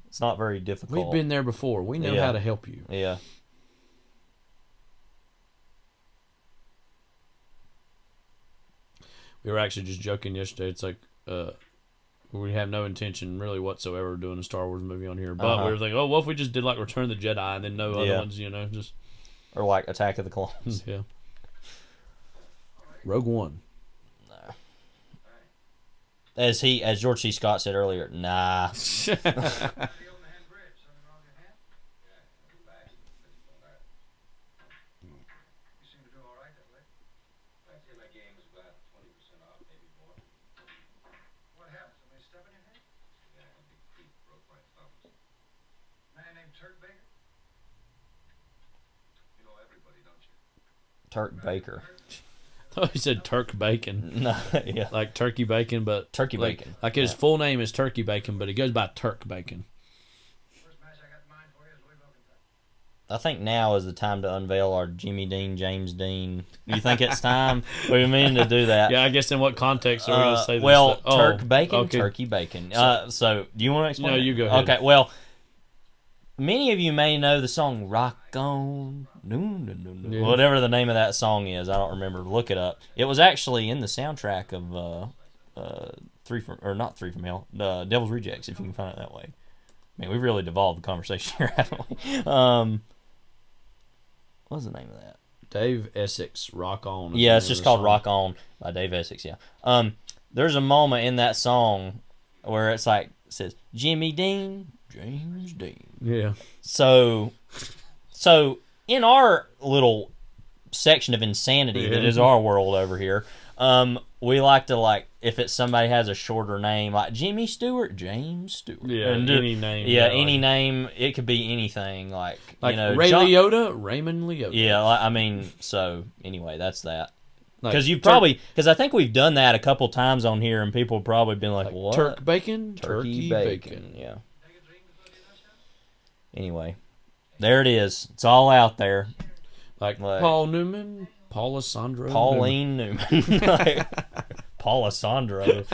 It's not very difficult. We've been there before. We know how to help you. Yeah. We were actually just joking yesterday. It's like we have no intention really whatsoever of doing a Star Wars movie on here. But we were thinking, what if we just did like Return of the Jedi and then no other ones, just or like Attack of the Clones. Yeah. Rogue One. No. As George C. Scott said earlier, nah. Turk Baker. Oh, he said Turk Bacon. No, yeah. Like turkey bacon, but Turkey bacon. Like his full name is Turkey Bacon, but he goes by Turk Bacon. I think now is the time to unveil our Jimmy Dean, James Dean. You think it's time? We mean to do that. Yeah, I guess in what context are we going to say this? Well, stuff? Turk Bacon, okay. Turkey Bacon. So, do you want to explain? No, you go ahead. Okay, well, many of you may know the song Rock On. Yeah. Whatever the name of that song is, I don't remember. Look it up. It was actually in the soundtrack of not Three from Hell, Devil's Rejects, if you can find it that way. I mean, we've really devolved the conversation here, haven't we? What's the name of that? Dave Essex, Rock On. Yeah, it's just called Rock On by Dave Essex, yeah. There's a moment in that song where it's like, it says, Jimmy Dean, James Dean. Yeah. So in our little section of insanity that is our world over here, we like to, if it's somebody has a shorter name, like Jimmy Stewart, James Stewart. Yeah, any name. Yeah, any name. It could be anything. Like Ray Liotta, Raymond Liotta. Yeah, so anyway, that's that. Because I think we've done that a couple times on here, and people have probably been like, what? Turk bacon? Turkey bacon. Yeah. Anyway, there it is. It's all out there. Like Paul Newman, Paulisandro Pauline Newman. Paulisandro.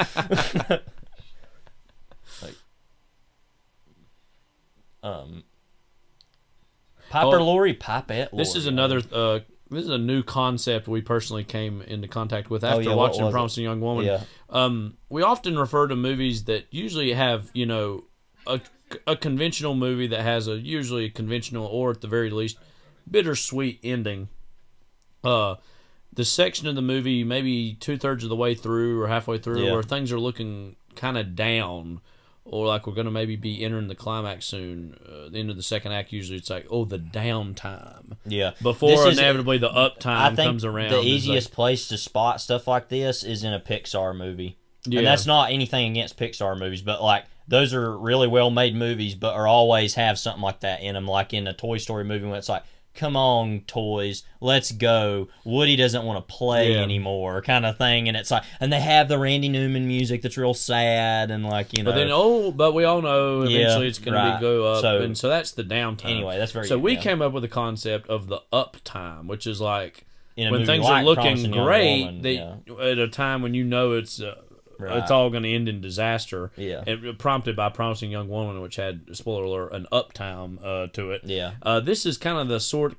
Piper Laurie, Pipette Laurie. This is another... this is a new concept we personally came into contact with after watching Promising Young Woman. Yeah. We often refer to movies that usually have, a conventional movie that has usually a conventional, or at the very least, bittersweet ending. The section of the movie, maybe 2/3 of the way through or halfway through, where things are looking kind of down, or like we're going to maybe be entering the climax soon, the end of the second act, usually it's like, the downtime. Yeah. Before inevitably the uptime comes around. The easiest place to spot stuff like this is in a Pixar movie. Yeah. And that's not anything against Pixar movies, but those are really well-made movies, but always have something like that in them, like in a Toy Story movie when it's like, come on, toys, let's go. Woody doesn't want to play anymore, kind of thing. And it's like, and they have the Randy Newman music that's real sad, and But then, but we all know eventually it's going to go up, and so that's the downtime. Anyway, that's very. So we came up with the concept of the uptime, which is like when movie things like are looking Promising Young great, Woman, at a time when it's all going to end in disaster. Yeah. And prompted by Promising Young Woman, which had, spoiler alert, an uptime to it. Yeah. This is kind of the sort of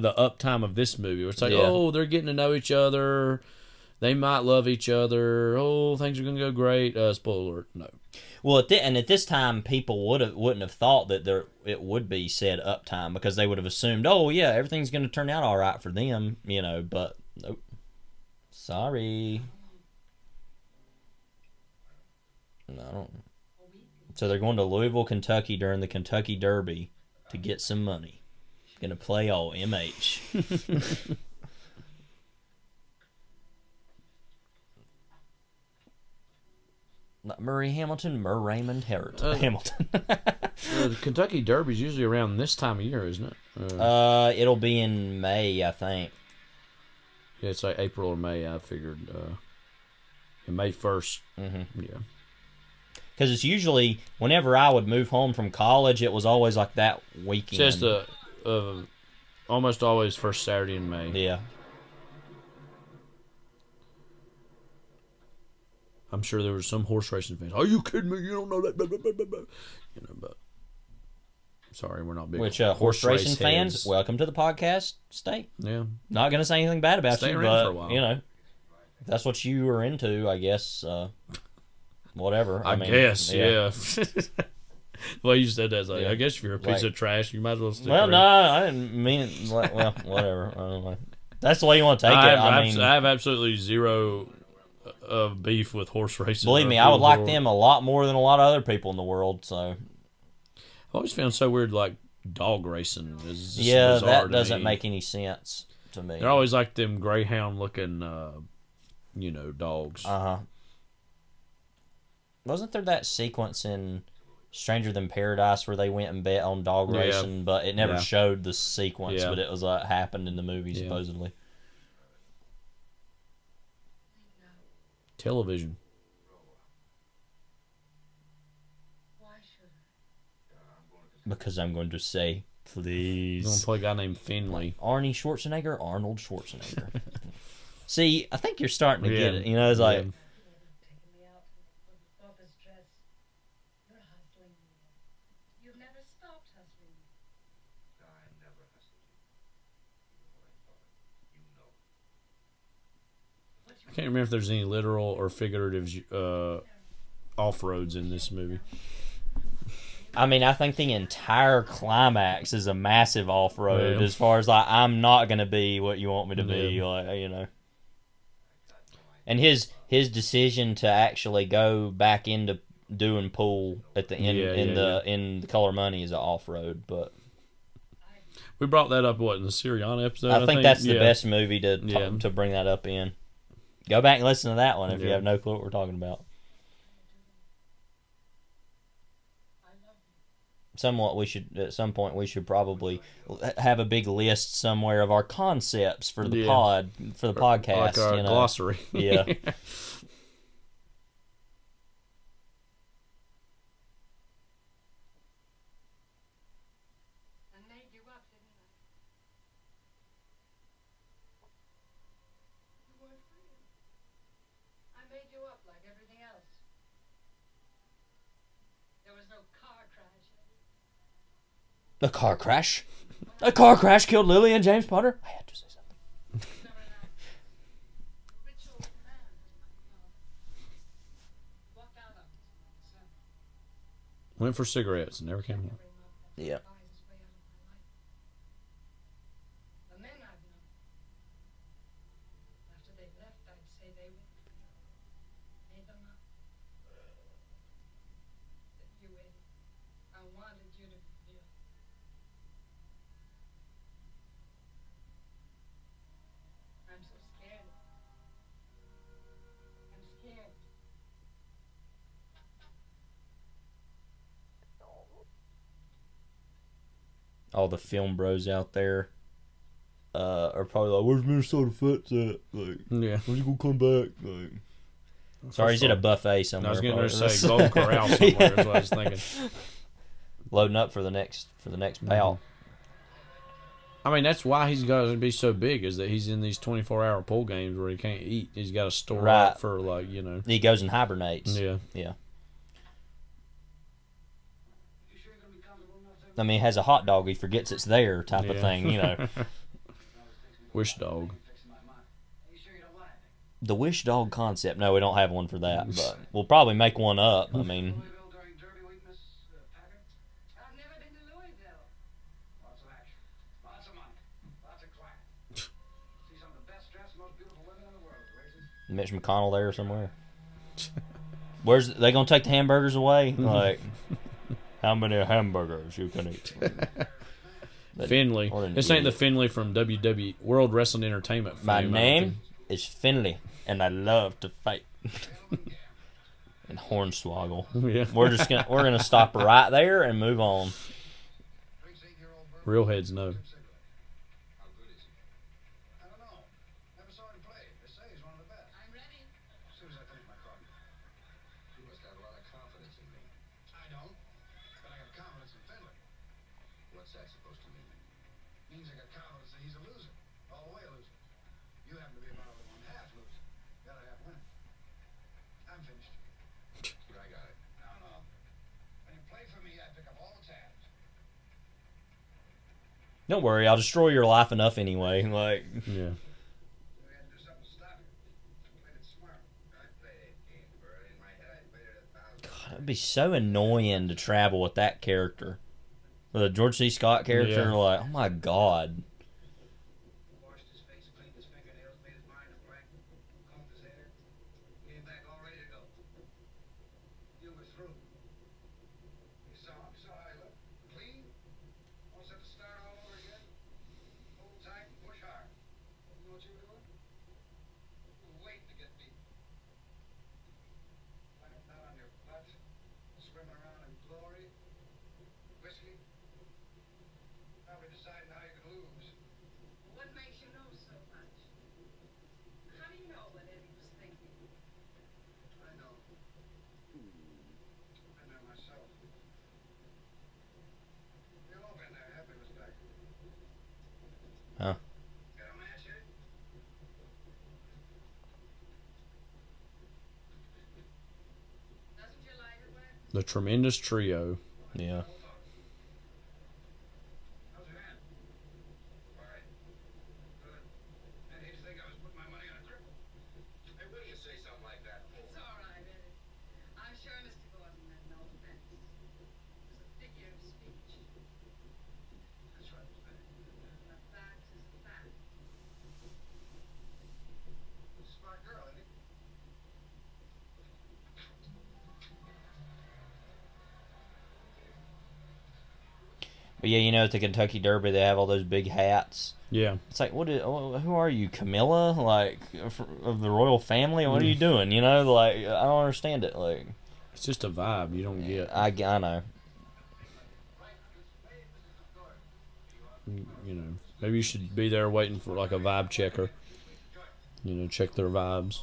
the uptime of this movie. Where it's like, they're getting to know each other. They might love each other. Things are going to go great. Spoiler alert, no. Well, at this time, people wouldn't have thought that it would be said uptime, because they would have assumed, everything's going to turn out all right for them, but nope. Sorry. No, I don't. So they're going to Louisville, Kentucky during the Kentucky Derby to get some money. Gonna play all MH. Not Murray Hamilton, Raymond Hamilton. The Kentucky Derby's usually around this time of year, isn't it? It'll be in May, I think. Yeah, it's like April or May, I figured. May 1st. Mm-hmm. Yeah. Because it's usually, whenever I would move home from college, it was always like that weekend. It's just almost always first Saturday in May. Yeah. I'm sure there were some horse racing fans. Are you kidding me? You don't know that. Blah, blah, blah, blah. But sorry, we're not big. Which horse racing fans, welcome to the podcast. Stay. Yeah. Not going to say anything bad about Stay you, around but for a while. if that's what you are into, I guess. Whatever. I mean, guess, yeah. Well, you said that. I guess if you're a piece of trash, you might as well stick around. No, I didn't mean it. Well, whatever. I don't know. That's the way you want to take it. I have absolutely zero beef with horse racing. Believe me, I would like them a lot more than a lot of other people in the world. So, I've always found so weird, like dog racing is that doesn't make any sense to me. They're always like them greyhound looking, dogs. Wasn't there that sequence in Stranger Than Paradise where they went and bet on dog racing, but it never showed the sequence, but it was happened in the movie supposedly. Television. Because I'm going to say, please. I'm going to play a guy named Finley. Arnie Schwarzenegger, Arnold Schwarzenegger. See, I think you're starting to get it. It's like... I can't remember if there's any literal or figurative off-roads in this movie. I mean, I think the entire climax is a massive off-road as far as, I'm not going to be what you want me to be, And his decision to actually go back into doing pool at the end in the Color Money is an off road, but we brought that up in the Syriana episode. I think that's the best movie to bring that up in. Go back and listen to that one if you have no clue what we're talking about. Somewhat, we should at some point probably have a big list somewhere of our concepts for the podcast, like our glossary. Yeah. A car crash? A car crash killed Lily and James Potter? I had to say something. Went for cigarettes and never came home. Yeah. All the film bros out there are probably like, "Where's Minnesota Fats at? Like, when's he gonna come back?" Like, sorry, he's at a buffet somewhere. I was going to say Golden Corral somewhere. Is what I was thinking. Loading up for the next bout. I mean, that's why he's got to be so big, is that he's in these 24-hour pool games where he can't eat. He's got to store up for, like, you know. He goes and hibernates. Yeah. Yeah. I mean, he has a hot dog, he forgets it's there type of thing, you know. Wish dog. The wish dog concept. No, we don't have one for that, but we'll probably make one up. I mean, Mitch McConnell there somewhere. Where's they gonna take the hamburgers away? Like, how many hamburgers you can eat? Finley. This ain't the Finley from WWE World Wrestling Entertainment. My name is Finley, and I love to fight. And Hornswoggle. Yeah. We're gonna stop right there and move on. Real heads know. Don't worry, I'll destroy your life enough anyway. Like, yeah. God, it'd be so annoying to travel with that character. The George C. Scott character, like, oh my God. Huh. The Tremendous Trio. Yeah. But yeah, you know, at the Kentucky Derby, they have all those big hats. Yeah. It's like, who are you, Camilla? Like, of the royal family? What are you doing? You know, like, I don't understand it. Like, it's just a vibe you don't get. I know. You know, maybe you should be there waiting for like a vibe checker. You know, check their vibes.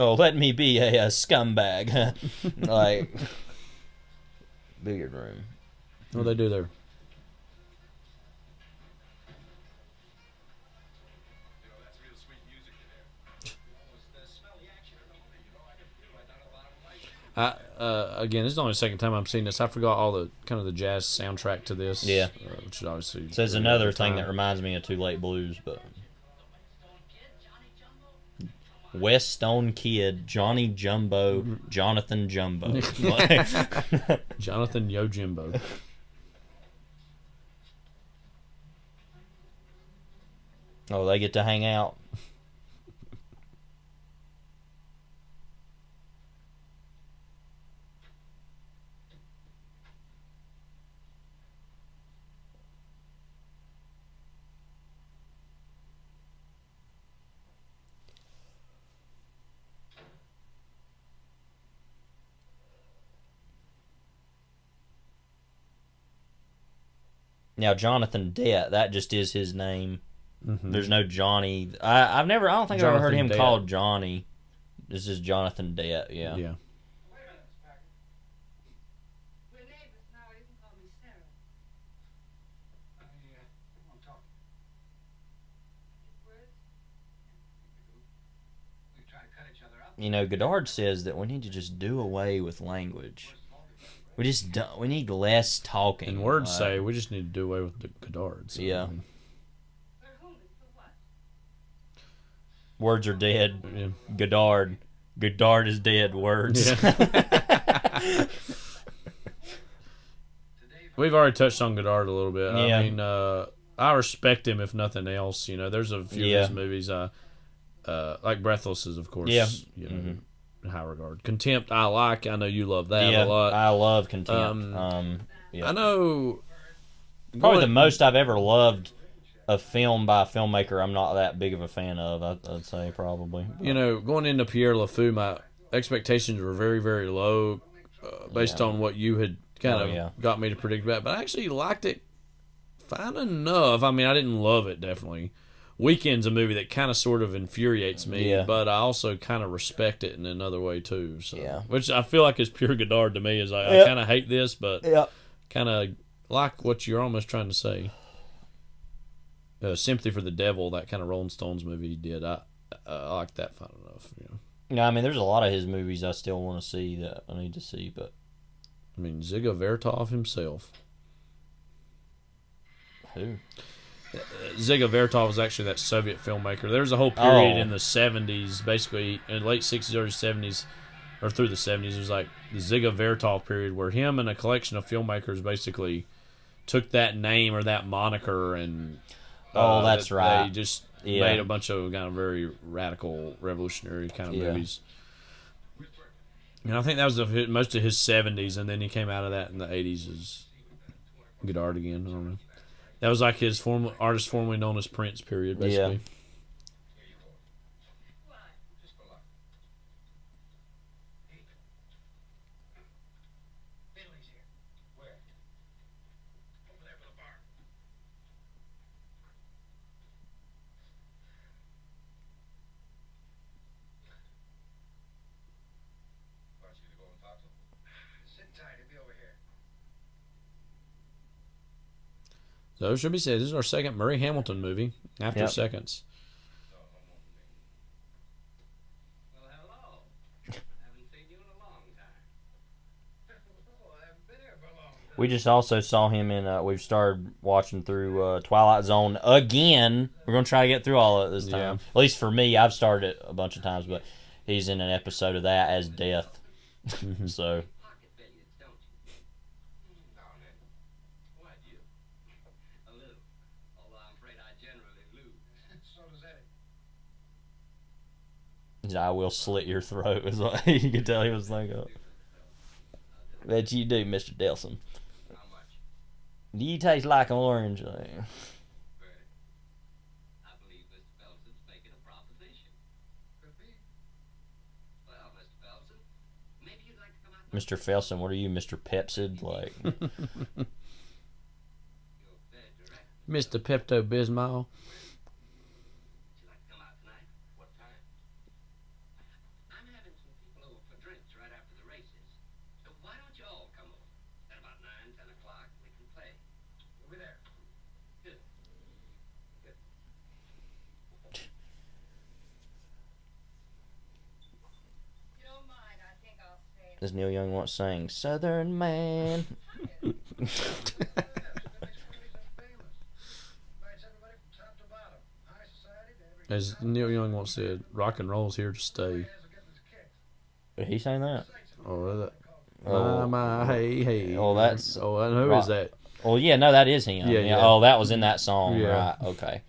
Oh, let me be a scumbag. Like, billiard room. What do they do there? Again, this is only the second time I'm seeing this. I forgot all the kind of the jazz soundtrack to this. Yeah, which is obviously. So there's another thing that reminds me of Too Late Blues, but West Stone Kid, Johnny Jumbo, Jonathan Jumbo, Jonathan Yojimbo. Oh, they get to hang out. Now, Jonathan Dett, that just is his name. Mm-hmm. There's no Johnny. I don't think I've ever heard him called Johnny. This is Jonathan Dett, yeah. Yeah. You know, Goddard says that we need to just do away with language. We need less talking. And words say we just need to do away with the Goddards. So yeah. Words are dead. Yeah. Goddard is dead. Words. Yeah. We've already touched on Goddard a little bit. Yeah. I mean, I respect him if nothing else. You know, there's a few of his movies, like Breathless is, of course, you know, in high regard. Contempt, I like. I know you love that a lot. I love Contempt. I know. Probably the most I've ever loved a film by a filmmaker I'm not that big of a fan of, I'd say, probably. You know, going into Pierre LeFou, my expectations were very, very low based on what you had kind of got me to predict about. But I actually liked it fine enough. I mean, I didn't love it, definitely. Weekend's a movie that kind of sort of infuriates me, but I also kind of respect it in another way, too. So, which I feel like is pure Goddard to me. Is I kind of hate this, but kind of like what you're almost trying to say. Sympathy for the Devil, that kind of Rolling Stones movie he did. I like that fine enough. You know. Yeah, I mean, there's a lot of his movies I still want to see that I need to see, but I mean, Dziga Vertov himself. Who? Dziga Vertov was actually that Soviet filmmaker. There was a whole period in the 70s, basically in the late 60s, early 70s, or through the 70s. It was like the Dziga Vertov period where him and a collection of filmmakers basically took that name or that moniker and that's right. They just made a bunch of kind of very radical, revolutionary kind of movies. And I think that was most of his 70s, and then he came out of that in the 80s as Goddard again. I don't know. That was like his artist formerly known as Prince period, basically. Yeah. So, should be said, this is our second Murray Hamilton movie after Seconds. Well, hello. Haven't seen you in a long time. I haven't been here for a long time. We just also saw him in, we've started watching through Twilight Zone again. We're going to try to get through all of it this time. Yeah. At least for me, I've started it a bunch of times, but he's in an episode of that as Death. So... I will slit your throat. Is what you could tell he was thinking. Bet you do, Mr. Delson. Do you taste like an orange? Mr. Felson, what are you, Mr. Pepsid? Like, Mr. Pepto Bismol. as Neil Young once sang, Southern Man. As Neil Young once said, rock and roll's here to stay. Did he say that? Oh, hey, hey. Oh, that's... Oh, who is that? Well, yeah, no, that is him. Yeah. Oh, that was in that song, yeah. Right? Okay.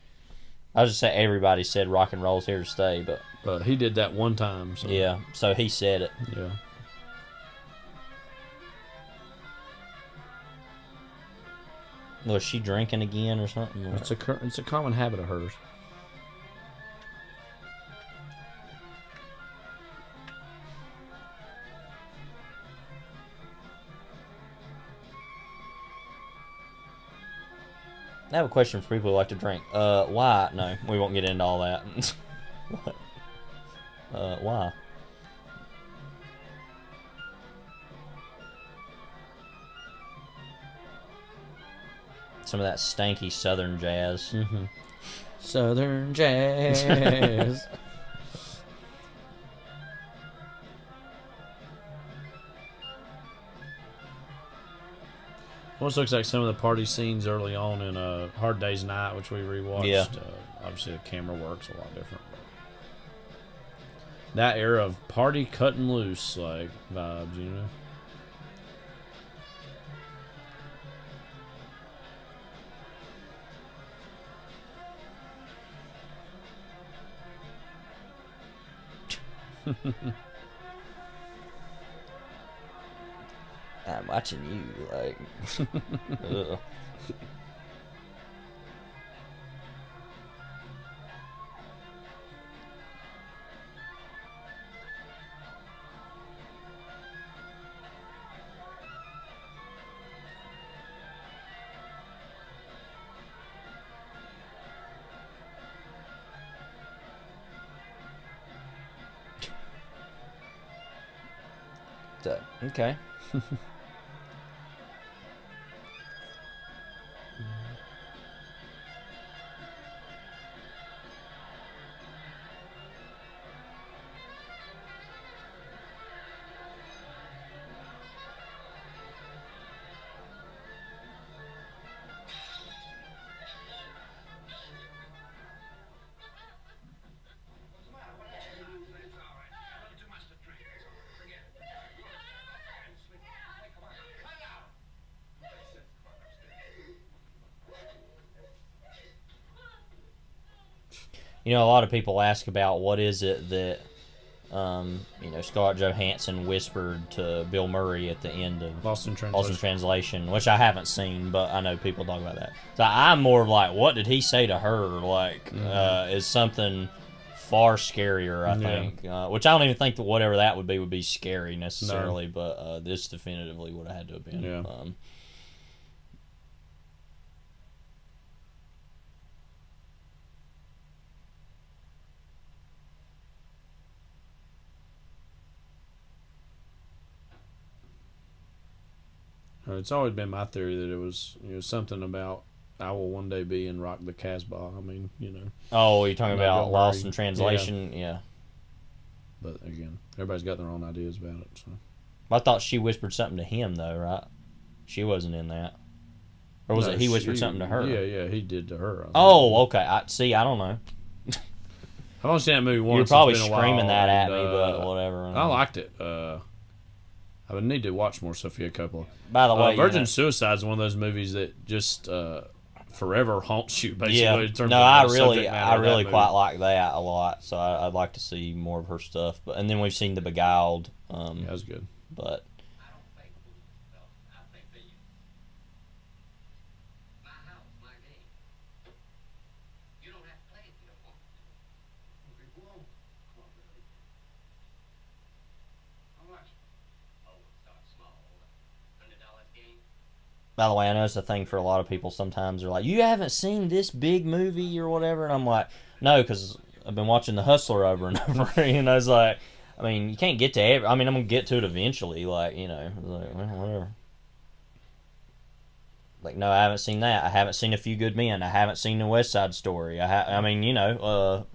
I was just saying everybody said rock and roll's here to stay, but he did that one time. So. Yeah, so he said it. Yeah. Was she drinking again or something? It's a common habit of hers. I have a question for people who like to drink. Why? No, we won't get into all that. Why? Some of that stanky Southern jazz. Mm-hmm. Southern jazz. Almost looks like some of the party scenes early on in Hard Day's Night, which we rewatched. Yeah. Obviously, the camera works a lot different. But that era of party cutting loose, like, vibes, you know? I'm watching you, like... Ugh. So, okay. You know, a lot of people ask about what is it that, Scarlett Johansson whispered to Bill Murray at the end of Lost in Translation, which I haven't seen, but I know people talk about that. So I'm more of like, what did he say to her? Like, is something far scarier, I think. Which I don't even think that whatever that would be scary necessarily, but this definitively would have had to have been. Yeah. It's always been my theory that it was something about I will one day be in Rock the Casbah. I mean, Oh, you're talking about Lost in Translation? Yeah. But again, everybody's got their own ideas about it. So. I thought she whispered something to him, though, right? She wasn't in that. Or was it he whispered something to her? Yeah, he did to her. Oh, okay. I don't know. I've only seen that movie once. You're probably screaming that at me, but whatever. I liked it. I would need to watch more Sophia Coppola. By the way, Virgin Suicide is one of those movies that just forever haunts you. Basically, Yeah. in terms No, of I the really, subject matter I of that really movie. quite like that a lot. So I'd like to see more of her stuff. But and then we've seen The Beguiled. Yeah, that was good. But I don't play pool, fellas. I play billiards. My house, my game. You don't have to play if you don't want to. Okay, whoa. Come on, Billy. How much? Oh, we'll start small. $100 game. by the way, I know it's a thing for a lot of people. Sometimes they're like, "You haven't seen this big movie or whatever," and I'm like, "No, because I've been watching The Hustler over and over." You know, it's like, I mean, you can't get to every. I mean, I'm gonna get to it eventually. Like, you know, like, well, whatever. Like, no, I haven't seen that. I haven't seen A Few Good Men. I haven't seen The West Side Story. I mean, you know,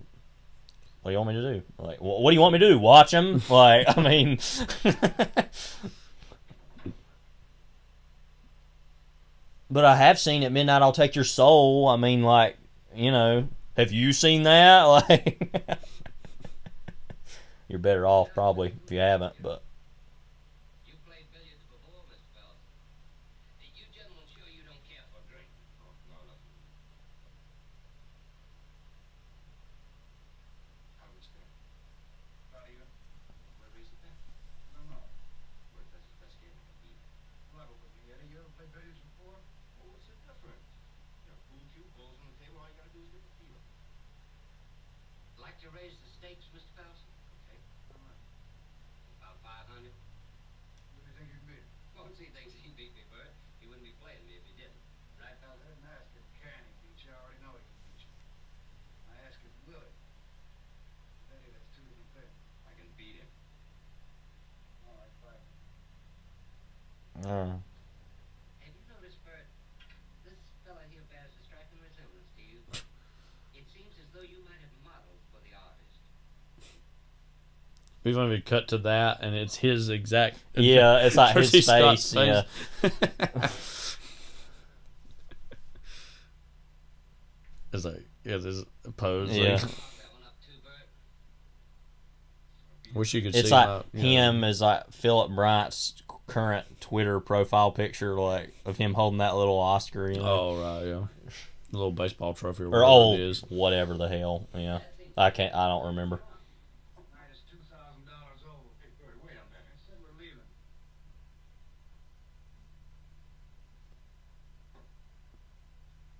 what do you want me to do? Like, what do you want me to do? Watch them? Like, I mean, but I have seen At Midnight I'll Take Your Soul. I mean, like, you know, have you seen that? Like, you're better off probably if you haven't, but. Like to raise the stakes, Mr. Fowlson? Okay. How much? About 500. What do you think you can beat? Well, he thinks he can beat me, Bert. He wouldn't be playing me if he didn't. Right, Fowlson? I didn't ask him, can he beat you? I already know he can beat you. I asked him, will he? Hey, that's two different things. I can beat him. All right, fine. Have you noticed, Bert, this fella here bears a striking resemblance to you? It seems as though you might have modeled for the artist. We've only cut to that, and it's his exact. Yeah, it's like his Jersey Scott's face. Yeah. It's like, yeah, this pose. Yeah. Like, wish you could It's see like him. him as like Philip Bryant's current Twitter profile picture, like of him holding that little Oscar. You know? Oh right, yeah, the little baseball trophy or Or whatever old, it is. whatever the hell. Yeah, I don't remember. Minus $2,000 old. Hey, Bert, wait a minute. I said we're leaving.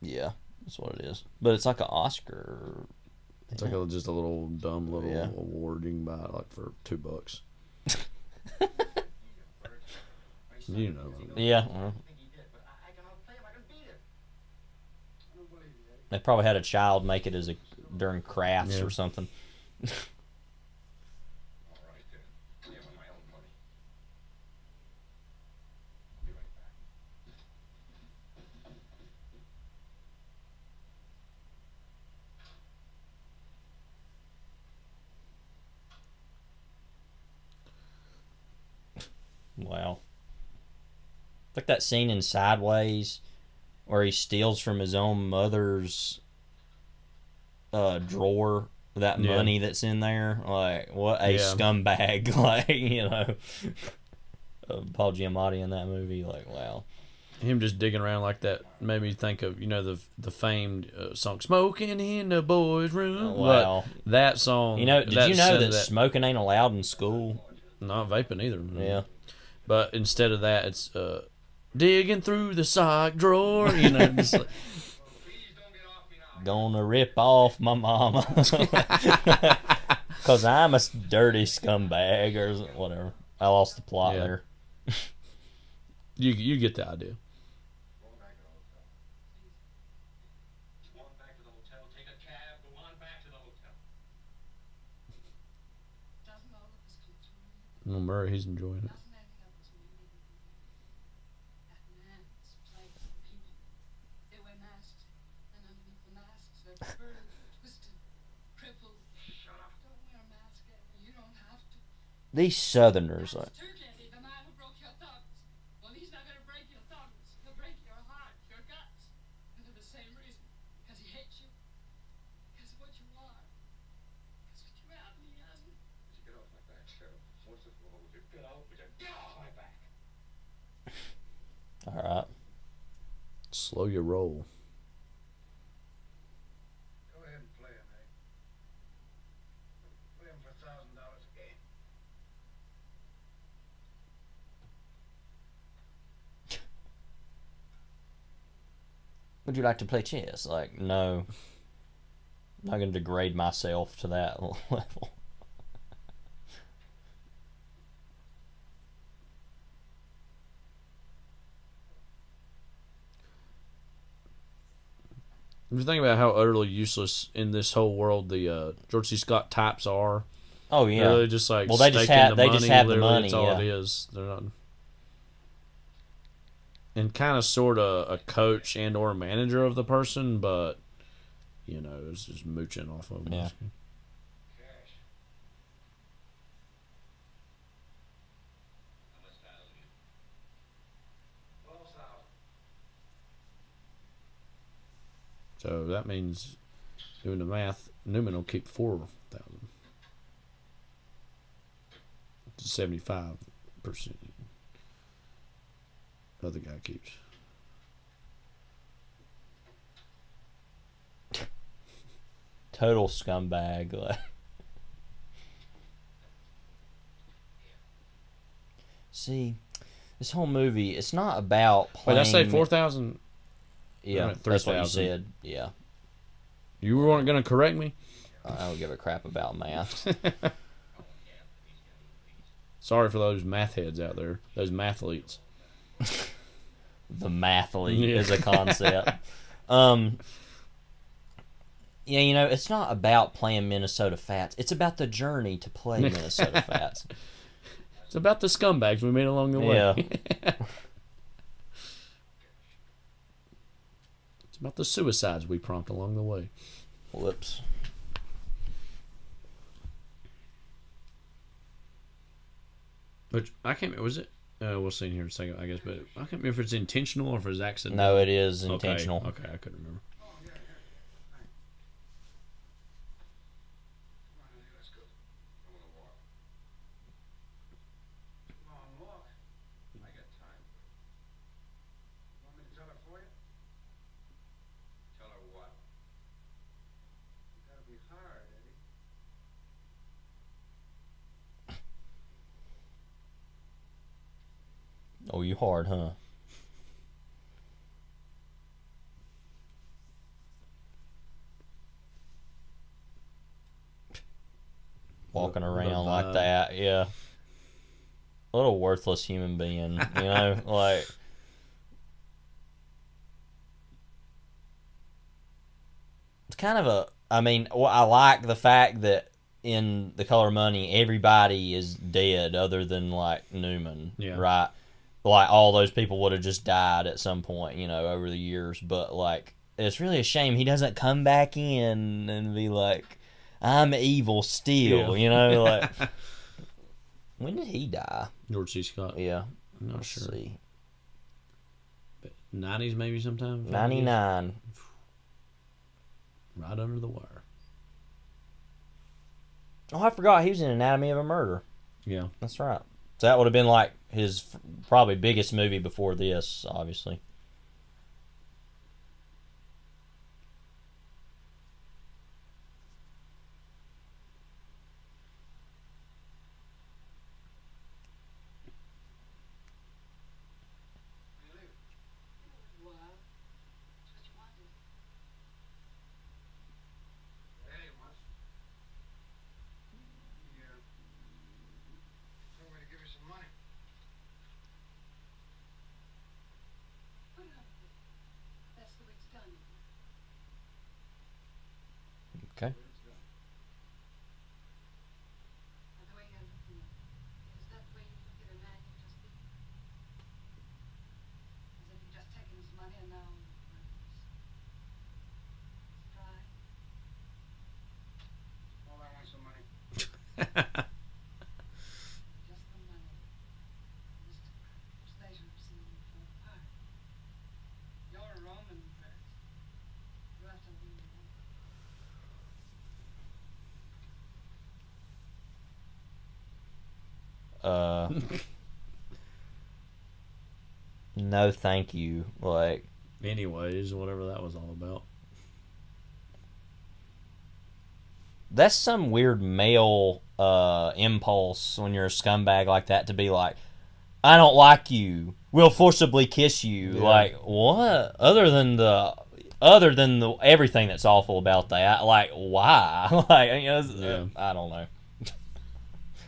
Yeah, that's what it is. But it's like an Oscar. It's like just a little dumb little award you can buy like for $2. You know. Yeah. They probably had a child make it as a during crafts or something. Wow. Like that scene in Sideways where he steals from his own mother's drawer that money that's in there. Like, what a scumbag. Like, you know. Paul Giamatti in that movie. Like, wow. Him just digging around like that made me think of, you know, the famed song "Smoking in the Boys' Room." Oh, wow. But that song. You know, did you know that smoking ain't allowed in school? Not vaping either. Yeah. But instead of that, it's digging through the sock drawer. You know, just like, gonna rip off my mama because I'm a dirty scumbag or whatever. I lost the plot there. You get the idea. No, Murray, he's enjoying it. These Southerners are. All right. Slow your roll. would you like to play chess? Like, no. I'm not going to degrade myself to that level. If you think about how utterly useless in this whole world the George C. Scott types are. Oh yeah, they're really just like they just have the money. That's all it is. They're not, and kind of sort of a coach and or manager of the person, but you know, it's just mooching off of them. Yeah. So that means, doing the math, Newman will keep 4,000. 75%. Other guy keeps. Total scumbag. See, this whole movie, it's not about playing... Wait, did I say 4,000? Yeah, that's what you said. Yeah. You weren't going to correct me? I don't give a crap about math. Sorry for those math heads out there. Those mathletes. The mathlete is a concept. Yeah, you know, it's not about playing Minnesota Fats. It's about the journey to play Minnesota Fats. It's about the scumbags we made along the way. Yeah. It's about the suicides we prompt along the way. Whoops. Which, I can't remember, was it? We'll see in here in a second, I guess, but I can't remember if it's intentional or if it's accidental. No, it is intentional. Okay, I couldn't remember. Oh, you hard, huh? Walking around like that, yeah. A little worthless human being, you know, like... It's kind of a... I mean, I like the fact that in The Color of Money, everybody is dead other than, like, Newman, right? Like, all those people would have just died at some point, you know, over the years. But, like, it's really a shame he doesn't come back in and be like, I'm evil still, you know? Like, when did he die? George C. Scott. Yeah. I'm not Let's sure. see. 90s maybe sometime? 99. Right under the wire. Oh, I forgot he was in Anatomy of a Murder. Yeah. That's right. So that would have been like his probably biggest movie before this, obviously. Okay. No, thank you. Like, anyways, whatever that was all about. That's some weird male impulse when you're a scumbag like that to be like, I don't like you. We'll forcibly kiss you. Yeah. Like, what? Other than the other than everything that's awful about that, like why? Like I don't know.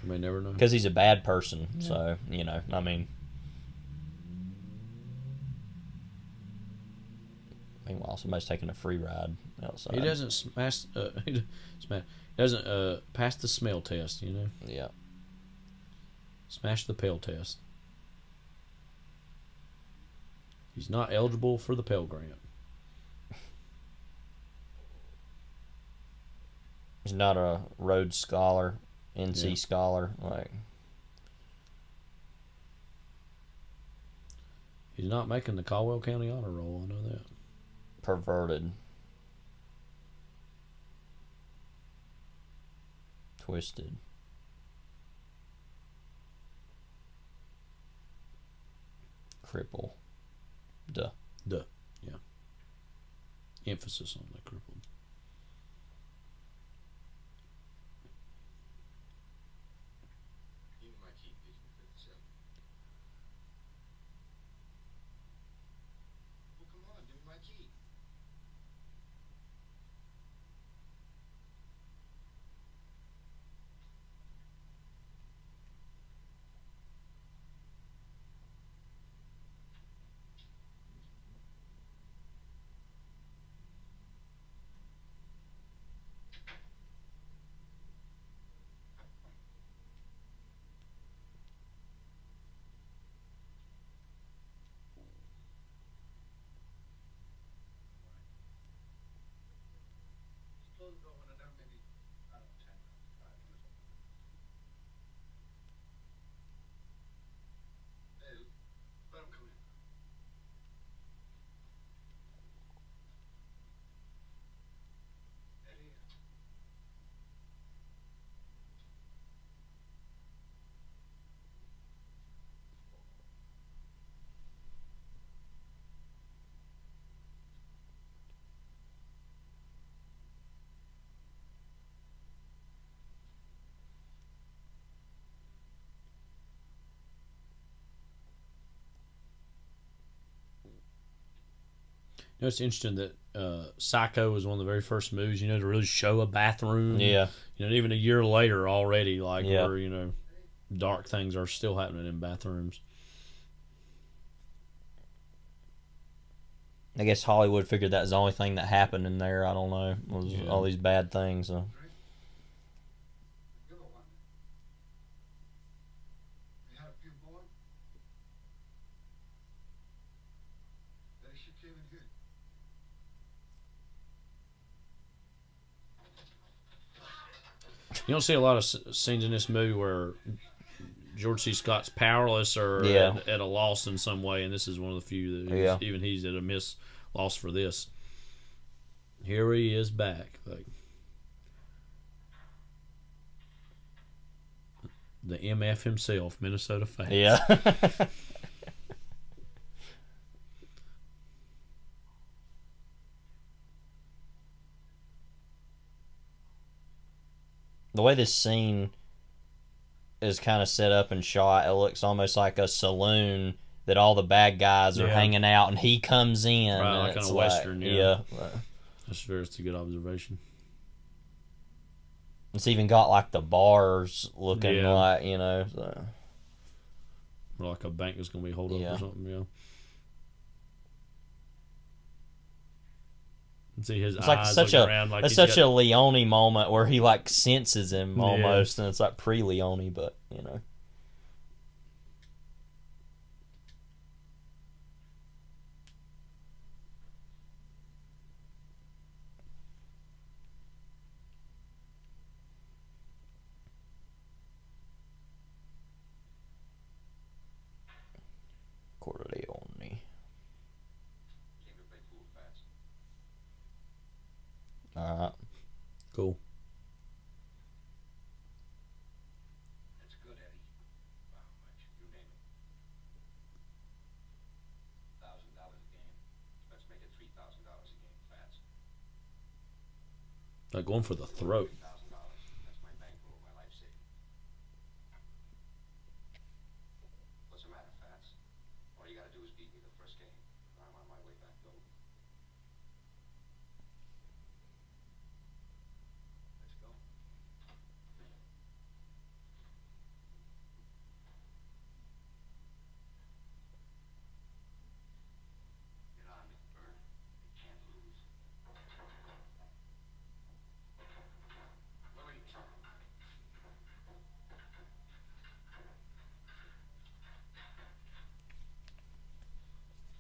You may never know. Because he's a bad person, so I mean. Meanwhile, somebody's taking a free ride outside. He doesn't smash. He doesn't pass the smell test. Yeah. Smash the Pell test. He's not eligible for the Pell Grant. He's not a Rhodes Scholar, NC Scholar, like. He's not making the Caldwell County Honor Roll. I know that. Perverted. Twisted. Cripple. Duh. Yeah. Emphasis on the crippled. It's interesting that Psycho was one of the very first movies, to really show a bathroom. Yeah. Even a year later already, where, dark things are still happening in bathrooms. I guess Hollywood figured that was the only thing that happened in there. I don't know. Was all these bad things. You don't see a lot of scenes in this movie where George C. Scott's powerless or at a loss in some way, and this is one of the few that even he's at a loss for this. Here he is back, like the MF himself, Minnesota Fats. Yeah. The way this scene is kind of set up and shot, it looks almost like a saloon that all the bad guys are hanging out, and he comes in. Right, like on a Western, That's a good observation. It's even got like the bars looking like, So. Like a bank is going to be hold up or something, See his it's eyes like such around like it's such a Leone moment where he like senses him almost, and it's like pre-Leone, but Corleone. Alright. Cool. That's good, Eddie. How much? You name it. $1,000 a game. Let's make it $3,000 a game, Fats. Like going for the throat. That's my bankroll, my life saving. What's the matter, Fats? All you gotta do is beat me the first game. I'm on my way back home.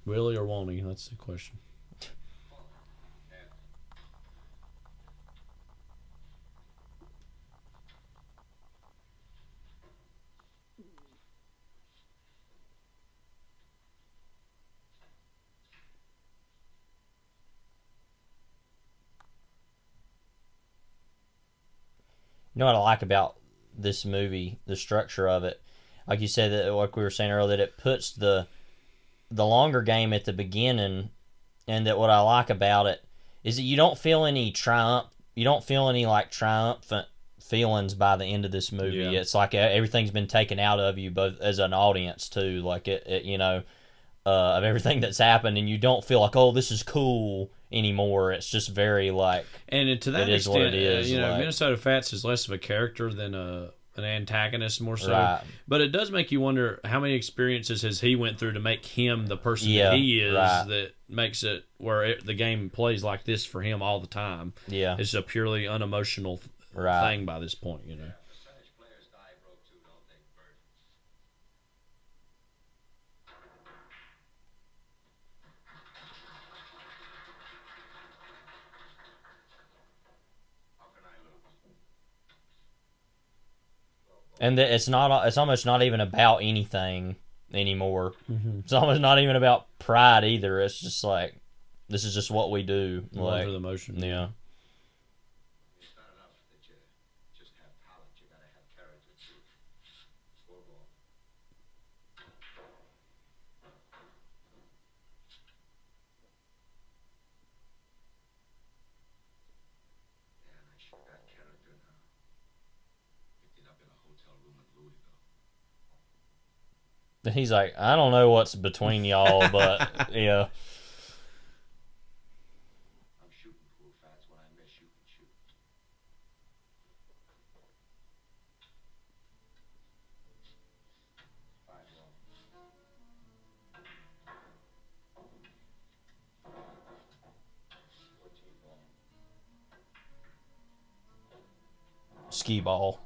Will he or won't he? That's the question. You know what I like about this movie, the structure of it, like you said, that like we were saying earlier, that it puts the longer game at the beginning, and that what I like about it is that you don't feel any triumph, you don't feel any like triumphant feelings by the end of this movie. Yeah. It's like everything's been taken out of you, both as an audience too, like it you know, of everything that's happened, and you don't feel like, oh, this is cool anymore. It's just very like, and to that it is extent, what it is. You know, like, Minnesota Fats is less of a character than an antagonist, more so. Right. But it does make you wonder how many experiences has he went through to make him the person Yeah, that he is, right. that makes it where the game plays like this for him all the time. Yeah. It's a purely unemotional Right. thing by this point, you know. and it's not, it's almost not even about anything anymore. Mhm. It's almost not even about pride either. It's just like, this is just what we do. Going Like, through the motion. yeah. He's like, I don't know what's between y'all, but yeah. I'm shooting pool Fats. When I miss, you can shoot. Skee ball.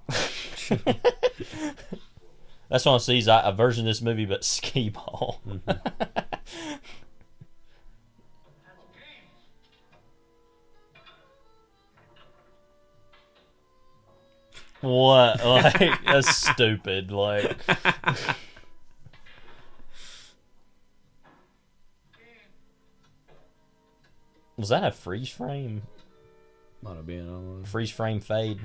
That's what I see, is a version of this movie, but skee ball. What? Like, that's stupid. Like, was that a freeze frame? Might have been. I don't know. Freeze frame fade.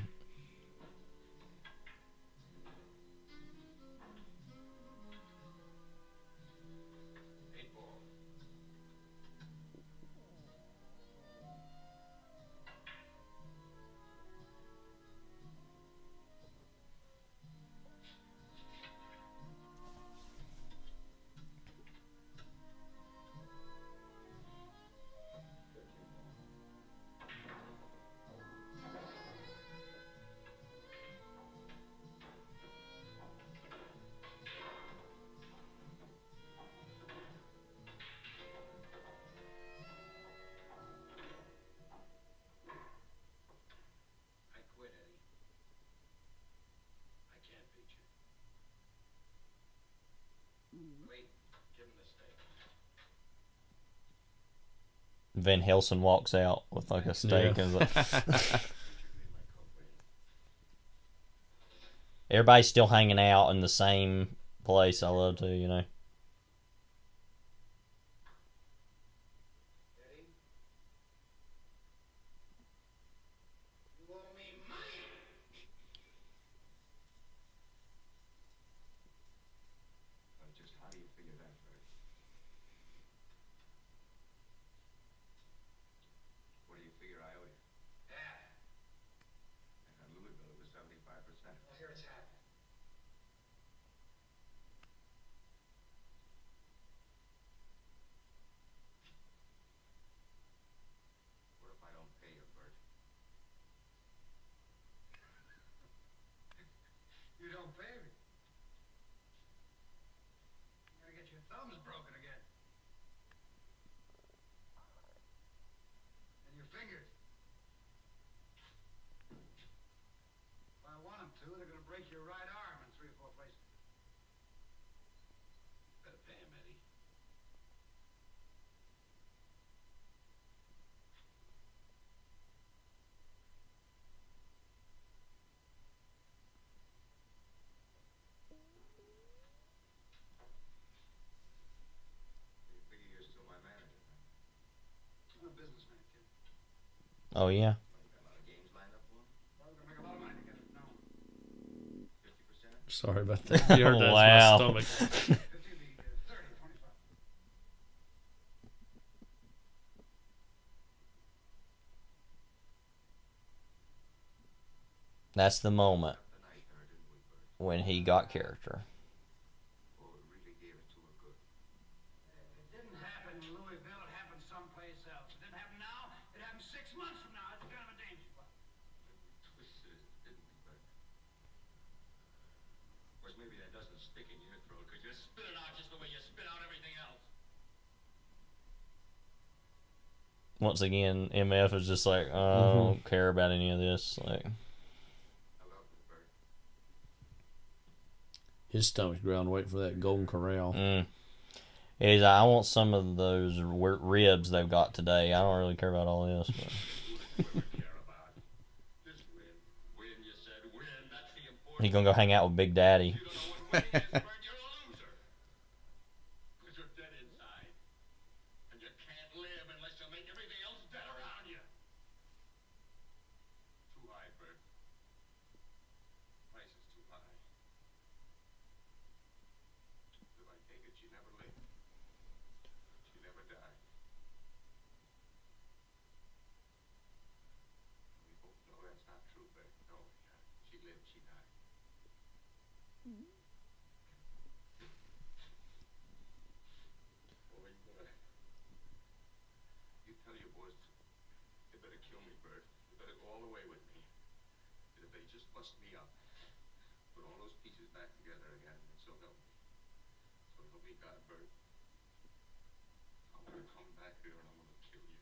Van Helsing walks out with like a steak. Yeah. And like, everybody's still hanging out in the same place. I love to, you know. How do you figure that, Bert? What do you figure I owe you? Yeah. And at Louisville, it was 75%. Well, here it's happening. What if I don't pay you, Bert? You don't pay me? You gotta get your thumbs broken again. And your fingers. If I want them to, they're gonna break your right arm in 3 or 4 places. Better pay him, Eddie. Oh, yeah. Sorry about that. You heard that? Wow. My stomach. That's the moment when he got character. It didn't happen in Louisville. It happened someplace else. It didn't happen now. It happened 6 months from now. It's kind of a danger spot. Twisted as it didn't we, Bert? Of course, maybe that doesn't stick in your throat because you're spitting out just the way you spit out everything else. Once again, MF is just like, oh, I don't care about any of this. Like, his stomach's growling, waiting for that golden corral. He's like, I want some of those ribs they've got today. I don't really care about all this. But. He's gonna go hang out with Big Daddy. Bust me up. Put all those pieces back together again, and so help me. So help me God, Bert. I'm gonna come back here and I'm gonna kill you.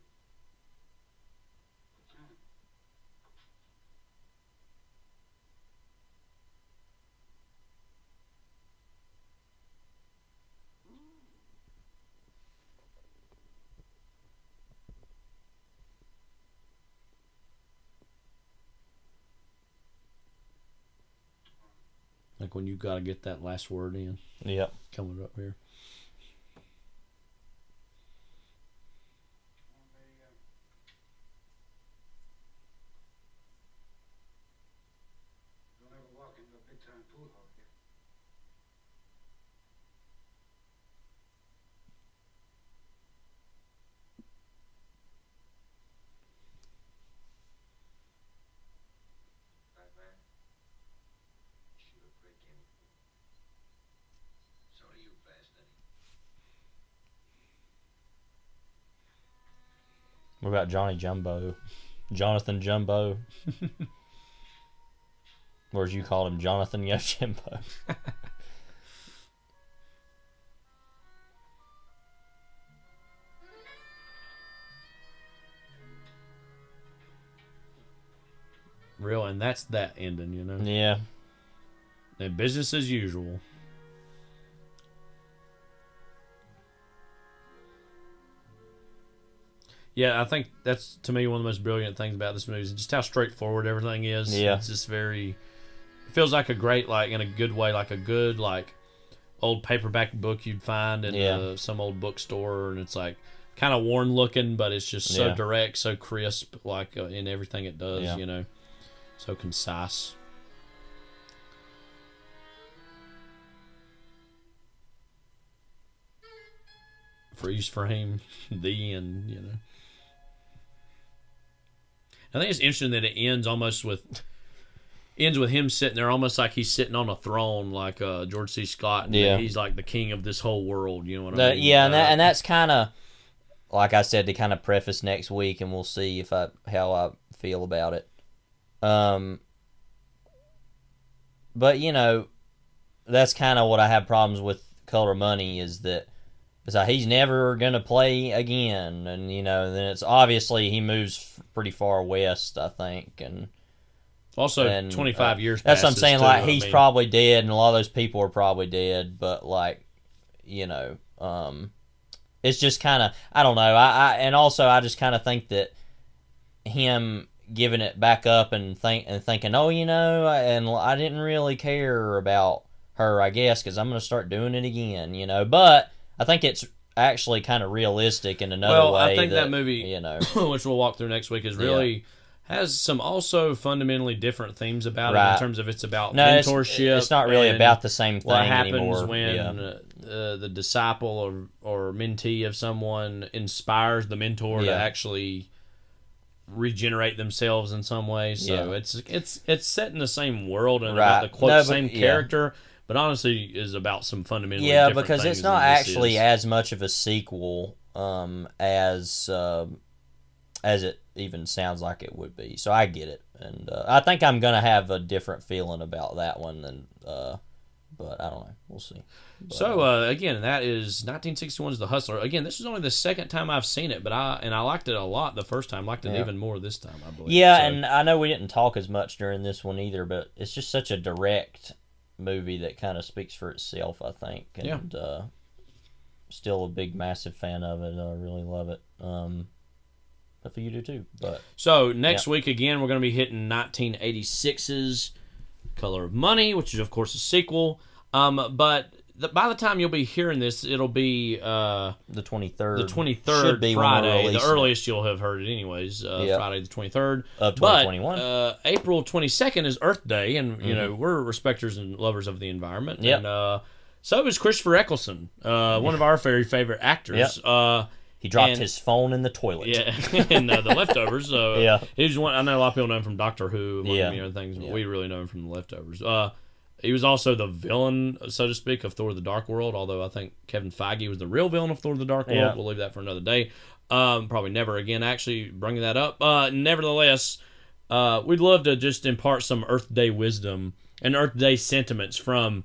Like when you got to get that last word in. Yep. Coming up here. Don't ever walk into a big-time pool hall again. What about Johnny Jumbo? Jonathan Jumbo? Or as you call him, Jonathan Yojimbo. Real, and that's that ending, you know? Yeah. And business as usual. Yeah, I think that's, to me, one of the most brilliant things about this movie is just how straightforward everything is. Yeah. It's just very... It feels like a great, like, in a good way, like a good, like, old paperback book you'd find in some old bookstore, and it's, like, kind of worn-looking, but it's just so direct, so crisp, like, in everything it does, you know? So concise. Freeze frame, the end, you know? I think it's interesting that it ends with him sitting there almost like he's sitting on a throne, like George C. Scott, and he's like the king of this whole world. You know what I mean? Yeah, and that's kind of, like I said, to kind of preface next week, and we'll see how I feel about it. But you know, that's kind of what I have problems with Color of Money is that. So he's never going to play again. And, you know, then it's obviously he moves pretty far west, I think. And also, 25 years that's what I'm saying. Too, like, he's probably dead, and a lot of those people are probably dead. But, like, you know, it's just kind of, I don't know. And also, I just kind of think that him giving it back up and thinking, oh, you know, and I didn't really care about her, I guess, because I'm going to start doing it again, you know. But I think it's actually kind of realistic in another way. Well, I think that movie, you know, which we'll walk through next week, is really has some also fundamentally different themes about it in terms of it's about mentorship. It's not really about the same thing what happens anymore. when the disciple or mentee of someone inspires the mentor to actually regenerate themselves in some way. So it's set in the same world and about the quote same character, but honestly is about some fundamentally different because things it's not actually is. as much of a sequel as it even sounds like it would be. So I get it, and I think I'm gonna have a different feeling about that one than. But I don't know. We'll see. But, so again, that is 1961's The Hustler. Again, this is only the second time I've seen it, but I liked it a lot the first time. Liked it even more this time, I believe. Yeah, and I know we didn't talk as much during this one either, but it's just such a direct movie that kind of speaks for itself, I think. And still a big, massive fan of it. I really love it. Hopefully you do too. But so next week again, we're going to be hitting 1986's Color of Money, which is of course a sequel. But by the time you'll be hearing this, it'll be the 23rd. The 23rd Friday. The earliest you'll have heard it anyways. Friday the 23rd of 2021. But April 22nd is Earth Day, and you know we're respecters and lovers of the environment. Yep. And so is Christopher Eccleston, one of our very favorite actors. Yep. He dropped his phone in the toilet. Yeah, and The Leftovers. He was one. I know a lot of people know him from Doctor Who, among many other things, but we really know him from The Leftovers. He was also the villain, so to speak, of Thor: The Dark World. Although I think Kevin Feige was the real villain of Thor: The Dark World. Yeah. We'll leave that for another day. Probably never again. Actually, bringing that up. Nevertheless, we'd love to just impart some Earth Day wisdom and Earth Day sentiments from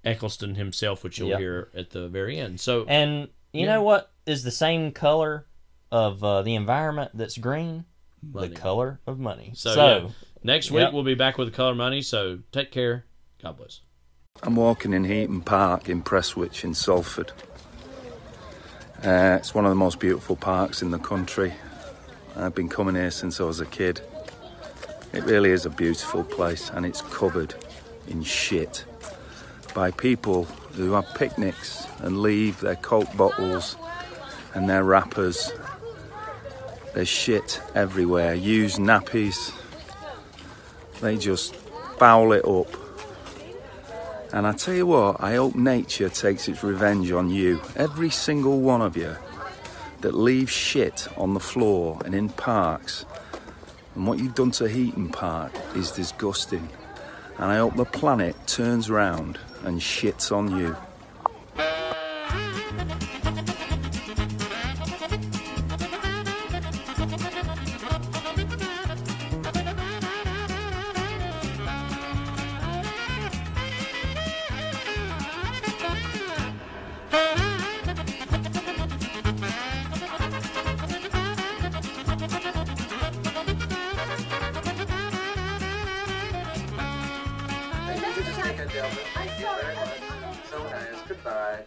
Eccleston himself, which you'll hear at the very end. So, and you know what is the same color of the environment that's green? Money. The color of money. So next week we'll be back with The Color of Money. So take care. God bless. I'm walking in Heaton Park in Prestwich in Salford. It's one of the most beautiful parks in the country. I've been coming here since I was a kid. It really is a beautiful place, and it's covered in shit by people who have picnics and leave their Coke bottles and their wrappers. There's shit everywhere, used nappies. They just foul it up. And I tell you what, I hope nature takes its revenge on you. Every single one of you that leaves shit on the floor and in parks. And what you've done to Heaton Park is disgusting. And I hope the planet turns round and shits on you. Thank you very much. So nice. Goodbye.